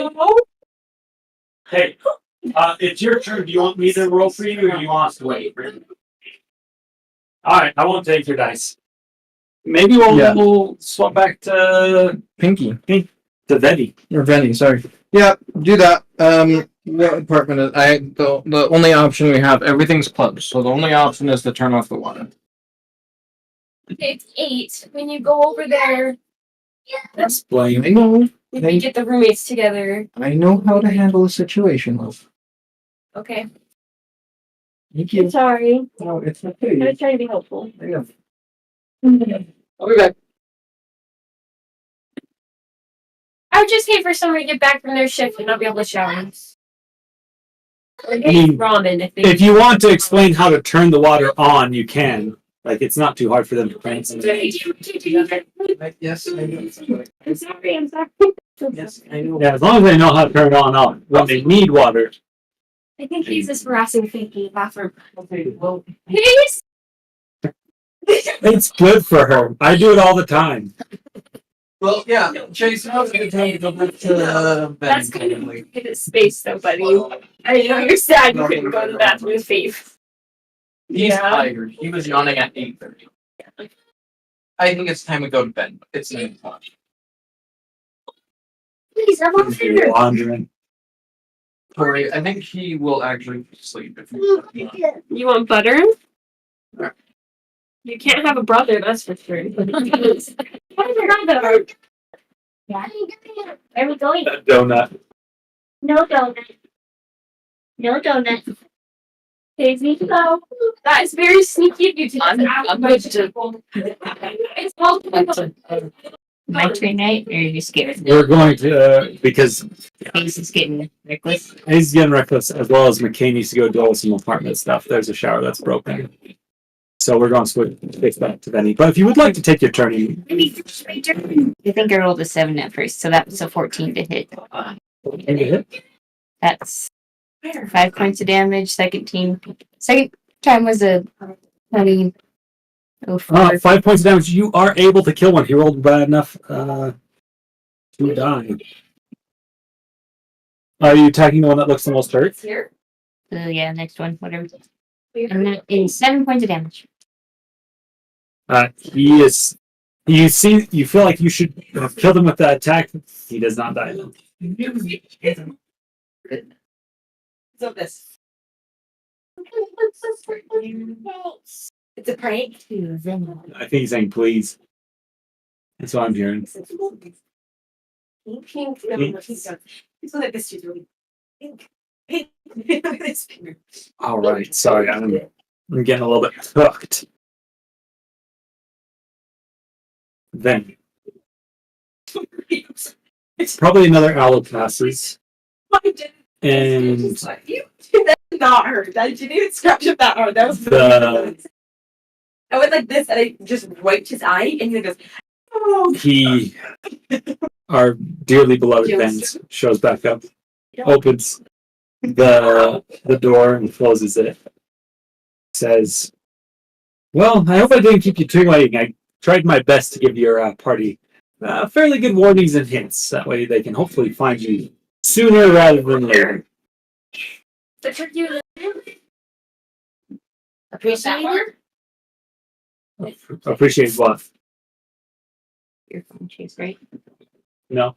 Hey, it's your turn. Do you want me to roll for you, or do you want us to wait? All right, I won't take your dice. Maybe we'll swap back to Pinky. to Vedi. Or Venny, sorry. Yeah, do that. What apartment is the only option we have, everything's closed, so the only option is to turn off the water. Okay, it's 8. When you go over there, Explain. I know. we get the roommates together. I know how to handle a situation, love. Okay. Thank you. Sorry. No, it's I'm okay. gonna try to be helpful. I know. I'll be back. I would just hate for someone to get back from their shift and not be able to shower. Or get mean, ramen if they. If you want to explain how to turn the water on, you can. Like, it's not too hard for them to print. Yes, I know. I'm sorry. I'm sorry. Yes, I know. Yeah, as long as they know how to turn it on when they need water. I think he's just harassing Pinky in the bathroom. Okay, well, Please. It's good for her. I do it all the time. well, yeah. Chase, now's a good time to go back to That's bed. kind of a bit of space, though, buddy. I know you're sad you couldn't go to the bathroom with Faith. He's Yeah. tired. He was yawning at 8:30. I think it's time to go to bed. It's 9 o'clock. Please, I'm on dinner. Wandering. Tori, I think he will actually sleep if You want butter? You can't have a brother, that's for sure. What is your brother? Yeah. Where are we going? That donut. No donut. No donut. Days need to go. That is very sneaky of you to just ask I'm a bunch of good to- people. It's called My train night, or are you scared? We're going to, because Face is getting reckless. he's getting reckless, as well as McKay needs to go do all some apartment stuff. There's a shower that's broken. So we're going to fix that to Benny. But if you would like to take your turn, you I think I rolled a 7 at first, so that was a 14 to hit. can hit. That's 5 points of damage. Second time was a 20. Oh, 5 points of damage. You are able to kill one. He rolled bad enough to die. Are you attacking the one that looks the most hurt? here. Yeah, next one, whatever. And that is 7 points of damage. He is. You feel like you should have killed him with that attack. He does not die though. So this. It's a prank. I think he's saying please. That's what I'm hearing. Pink. It's like this. She's really pink. Pink. This finger. All right. Sorry, I'm getting a little bit hooked. Then it's probably another hour passes, and That did not hurt. That didn't even scratch up that hard. That was The- I went like this and I just wiped his eye and he goes, oh. he, our dearly beloved Vance, shows back up, opens the door and closes it. Says, "Well, I hope I didn't keep you too waiting. I tried my best to give your party fairly good warnings and hints. That way they can hopefully find you sooner rather than later." But you're doing Appreciate Appreciate what? your phone chase, right? No.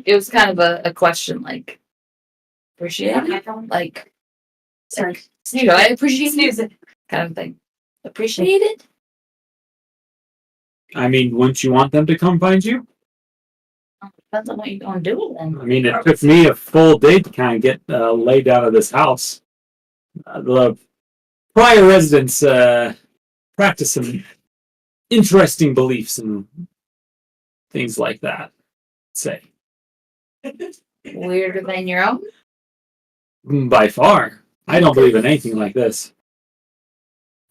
It was kind of a question, like, appreciate it? Like, Sorry. Sneeze. I appreciate it. Kind of thing. Appreciate it? I mean, wouldn't you want them to come find you? Depends on what you're gonna do with them. I mean, it took me a full day to kind of get laid out of this house. The prior residents practice some interesting beliefs and things like that. Say, Weirder than your own? by far, I don't believe in anything like this.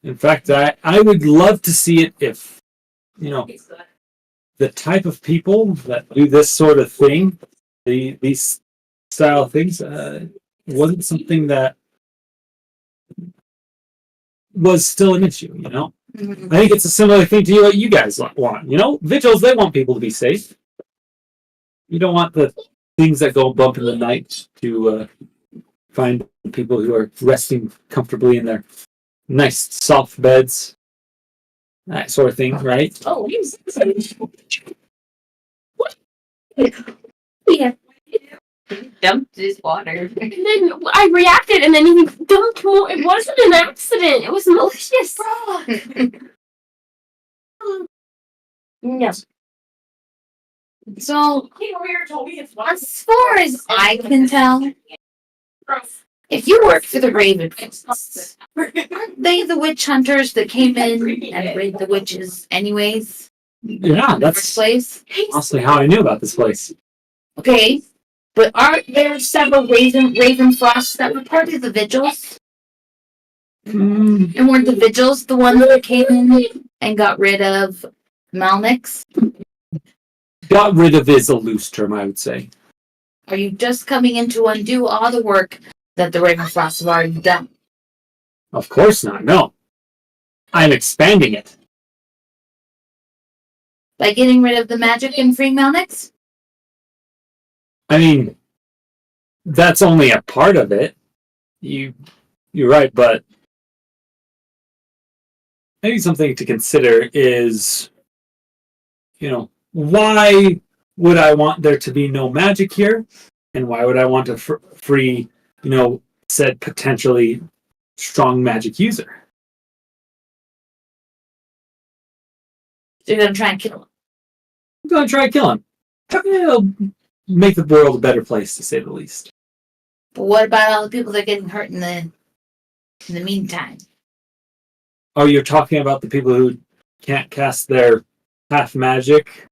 In fact, I would love to see it if, you know, the type of people that do this sort of thing, these style of things, wasn't something that was still an issue, you know? Mhm. I think it's a similar thing to what you guys want, you know? Vigils, they want people to be safe. You don't want the things that go bump in the night to find people who are resting comfortably in their nice soft beds. That sort of thing, right? Oh, yeah. Dumped his water. And then I reacted, and then he dumped more. It wasn't an accident. It was malicious. No. So, as far as I can tell, if you work for the Raven, aren't they the witch hunters that came in and raided the witches anyways? Yeah, In the first that's place? honestly how I knew about this place. Okay, but aren't there several Raven Frosts that were part of the Vigils? Mm, And weren't the Vigils the ones that came in and got rid of Malnix? got rid of is a loose term, I would say. Are you just coming in to undo all the work that the Raven Frosts have already done? Of course not, no. I'm expanding it. By getting rid of the magic and freeing Malnix? I mean, that's only a part of it. You're right, but maybe something to consider is, you know, why would I want there to be no magic here? And why would I want to free, you know, said potentially strong magic user? So you're gonna try and kill him. I'm going to try to kill him. It'll make the world a better place, to say the least. But what about all the people that are getting hurt in the meantime? Oh, you're talking about the people who can't cast their half magic?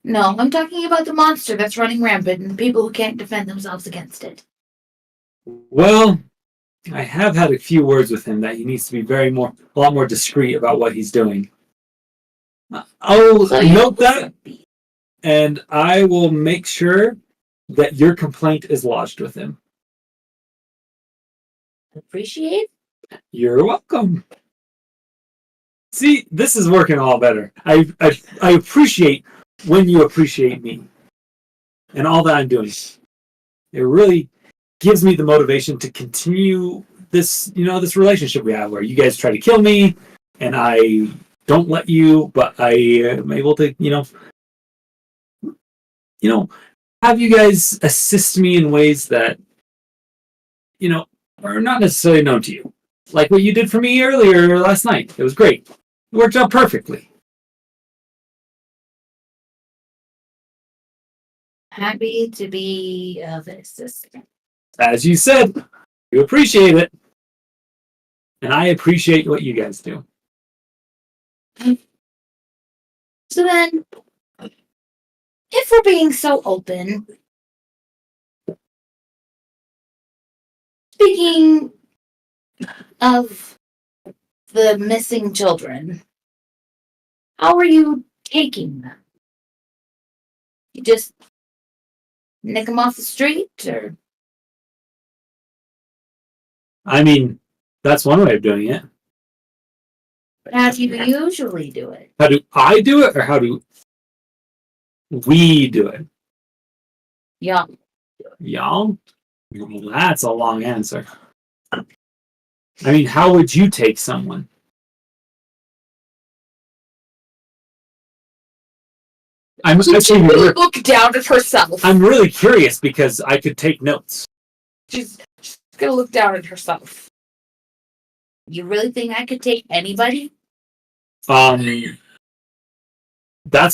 No, I'm talking about the monster that's running rampant and the people who can't defend themselves against it. Well, I have had a few words with him that he needs to be a lot more discreet about what he's doing. I'll note that, and I will make sure that your complaint is lodged with him. Appreciate? You're welcome. See, this is working all better. I appreciate when you appreciate me and all that I'm doing. It really gives me the motivation to continue this, you know, this relationship we have where you guys try to kill me and I don't let you, but I am able to, you know, have you guys assist me in ways that, you know, are not necessarily known to you. Like what you did for me earlier last night. It was great. It worked out perfectly. Happy to be of assistance. As you said, you appreciate it. And I appreciate what you guys do. So then, if we're being so open, speaking of the missing children, how are you taking them? You just nick them off the street, or I mean, that's one way of doing it. how do you usually do it? How do I do it, or how do we do it? Yeah. Y'all? Well, that's a long answer. I mean, how would you take someone? I'm actually Look down at herself. I'm really curious because I could take notes. She's gonna look down at herself. You really think I could take anybody? That's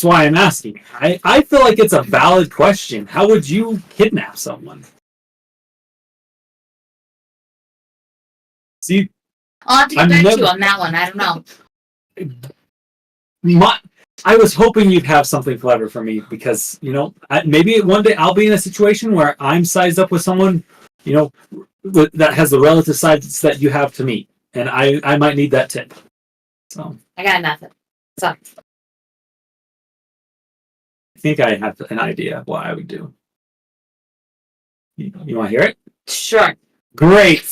why I'm asking. I feel like it's a valid question. How would you kidnap someone? See, I'll have to get I'm back to never- you on that one. I don't know. I was hoping you'd have something clever for me because, maybe one day I'll be in a situation where I'm sized up with someone, that has the relative size that you have to me. And I might need that tip. So I got nothing. So I think I have an idea of what I would do. You want to hear it? sure. Great.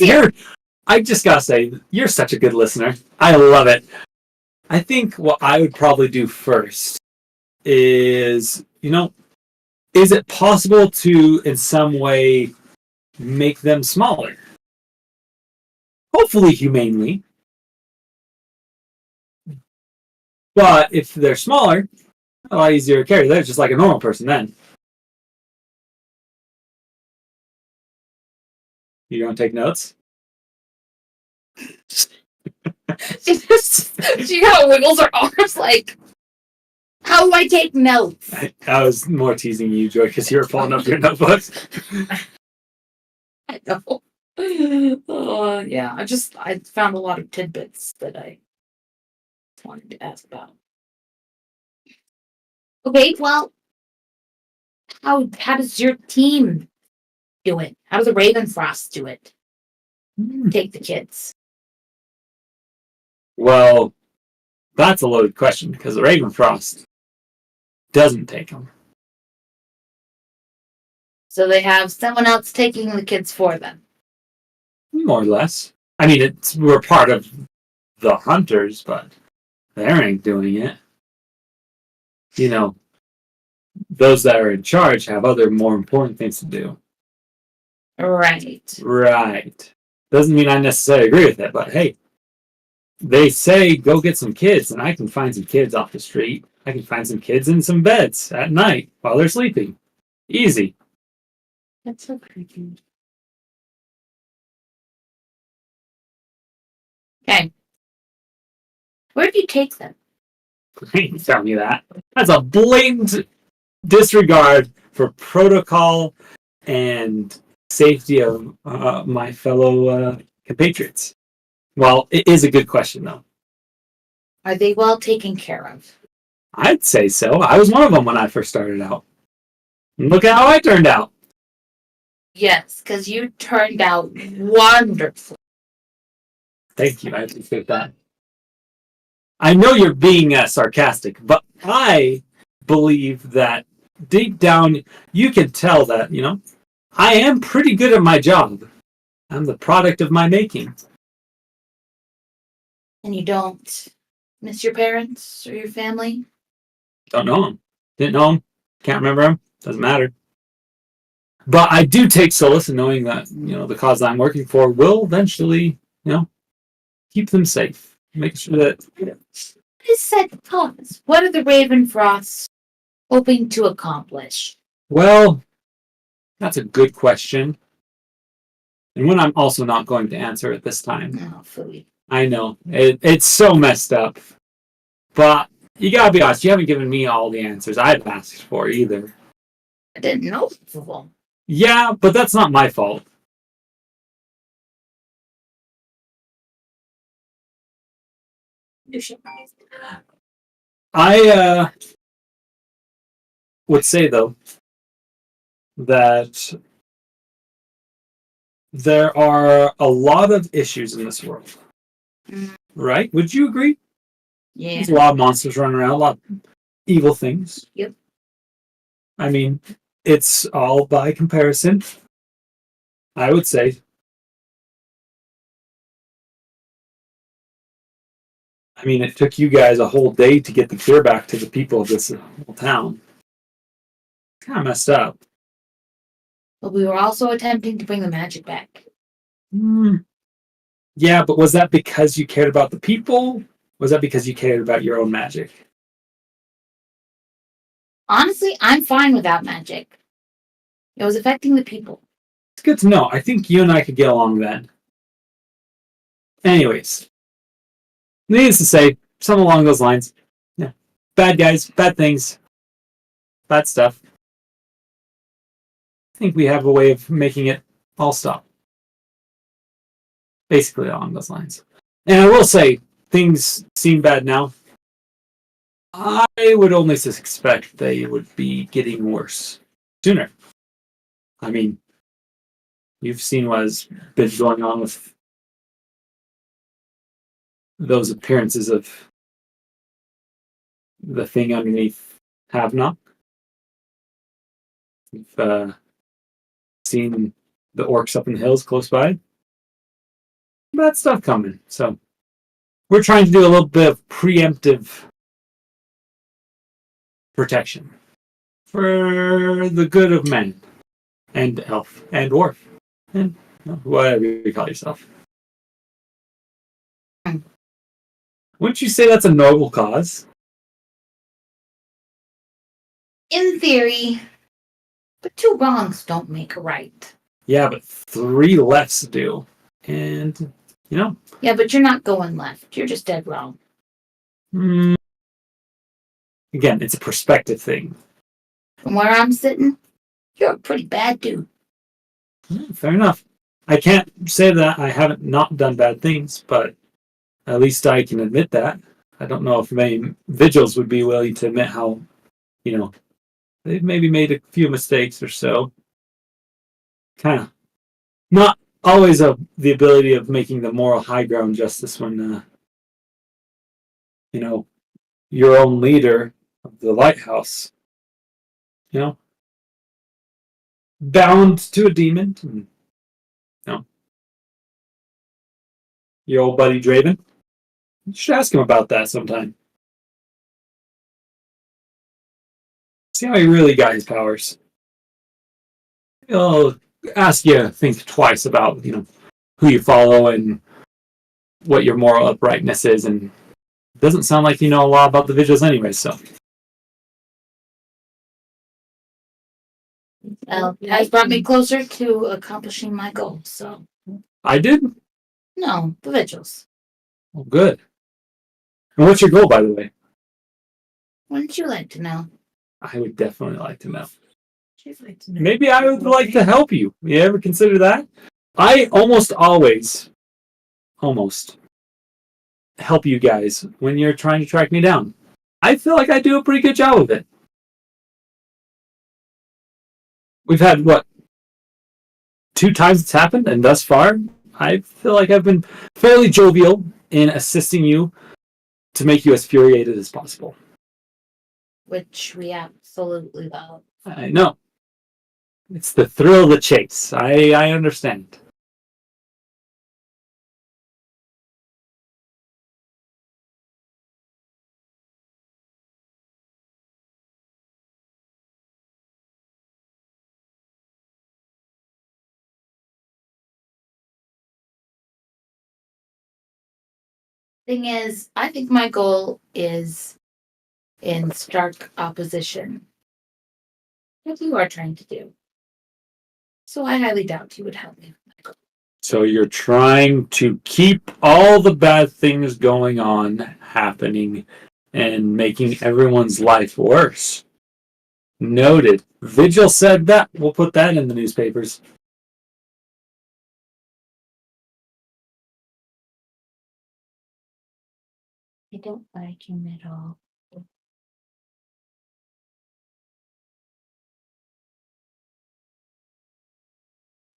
I just gotta say, you're such a good listener. I love it. I think what I would probably do first is, is it possible to, in some way, make them smaller? Hopefully humanely. But if they're smaller, a lot easier to carry. They're just like a normal person then. You don't take notes? She kind of wiggles her arms like, how do I take notes? I was more teasing you, Joy, because you were pulling up your notebooks. I know. Yeah, I found a lot of tidbits that I wanted to ask about. Okay, well, how does your team do it? How does the Ravenfrost do it? Take the kids. Well, that's a loaded question because the Ravenfrost doesn't take them. So they have someone else taking the kids for them. More or less. I mean, we're part of the hunters, but they ain't doing it. Those that are in charge have other more important things to do. Right. Right. Doesn't mean I necessarily agree with it, but hey, they say go get some kids, and I can find some kids off the street. I can find some kids in some beds at night while they're sleeping. Easy. That's so creepy. Okay. Where do you take them? You tell me that. That's a blatant disregard for protocol and safety of my fellow compatriots. Well, it is a good question, though. Are they well taken care of? I'd say so. I was one of them when I first started out. And look at how I turned out. Yes, because you turned out wonderful. Thank you. I appreciate that. I know you're being sarcastic, but I believe that deep down you can tell that, I am pretty good at my job. I'm the product of my making. And you don't miss your parents or your family? Don't know him. Didn't know him. Can't remember him. Doesn't matter. But I do take solace in knowing that, the cause I'm working for will eventually, keep them safe. Make sure that. What is said cause? What are the Ravenfrosts hoping to accomplish? Well, that's a good question. And one I'm also not going to answer at this time. Oh, fully. I know. It's so messed up. But you gotta be honest, you haven't given me all the answers I've asked for either. I didn't know before. Yeah, but that's not my fault. I would say, though, that there are a lot of issues in this world. Right? Would you agree? Yeah. There's a lot of monsters running around, a lot of evil things. Yep. I mean, it's all by comparison, I would say. I mean, it took you guys a whole day to get the cure back to the people of this whole town. Kind of messed up. But we were also attempting to bring the magic back. Yeah, but was that because you cared about the people? Was that because you cared about your own magic? Honestly, I'm fine without magic. It was affecting the people. It's good to know. I think you and I could get along then. Anyways, needless to say, something along those lines. Yeah. Bad guys, bad things, bad stuff. I think we have a way of making it all stop. Basically along those lines. And I will say, things seem bad now. I would only suspect they would be getting worse sooner. I mean, you've seen what has been going on with those appearances of the thing underneath Havnock. You've seen the orcs up in the hills close by. Bad stuff coming. So we're trying to do a little bit of preemptive protection for the good of men and elf and dwarf and whatever you call yourself. Wouldn't you say that's a noble cause? In theory, but 2 wrongs don't make a right. Yeah, but 3 lefts do. And, you know. Yeah, but you're not going left. You're just dead wrong. Again, it's a perspective thing. From where I'm sitting, you're a pretty bad dude. Fair enough. I can't say that I haven't not done bad things, but at least I can admit that. I don't know if many vigils would be willing to admit how, you know, they've maybe made a few mistakes or so. Kind of not always the ability of making the moral high ground justice when, you know, your own leader of the lighthouse, you know, bound to a demon. And, you know, your old buddy Draven. You should ask him about that sometime. See how he really got his powers. He'll ask you to think twice about, you know, who you follow and what your moral uprightness is, and it doesn't sound like you know a lot about the vigils anyway, so. Well, it has brought me closer to accomplishing my goal, so. I did? No, the vigils. Oh, good. And what's your goal, by the way? Wouldn't you like to know? I would definitely like to know. She'd like to know. Maybe I would like to help you. You ever consider that? I almost always help you guys when you're trying to track me down. I feel like I do a pretty good job of it. We've had, 2 times it's happened, and thus far, I feel like I've been fairly jovial in assisting you to make you as infuriated as possible. Which we absolutely love. I know. It's the thrill of the chase. I understand. Thing is, I think my goal is in stark opposition to what you are trying to do. So I highly doubt you would help me with my goal. So you're trying to keep all the bad things going on happening and making everyone's life worse. Noted. Vigil said that. We'll put that in the newspapers. I don't like him at all.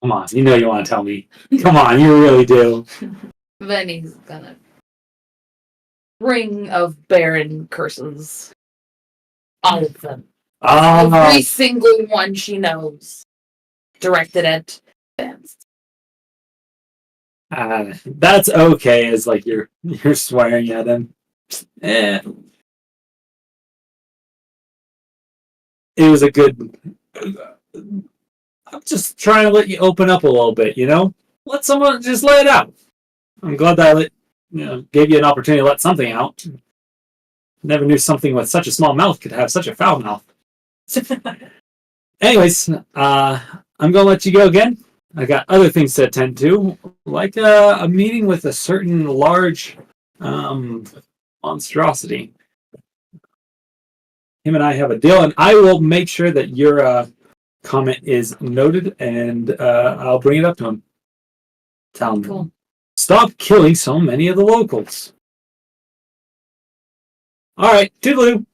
Come on, you know you want to tell me. Come on, you really do. Then he's gonna ring of barren curses. All of them. Every single one she knows. Directed at Vance. That's okay as like you're swearing at him. It was a good. I'm just trying to let you open up a little bit, you know? Let someone just let it out. I'm glad that I gave you an opportunity to let something out. Never knew something with such a small mouth could have such a foul mouth. Anyways, I'm gonna let you go again. I got other things to attend to, like a meeting with a certain large monstrosity. Him and I have a deal, and I will make sure that your comment is noted, and I'll bring it up to him. Tell him, Cool. stop killing so many of the locals. All right, toodaloo.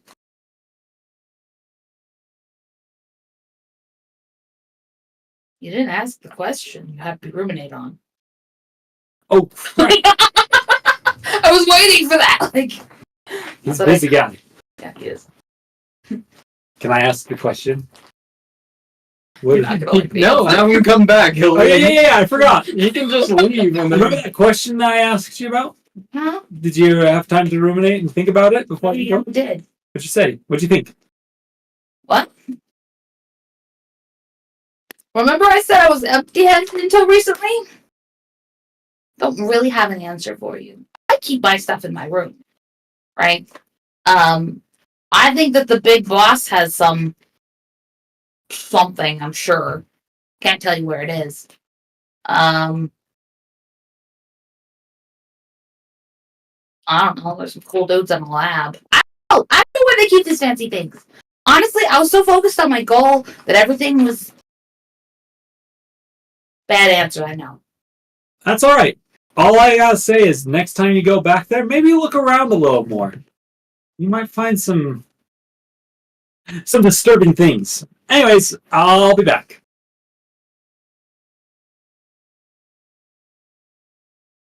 You didn't ask the question you have to ruminate on. Oh, right. I was waiting for that. Like, He's So a busy guy. yeah, he is. Can I ask the question? You're not gonna like me. No, have him come back. He'll Oh, yeah, I forgot. He can just leave and Remember then that question that I asked you about? Huh? Did you have time to ruminate and think about it before you Yeah, go? I did. What'd you say? What'd you think? What? Remember I said I was empty-handed until recently? Don't really have an answer for you. I keep my stuff in my room, right? I think that the big boss has something, I'm sure. Can't tell you where it is. I don't know. There's some cool dudes in the lab. I don't know where they keep these fancy things. Honestly, I was so focused on my goal that everything was bad answer. I know. That's all right. All I gotta say is next time you go back there, maybe look around a little more. You might find some disturbing things. Anyways, I'll be back.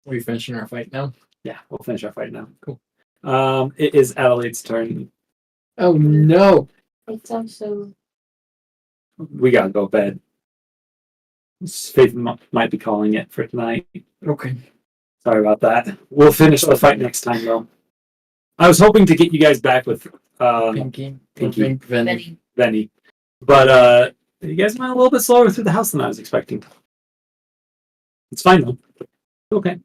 we finishing our fight now. Yeah, we'll finish our fight now. Cool. It is Adelaide's turn. Oh no! It's also We gotta go to bed. Faith might be calling it for tonight. Okay. Sorry about that. We'll finish the fight next time, though. I was hoping to get you guys back with Pinky. Pinky. Venny. Benny, but you guys went a little bit slower through the house than I was expecting. It's fine though. Okay.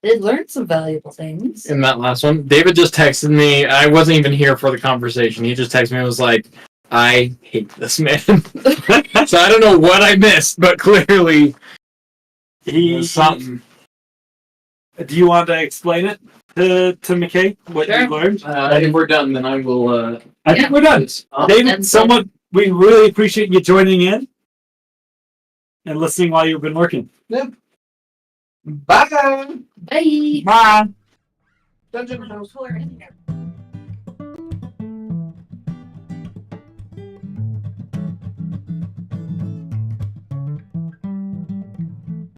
Did learn some valuable things. In that last one, David just texted me. I wasn't even here for the conversation. He just texted me and was like, I hate this man. So I don't know what I missed, but clearly He something. Do you want to explain it to McKay what Sure. you learned? If we're done, then I will. I think we're done. David, and- someone we really appreciate you joining in and listening while you've been working. Bye. Bye. Bye. Dungeon House.